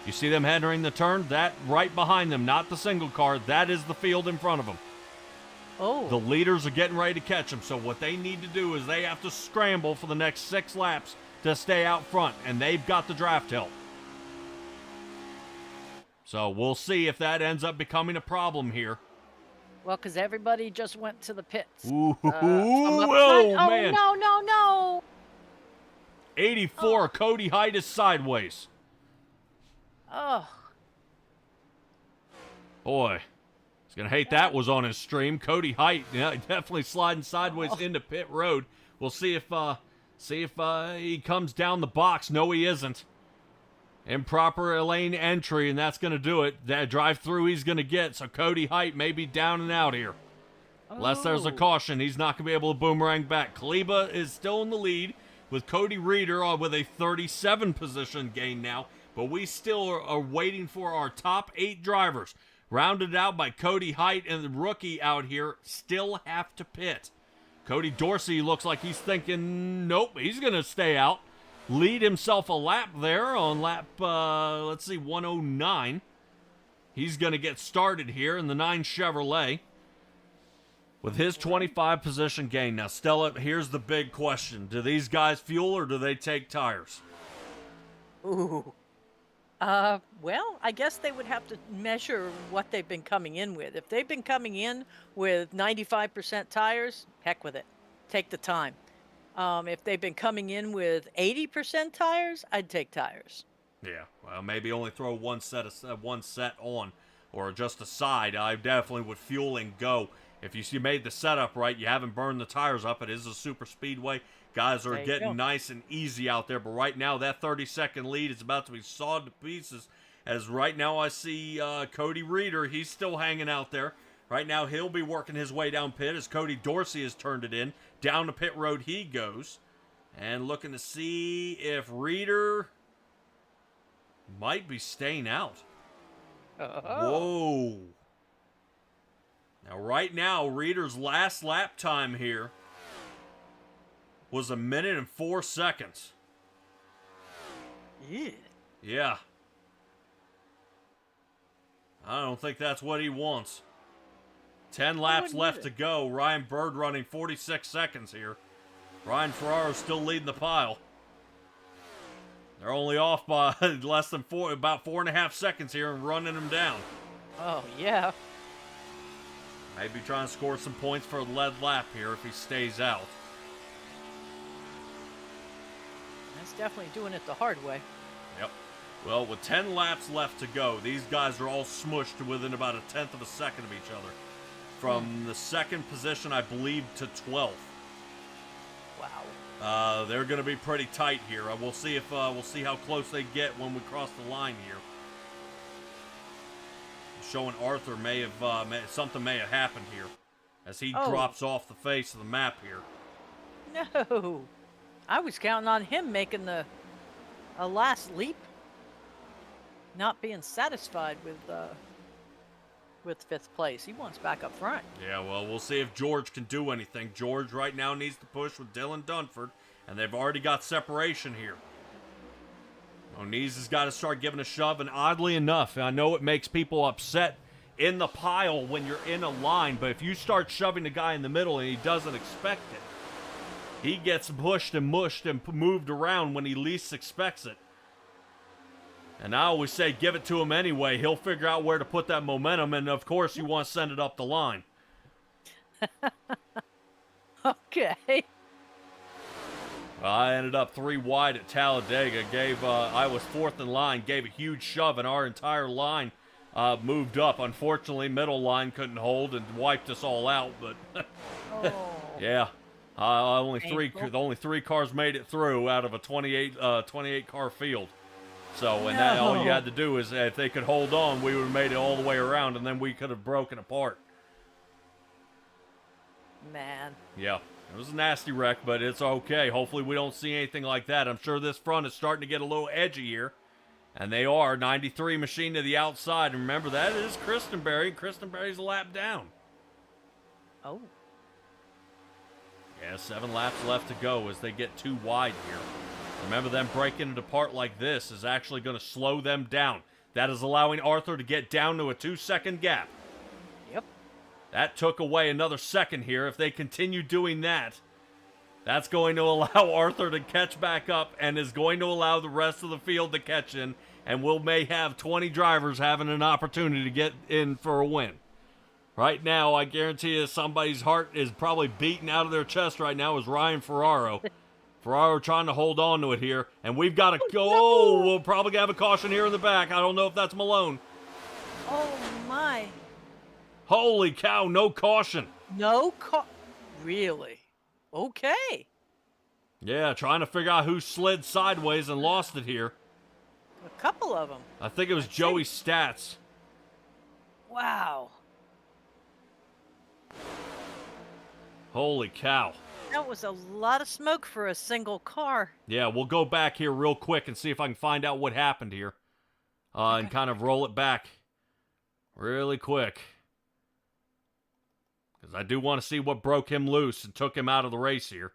You see them entering the turn? That right behind them, not the single car, that is the field in front of them. Oh. The leaders are getting ready to catch them, so what they need to do is they have to scramble for the next 6 laps to stay out front, and they've got the draft help. So we'll see if that ends up becoming a problem here. Well, because everybody just went to the pits. Ooh, from up whoa, front. man. Oh, no. 84, Cody Height is sideways. Oh. Boy, he's going to hate that was on his stream. Cody Height, yeah, definitely sliding sideways into pit road. We'll see if he comes down the box. No, he isn't. Improper lane entry, and that's going to do it. That drive-through he's going to get, so Cody Height may be down and out here. Unless there's a caution, he's not going to be able to boomerang back. Kleba is still in the lead with Cody Reeder with a 37 position gain now. but we still are waiting for our top 8 drivers, rounded out by Cody Height and the rookie out here, still have to pit. Cody Dorsey looks like he's thinking, nope, he's going to stay out. Lead himself a lap there on lap, 109. He's going to get started here in the 9 Chevrolet with his 25 position gain. Now, Stella, here's the big question. Do these guys fuel or do they take tires? Ooh. Well, I guess they would have to measure what they've been coming in with. If they've been coming in with 95% tires, heck with it. Take the time. If they've been coming in with 80% tires, I'd take tires. Yeah, well, maybe only throw one set on, or just a side. I definitely would fuel and go. If you made the setup right, you haven't burned the tires up. It is a super speedway. Guys are getting nice and easy out there, but right now that 30-second lead is about to be sawed to pieces. As right now I see Cody Reeder, he's still hanging out there. Right now he'll be working his way down pit as Cody Dorsey has turned it in. Down the pit road he goes. And looking to see if Reeder might be staying out. Whoa. Now, right now, Reeder's last lap time here was 1 minute and 4 seconds. Yeah. I don't think that's what he wants. 10 laps left to go. Ryan Bird running 46 seconds here. Ryan Ferraro still leading the pile. They're only off by less than about 4.5 seconds here and running him down. Oh, yeah. Maybe trying to score some points for a lead lap here if he stays out. That's definitely doing it the hard way. Yep. Well, with 10 laps left to go, these guys are all smushed within about 1/10 of a second of each other. From the second position, I believe, to 12th. Wow. They're going to be pretty tight here. We'll see how close they get when we cross the line here. Showing Arthur something may have happened here as he drops off the face of the map here. No. I was counting on him making a last leap. Not being satisfied with 5th place. He wants back up front. Yeah, well, we'll see if George can do anything. George right now needs to push with Dylan Dunford, and they've already got separation here. O'Nees has got to start giving a shove, and oddly enough, I know it makes people upset in the pile when you're in a line, but if you start shoving the guy in the middle and he doesn't expect it, he gets pushed and mushed and moved around when he least expects it. And I always say, give it to him anyway. He'll figure out where to put that momentum, and of course you want to send it up the line. Okay. I ended up 3 wide at Talladega. I was 4th in line, gave a huge shove, and our entire line moved up. Unfortunately, middle line couldn't hold and wiped us all out. But yeah, only 3 cars made it through out of a 28 car field. So, and that all you had to do is, if they could hold on, we would have made it all the way around, and then we could have broken apart. Man. Yeah. It was a nasty wreck, but it's okay. Hopefully we don't see anything like that. I'm sure this front is starting to get a little edgy here. And they are. 93 machine to the outside. And remember, that is Christenberry. Christenberry's a lap down. Oh. Yeah, 7 laps left to go as they get 2 wide here. Remember, them breaking it apart like this is actually going to slow them down. That is allowing Arthur to get down to a 2-second gap. Yep. That took away another second here. If they continue doing that, that's going to allow Arthur to catch back up and is going to allow the rest of the field to catch in, and may have 20 drivers having an opportunity to get in for a win. Right now, I guarantee you somebody's heart is probably beating out of their chest right now is Ryan Ferraro. Ferraro trying to hold on to it here, and we've got to go. Oh, we'll probably have a caution here in the back. I don't know if that's Malone. Oh, my. Holy cow, no caution. No Really? Okay. Yeah, trying to figure out who slid sideways and lost it here. A couple of them. I think it was Joey Stats. Wow. Holy cow. That was a lot of smoke for a single car. Yeah, we'll go back here real quick and see if I can find out what happened here. and kind of roll it back really quick. Because I do want to see what broke him loose and took him out of the race here.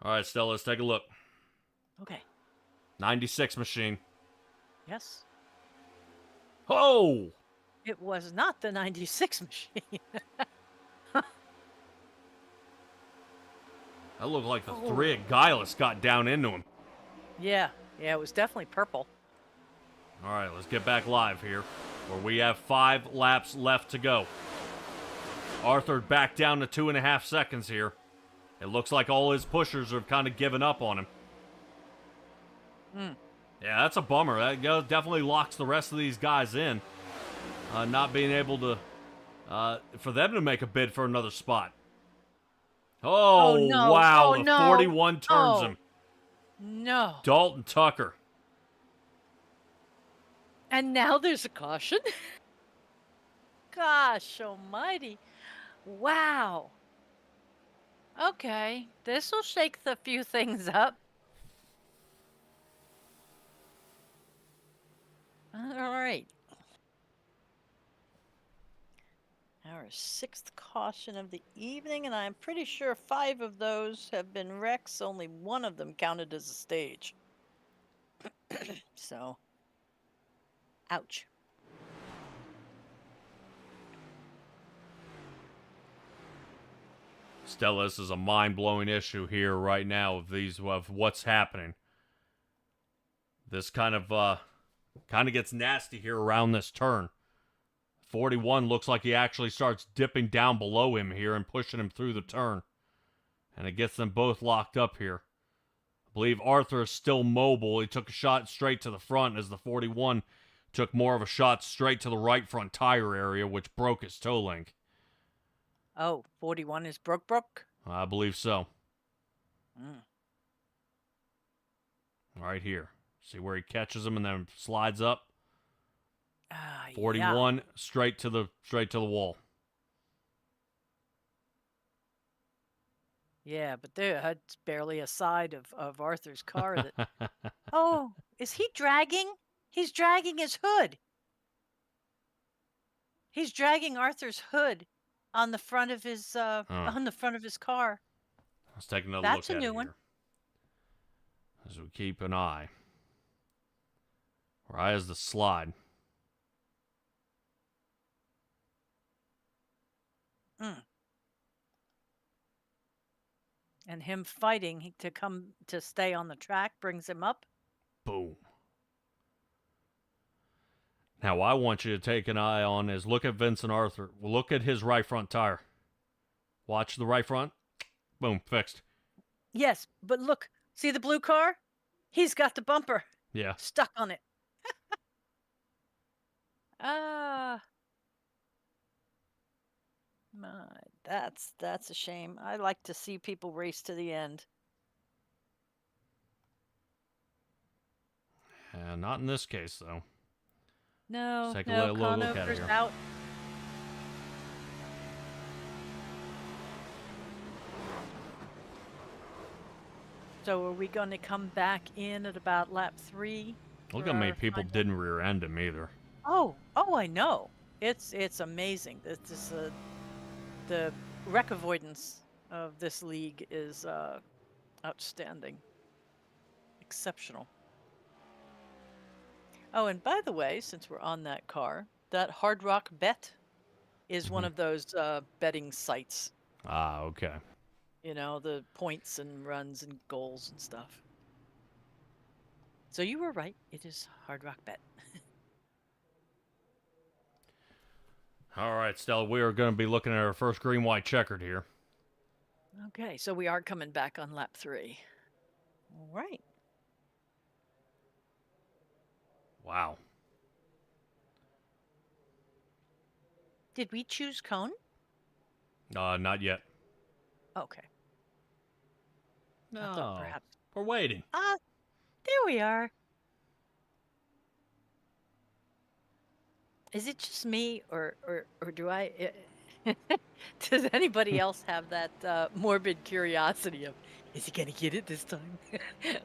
All right, Stella, let's take a look. Okay. 96 machine. Yes. Oh! It was not the 96 machine. That looked like the three at Guileless got down into him. Yeah, it was definitely purple. All right, let's get back live here, where we have 5 laps left to go. Arthur back down to 2.5 seconds here. It looks like all his pushers have kind of given up on him. Yeah, that's a bummer. That definitely locks the rest of these guys in. Not being able to, for them to make a bid for another spot. Oh, no. wow. Oh, The no. 41 turns him. No. Dalton Tucker. And now there's a caution? Gosh almighty. Wow. Okay, this will shake the few things up. All right. Our 6th caution of the evening, and I'm pretty sure 5 of those have been wrecks. Only 1 of them counted as a stage. So, ouch. Stella, this is a mind-blowing issue here right now of what's happening. This kind of gets nasty here around this turn. 41 looks like he actually starts dipping down below him here and pushing him through the turn. And it gets them both locked up here. I believe Arthur is still mobile. He took a shot straight to the front as the 41 took more of a shot straight to the right front tire area, which broke his toe link. Oh, 41 is broke? I believe so. Mm. Right here. See where he catches him and then slides up. 41 41 straight to the wall. Yeah, but that's barely a side of Arthur's car. That. Oh, is he dragging? He's dragging his hood. He's dragging Arthur's hood on the front of his car. Let's take another That's look a at new it one. here. As we keep an eye. Right as the slide. And him fighting to stay on the track brings him up. Boom. Now, I want you to take an eye on is look at Vincent Arthur. Look at his right front tire. Watch the right front. Boom, fixed. Yes, but look, see the blue car? He's got the bumper. Yeah. Stuck on it. That's a shame. I like to see people race to the end. Not in this case, though. No, Let's take no, a little look at it Conover's here. out. So are we going to come back in at about lap 3? Look for how many our people final? didn't rear end him either. Oh, I know. It's amazing. This is the wreck avoidance of this league is outstanding, exceptional. Oh, and by the way, since we're on that car, that Hard Rock Bet is one of those betting sites. Ah, okay. You know, the points and runs and goals and stuff. So you were right. It is Hard Rock Bet. All right, Stella, we are going to be looking at our first green-white checkered here. Okay, so we are coming back on lap 3. All right. Wow. Did we choose cone? Not yet. Okay. I No, thought perhaps. we're waiting. There we are. Is it just me, or do I? Does anybody else have that morbid curiosity of, is he gonna get it this time?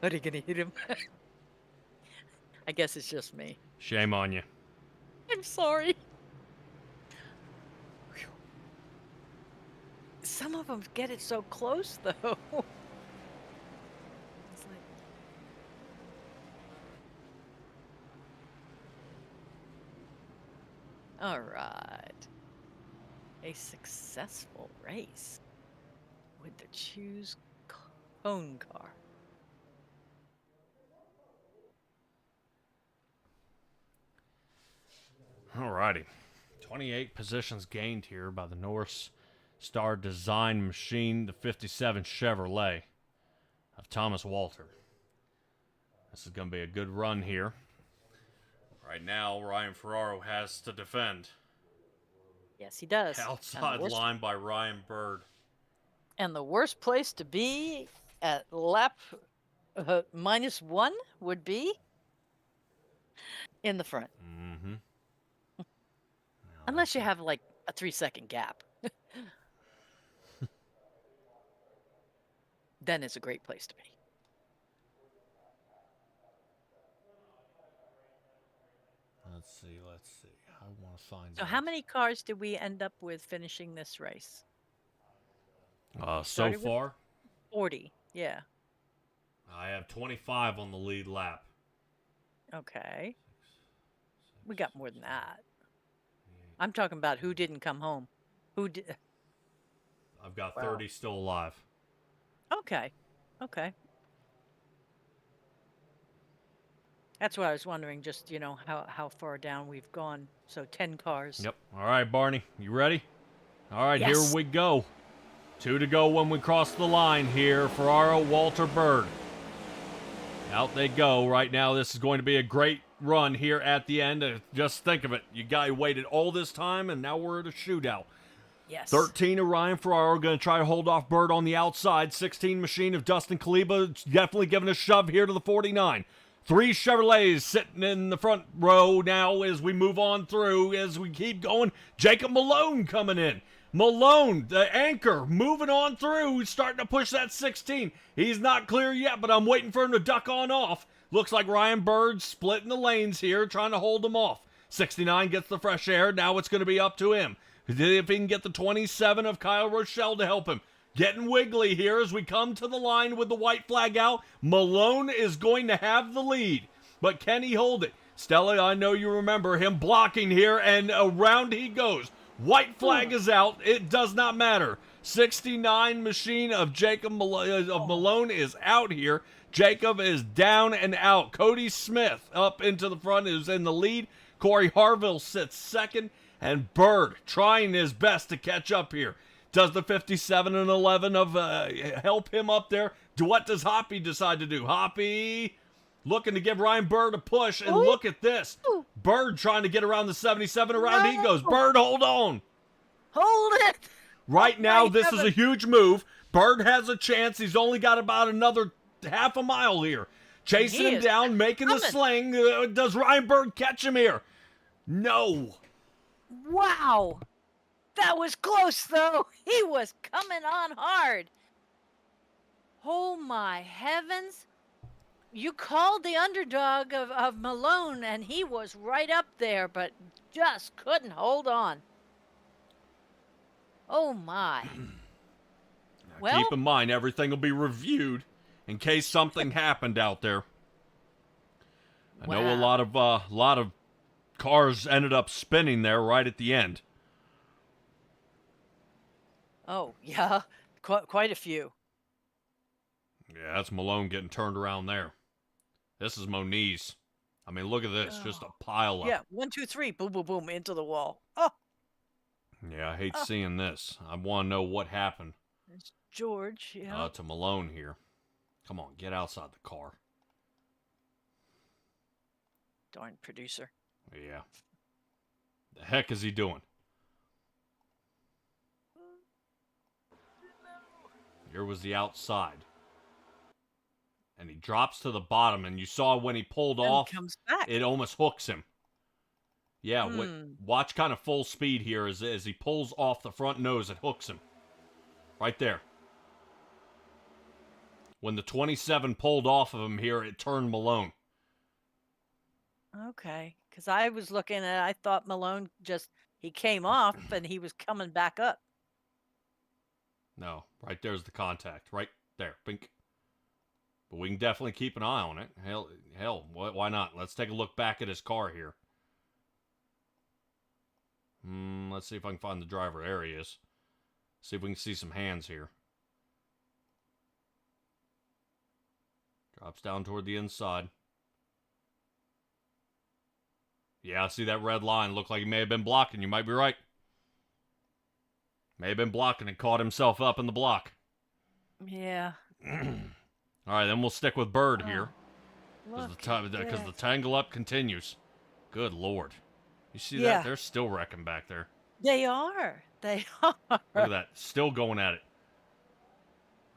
Are they gonna hit him? I guess it's just me. Shame on you. I'm sorry. Whew. Some of them get it so close, though. It's like, all right. A successful race with the Choose Cone car. Alrighty. 28 positions gained here by the North Star Design Machine, the 57 Chevrolet of Thomas Walter. This is going to be a good run here. Right now, Ryan Ferraro has to defend. Yes, he does. Outside line by Ryan Bird. And the worst place to be at lap -1 would be in the front. Mm-hmm. Unless you have like a 3-second gap. Then it's a great place to be. Let's see. I want to find So how many cars did we end up with finishing this race? So Started with far, 40. Yeah. I have 25 on the lead lap. Okay. We got more than that. I'm talking about who didn't come home. Who did? I've got Wow. 30 still alive. Okay. Okay. That's what I was wondering, just, how far down we've gone. So 10 cars. Yep. All right, Barney, you ready? All right, Yes. Here we go. 2 to go when we cross the line here. Ferraro, Walter Bird. Out they go. Right now, this is going to be a great run here at the end. Just think of it. You guys waited all this time, and now we're at a shootout. Yes. 13 of Ryan Ferraro going to try to hold off Bird on the outside. 16 Machine of Dustin Kaliba definitely giving a shove here to the 49. 3 Chevrolets sitting in the front row now as we move on through, as we keep going. Jacob Malone coming in. Malone, the anchor, moving on through. He's starting to push that 16. He's not clear yet, but I'm waiting for him to duck on off. Looks like Ryan Bird splitting the lanes here, trying to hold him off. 69 gets the fresh air. Now it's going to be up to him. If he can get the 27 of Kyle Rochelle to help him. Getting wiggly here as we come to the line with the white flag out. Malone is going to have the lead, but can he hold it? Stella, I know you remember him blocking here, and around he goes. White flag is out. It does not matter. 69 Machine of Malone is out here. Jacob is down and out. Cody Smith up into the front is in the lead. Corey Harville sits second, and Bird trying his best to catch up here. Does the 57 and 11 of help him up there? What does Hoppy decide to do? Hoppy looking to give Ryan Bird a push, and look at this. Bird trying to get around the 77. Around he goes. Bird, hold on. Hold it. Right now, this is a huge move. Bird has a chance. He's only got about another half a mile here. Chasing him down, making the sling. Does Ryan Bird catch him here? No. Wow. That was close, though. He was coming on hard. Oh, my heavens. You called the underdog of Malone, and he was right up there, but just couldn't hold on. Oh, my. Well, keep in mind, everything will be reviewed in case something happened out there. I know a lot of cars ended up spinning there right at the end. Oh, yeah. Quite a few. Yeah, that's Malone getting turned around there. This is Moniz. I mean, look at this. Just a pile up. Yeah, 1, 2, 3. Boom, boom, boom. Into the wall. Oh. Yeah, I hate seeing this. I want to know what happened. It's George, yeah. To Malone here. Come on, get outside the car. Darn producer. Yeah. The heck is he doing? Here was the outside. And he drops to the bottom, and you saw when he pulled off, comes back. It almost hooks him. Yeah, watch kind of full speed here as he pulls off the front nose, it hooks him. Right there. When the 27 pulled off of him here, it turned Malone. Okay. Because I was looking at, I thought Malone he came off and he was coming back up. No, right there's the contact. Right there. Bink. But we can definitely keep an eye on it. Hell, why not? Let's take a look back at his car here. Let's see if I can find the driver. There he is. See if we can see some hands here. Drops down toward the inside. Yeah, I see that red line. Looked like he may have been blocking. You might be right. May have been blocking and caught himself up in the block. Yeah. All right, then we'll stick with Bird here. Because Look the tangle up continues. Good Lord. You see Yeah. that? They're still wrecking back there. They are. They are. Look at that. Still going at it.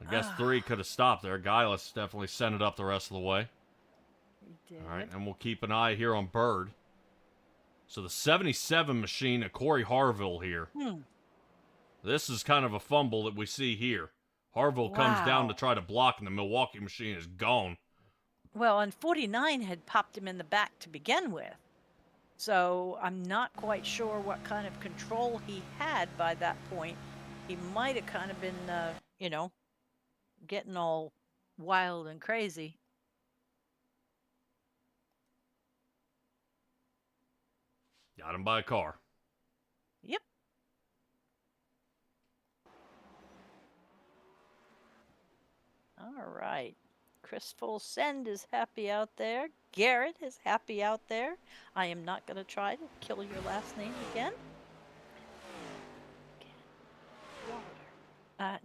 I guess 3 could have stopped there. Guileless definitely sent it up the rest of the way. He did. All right, and we'll keep an eye here on Bird. So the 77 machine of Corey Harville here. This is kind of a fumble that we see here. Harville comes down to try to block, and the Milwaukee machine is gone. Well, and 49 had popped him in the back to begin with. So I'm not quite sure what kind of control he had by that point. He might have kind of been, getting all wild and crazy. Got him by a car. Yep. All right. Chris Full Send is happy out there. Garrett is happy out there. I am not going to try to kill your last name again.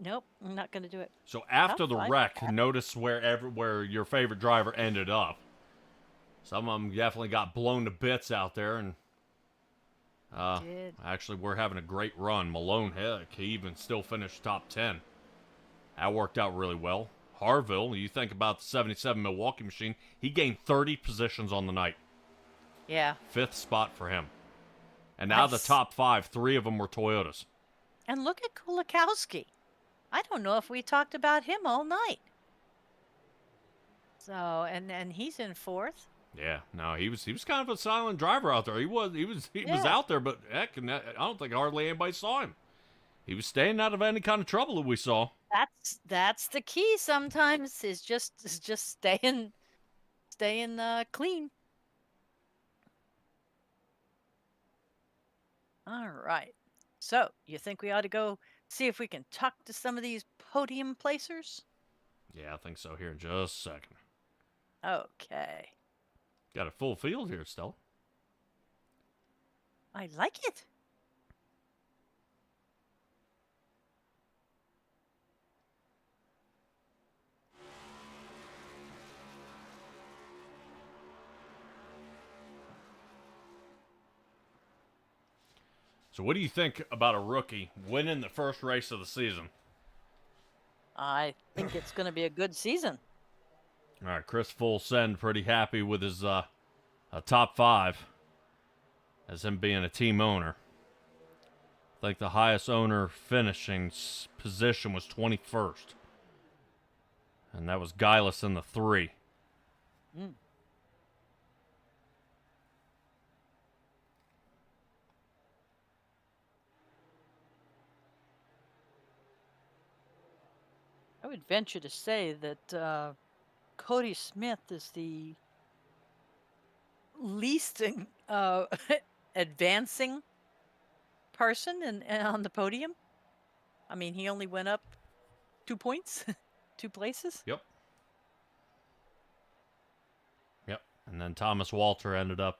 Nope, I'm not going to do it. So after the wreck, notice where your favorite driver ended up. Some of them definitely got blown to bits out there, and actually we're having a great run. Malone, heck, he even still finished top 10. That worked out really well. Harville, you think about the 77 Milwaukee machine, he gained 30 positions on the night. Yeah. 5th spot for him. And out of the top 5, 3 of them were Toyotas. And look at Kulikowski. I don't know if we talked about him all night. So, and he's in 4th. Yeah, no, he was kind of a silent driver out there. He was out there, but heck, I don't think hardly anybody saw him. He was staying out of any kind of trouble that we saw. That's the key sometimes, is just staying clean. All right. So, you think we ought to go see if we can talk to some of these podium placers? Yeah, I think so. Here in just a second. Okay. Got a full field here, Stella. I like it. So what do you think about a rookie winning the first race of the season? I think it's going to be a good season. All right, Chris Full Send pretty happy with his top 5 as him being a team owner. I think the highest owner finishing position was 21st. And that was Guileless in the 3. I would venture to say that Cody Smith is the least advancing person on the podium. I mean, he only went up 2 points, 2 places. Yep. And then Thomas Walter ended up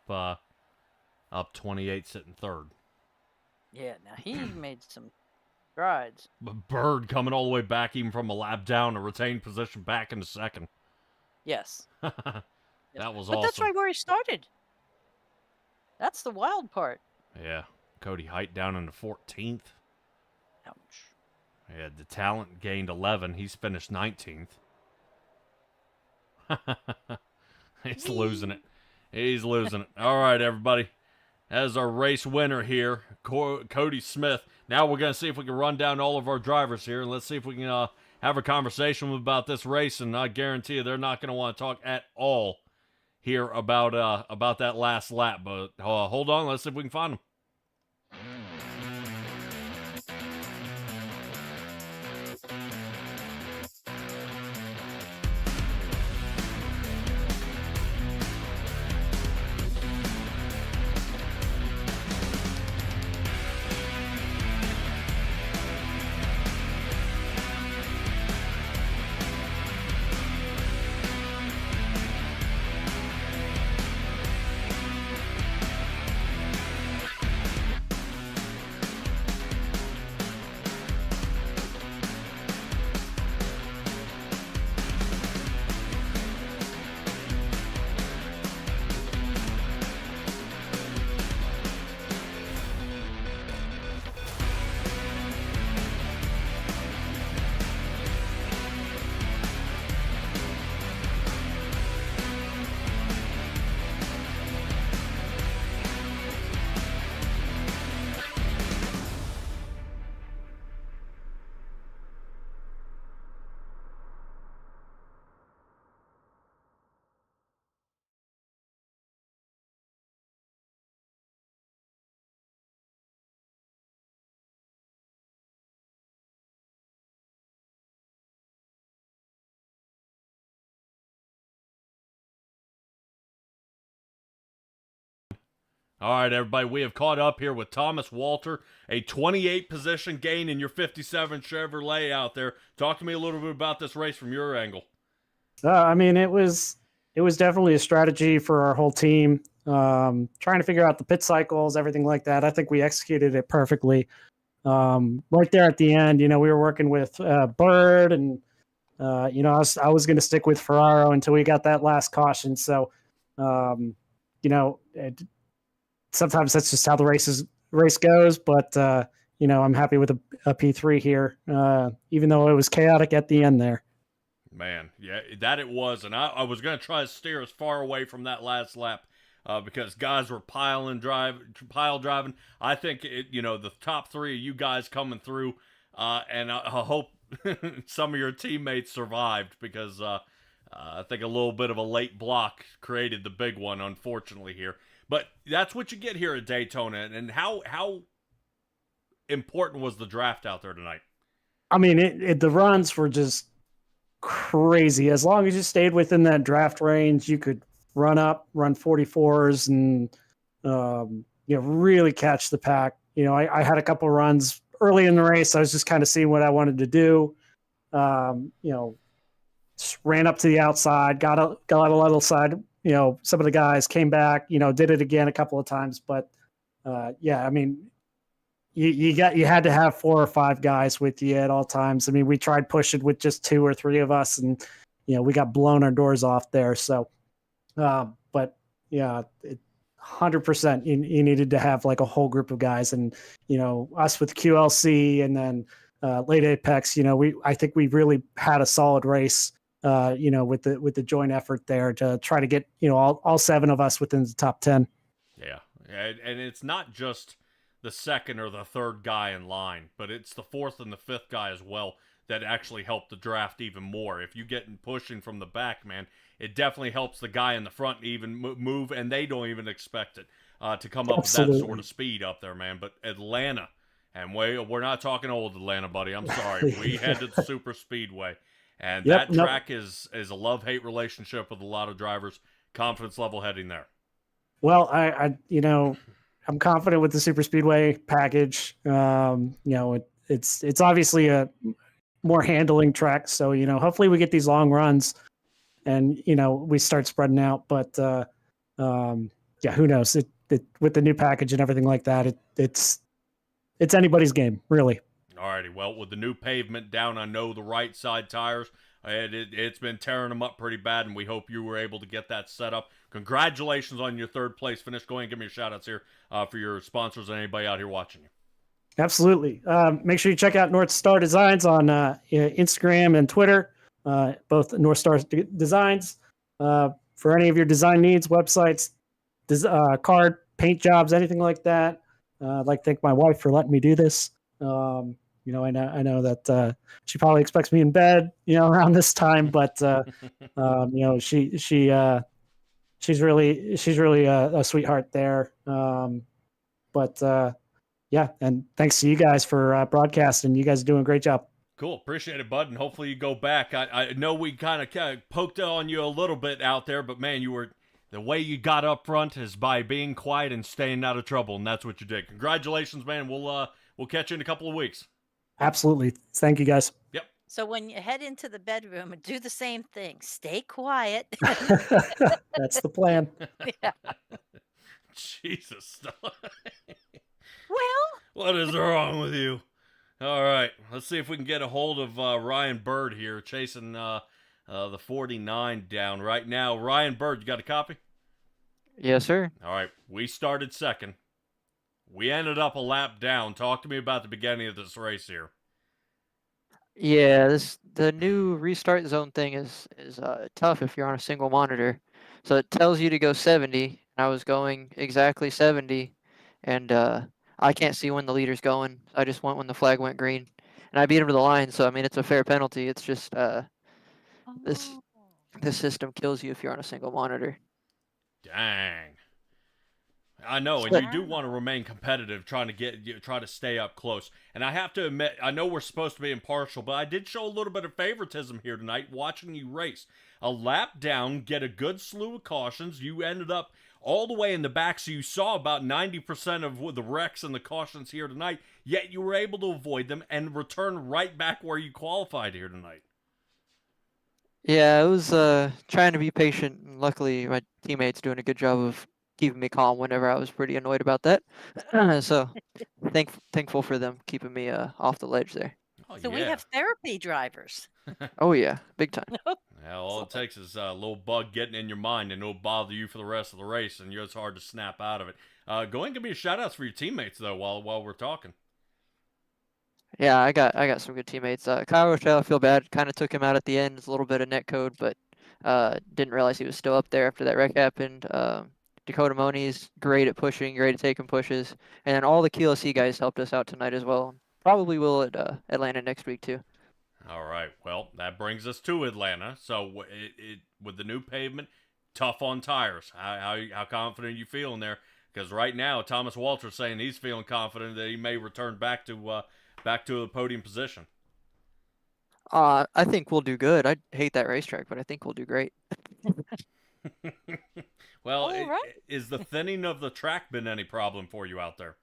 28, sitting 3rd. Yeah, now he made some strides. But Bird coming all the way back, even from a lap down, to retain position back into 2nd. Yes. That was but awesome. that's right where he started. That's the wild part. Yeah. Cody Height down into 14th. Ouch. Yeah, the talent gained 11. He's finished 19th. He's losing it. He's losing it. All right, everybody. As our race winner here, Cody Smith. Now we're going to see if we can run down all of our drivers here, and let's see if we can have a conversation about this race, and I guarantee you they're not going to want to talk at all here about that last lap. But hold on, let's see if we can find them. All right, everybody, we have caught up here with Thomas Walter, a 28 position gain in your 57 Chevrolet out there. Talk to me a little bit about this race from your angle. I mean, it was definitely a strategy for our whole team, trying to figure out the pit cycles, everything like that. I think we executed it perfectly. Right there at the end, we were working with Bird, and I was going to stick with Ferraro until we got that last caution. So, sometimes that's just how the race goes. But I'm happy with a P3 here, even though it was chaotic at the end there. Man, yeah, that it was. And I was going to try to steer as far away from that last lap because guys were pile driving. I think, the top three of you guys coming through, and I hope some of your teammates survived because I think a little bit of a late block created the big one, unfortunately, here. But that's what you get here at Daytona. And how important was the draft out there tonight? I mean, the runs were just crazy. As long as you stayed within that draft range, you could run 44s, and really catch the pack. I had a couple runs early in the race. I was just kind of seeing what I wanted to do. Just ran up to the outside, got a little side. Some of the guys came back. Did it again a couple of times, but I mean, you had to have 4 or 5 guys with you at all times. I mean, we tried pushing with just 2 or 3 of us, and we got blown our doors off there. So, but yeah, 100%. You needed to have like a whole group of guys, and us with QLC, and then late Apex. I think we really had a solid race. With the joint effort there to try to get all 7 of us within the top 10. Yeah, and it's not just the second or the third guy in line, but it's the 4th and the 5th guy as well that actually help the draft even more. If you get pushing from the back, man, it definitely helps the guy in the front even move, and they don't even expect it to come up with that sort of speed up there, man. But Atlanta, and we're not talking old Atlanta, buddy. I'm sorry. We had the super speedway. And that track is a love-hate relationship with a lot of drivers. Confidence level heading there. Well, I'm confident with the super speedway package. It's obviously a more handling track, so hopefully we get these long runs, and we start spreading out. But who knows? It with the new package and everything like that, it's anybody's game, really. Alrighty, well, with the new pavement down, I know the right side tires, it's been tearing them up pretty bad, and we hope you were able to get that set up. Congratulations on your 3rd place finish. Go ahead and give me your shout-outs here for your sponsors and anybody out here watching you. Absolutely. Make sure you check out North Star Designs on Instagram and Twitter, both North Star Designs. For any of your design needs, websites, card, paint jobs, anything like that. I'd like to thank my wife for letting me do this. I know that she probably expects me in bed, around this time, but she she's really a sweetheart there. But yeah, and thanks to you guys for broadcasting. You guys are doing a great job. Cool. Appreciate it, bud. And hopefully you go back. I know we kind of poked on you a little bit out there, but man, the way you got up front is by being quiet and staying out of trouble, and that's what you did. Congratulations, man. We'll catch you in a couple of weeks. Absolutely. Thank you guys. Yep. So when you head into the bedroom and do the same thing, stay quiet. That's the plan. Yeah. Jesus. Well, What is wrong with you? All right, let's see if we can get a hold of Ryan Bird here, chasing the 49 down right now. Ryan Bird, you got a copy? Yes, sir. All right, we started second. We ended up a lap down. Talk to me about the beginning of this race here. Yeah, the new restart zone thing is tough if you're on a single monitor. So it tells you to go 70, and I was going exactly 70, and I can't see when the leader's going. I just went when the flag went green, and I beat him to the line. So I mean, it's a fair penalty. It's just this system kills you if you're on a single monitor. Dang. I know, and you do want to remain competitive, try to stay up close. And I have to admit, I know we're supposed to be impartial, but I did show a little bit of favoritism here tonight watching you race. A lap down, get a good slew of cautions. You ended up all the way in the back, so you saw about 90% of the wrecks and the cautions here tonight, yet you were able to avoid them and return right back where you qualified here tonight. Yeah, I was trying to be patient, and luckily my teammates doing a good job of keeping me calm whenever I was pretty annoyed about that. So thankful for them keeping me off the ledge there. Oh, so yeah. we have therapy drivers. Oh yeah, big time. Yeah, all it takes is a little bug getting in your mind, and it'll bother you for the rest of the race, and it's hard to snap out of it. Go ahead and give me a shout-outs for your teammates, though, while we're talking. Yeah, I got some good teammates. Kyle Rochelle, I feel bad. Kind of took him out at the end. It's a little bit of net code, but didn't realize he was still up there after that wreck happened. Dakota Moni's great at pushing, great at taking pushes, and then all the QLC guys helped us out tonight as well. Probably will at Atlanta next week too. All right. Well, that brings us to Atlanta. So with the new pavement, tough on tires. How confident are you feeling there? Because right now, Thomas Walter's saying he's feeling confident that he may return back to a podium position. I think we'll do good. I hate that racetrack, but I think we'll do great. Well, right. Is the thinning of the track been any problem for you out there?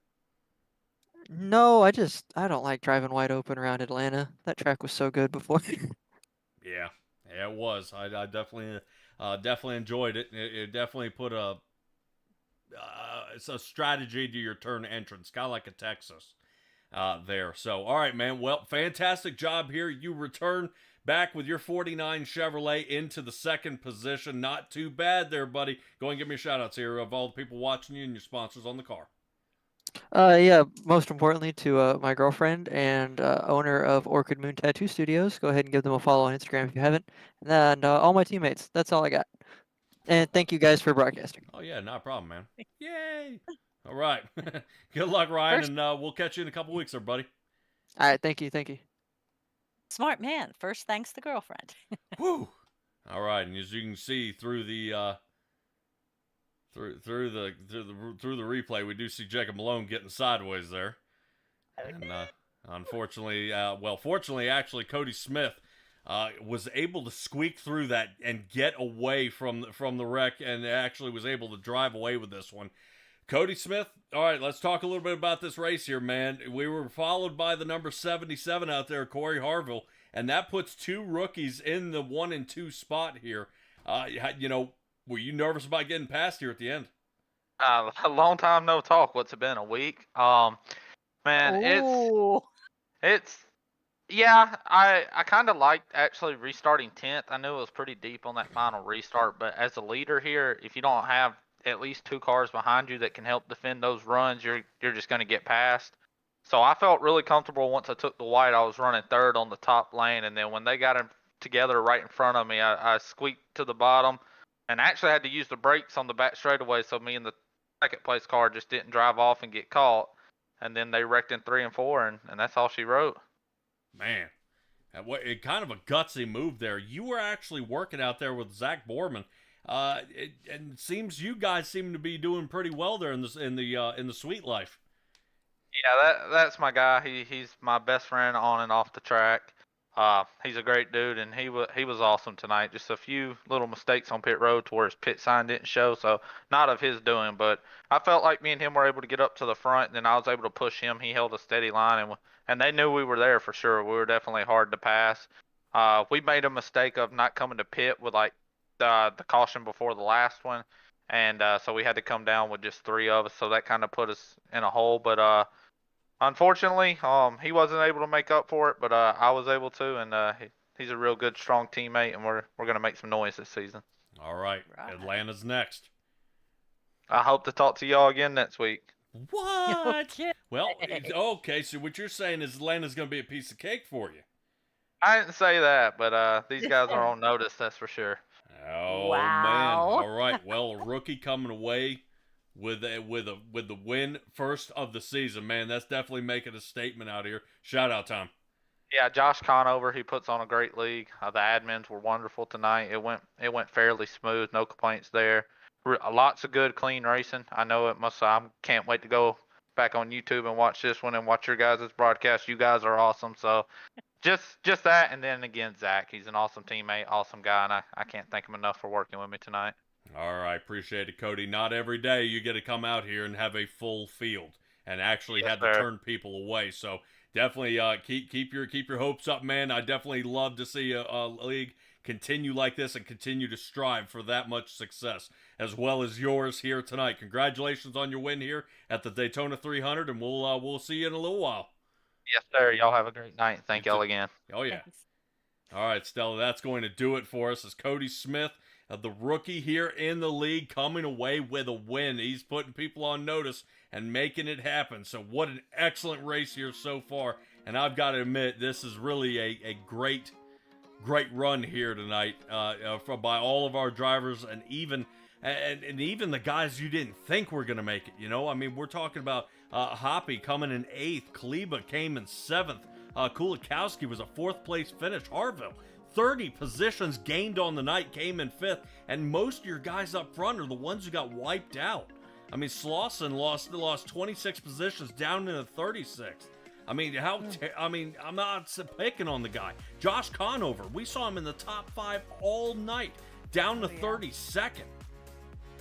No, I don't like driving wide open around Atlanta. That track was so good before. Yeah, it was. I definitely enjoyed it. It definitely put it's a strategy to your turn entrance, kind of like a Texas there. So, all right, man. Well, fantastic job here. You return back with your 49 Chevrolet into the second position. Not too bad there, buddy. Go and give me a shout-outs here of all the people watching you and your sponsors on the car. Yeah, most importantly to my girlfriend and owner of Orchid Moon Tattoo Studios. Go ahead and give them a follow on Instagram if you haven't. And all my teammates. That's all I got. And thank you guys for broadcasting. Oh, yeah, not a problem, man. Yay! All right. Good luck, Ryan, and we'll catch you in a couple weeks there, buddy. All right, thank you. Smart man. First, thanks the girlfriend. Woo! All right, and as you can see through the through the replay, we do see Jacob Malone getting sideways there, and unfortunately, fortunately, actually, Cody Smith was able to squeak through that and get away from the wreck, and actually was able to drive away with this one. Cody Smith, all right, let's talk a little bit about this race here, man. We were followed by the number 77 out there, Corey Harville, and that puts two rookies in the 1 and 2 spot here. Were you nervous about getting past here at the end? A long time no talk. What's it been, a week? Man, Ooh. yeah, I kind of liked actually restarting 10th. I knew it was pretty deep on that final restart, but as a leader here, if you don't have at least 2 cars behind you that can help defend those runs, you're just going to get past. So I felt really comfortable once I took the white. I was running 3rd on the top lane, and then when they got together right in front of me, I squeaked to the bottom and actually had to use the brakes on the back straightaway so me and the second place car just didn't drive off and get caught. And then they wrecked in 3 and 4, and that's all she wrote. Man, it kind of a gutsy move there. You were actually working out there with Zach Borman, And it seems you guys seem to be doing pretty well there in the sweet life. Yeah, that's my guy. He's my best friend on and off the track. He's a great dude, and he was awesome tonight. Just a few little mistakes on pit road to where his pit sign didn't show, so not of his doing. But I felt like me and him were able to get up to the front, and then I was able to push him. He held a steady line, and they knew we were there for sure. We were definitely hard to pass. We made a mistake of not coming to pit with like the caution before the last one, and so we had to come down with just 3 of us. So that kind of put us in a hole. But unfortunately, he wasn't able to make up for it, but I was able to, and he's a real good, strong teammate, and we're gonna make some noise this season. All right. Atlanta's next. I hope to talk to y'all again next week. What? Okay. Well, okay. So what you're saying is Atlanta's going to be a piece of cake for you. I didn't say that, but these guys are on notice, that's for sure. Oh man! Wow. All right. Well, a rookie coming away with the win first of the season, man. That's definitely making a statement out here. Shout out time. Yeah, Josh Conover, he puts on a great league. The admins were wonderful tonight. It went fairly smooth, no complaints there. Lots of good, clean racing. I know it must. I can't wait to go back on YouTube and watch this one and watch your guys' broadcast. You guys are awesome. So just that, and then again, Zach, he's an awesome teammate, awesome guy, and I can't thank him enough for working with me tonight. All right, appreciate it, Cody. Not every day you get to come out here and have a full field and actually Yes, had sir. to turn people away. So definitely keep your hopes up, man. I definitely love to see a league continue like this and continue to strive for that much success, as well as yours here tonight. Congratulations on your win here at the Daytona 300, and we'll see you in a little while. Yes, sir. Y'all have a great night. Thank y'all again. Oh yeah. All right, Stella, that's going to do it for us. As Cody Smith, the rookie here in the league, coming away with a win. He's putting people on notice and making it happen. So what an excellent race here so far. And I've got to admit, this is really a great run here tonight by all of our drivers, and even the guys you didn't think were going to make it. You know, I mean, we're talking about Hoppy coming in 8th. Kleba came in 7th. Kulikowski was a 4th place finish. Harville, 30 positions gained on the night, came in 5th. And most of your guys up front are the ones who got wiped out. I mean, Slauson lost 26 positions down into 36th. I mean, I'm not picking on the guy. Josh Conover, we saw him in the top 5 all night, down to 32nd.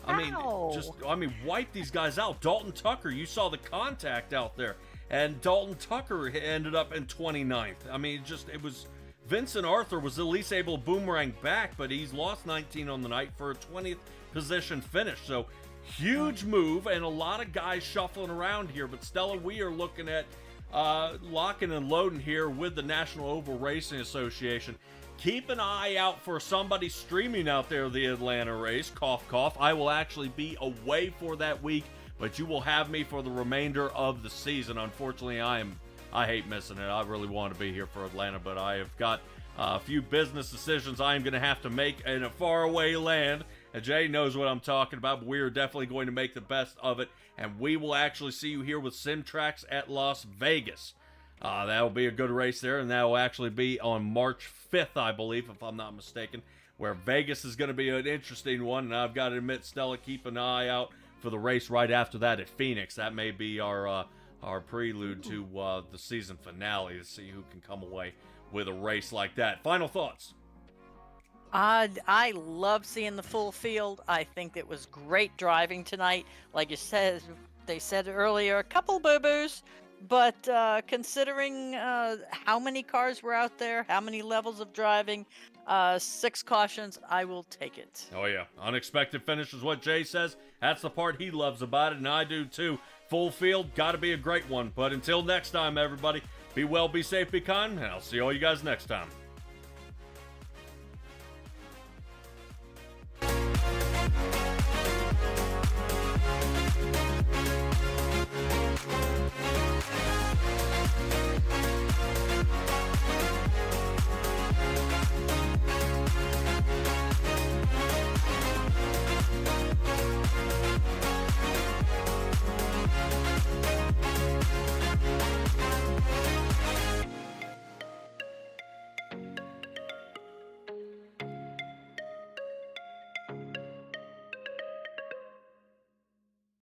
I mean, wipe these guys out. Dalton Tucker, you saw the contact out there, and Dalton Tucker ended up in 29th. I mean, it was Vincent Arthur was at least able to boomerang back, but he's lost 19 on the night for a 20th position finish. So huge move, and a lot of guys shuffling around here. But Stella, we are looking at locking and loading here with the National Oval Racing Association. Keep an eye out for somebody streaming out there the Atlanta race. Cough, cough. I will actually be away for that week, but you will have me for the remainder of the season. Unfortunately, I hate missing it. I really want to be here for Atlanta, but I have got a few business decisions I am going to have to make in a faraway land. And Jay knows what I'm talking about, but we are definitely going to make the best of it. And we will actually see you here with SimTrax at Las Vegas. That will be a good race there, and that will actually be on March 5th, I believe, if I'm not mistaken, where Vegas is going to be an interesting one. And I've got to admit, Stella, keep an eye out for the race right after that at Phoenix. That may be our prelude to the season finale to see who can come away with a race like that. Final thoughts? I love seeing the full field. I think it was great driving tonight. Like you said, they said earlier, a couple boo-boos, but considering how many cars were out there, how many levels of driving, 6 cautions, I will take it. Oh yeah, unexpected finish is what Jay says. That's the part he loves about it, and I do too. Full field, got to be a great one. But until next time, everybody, be well, be safe, be kind, and I'll see all you guys next time.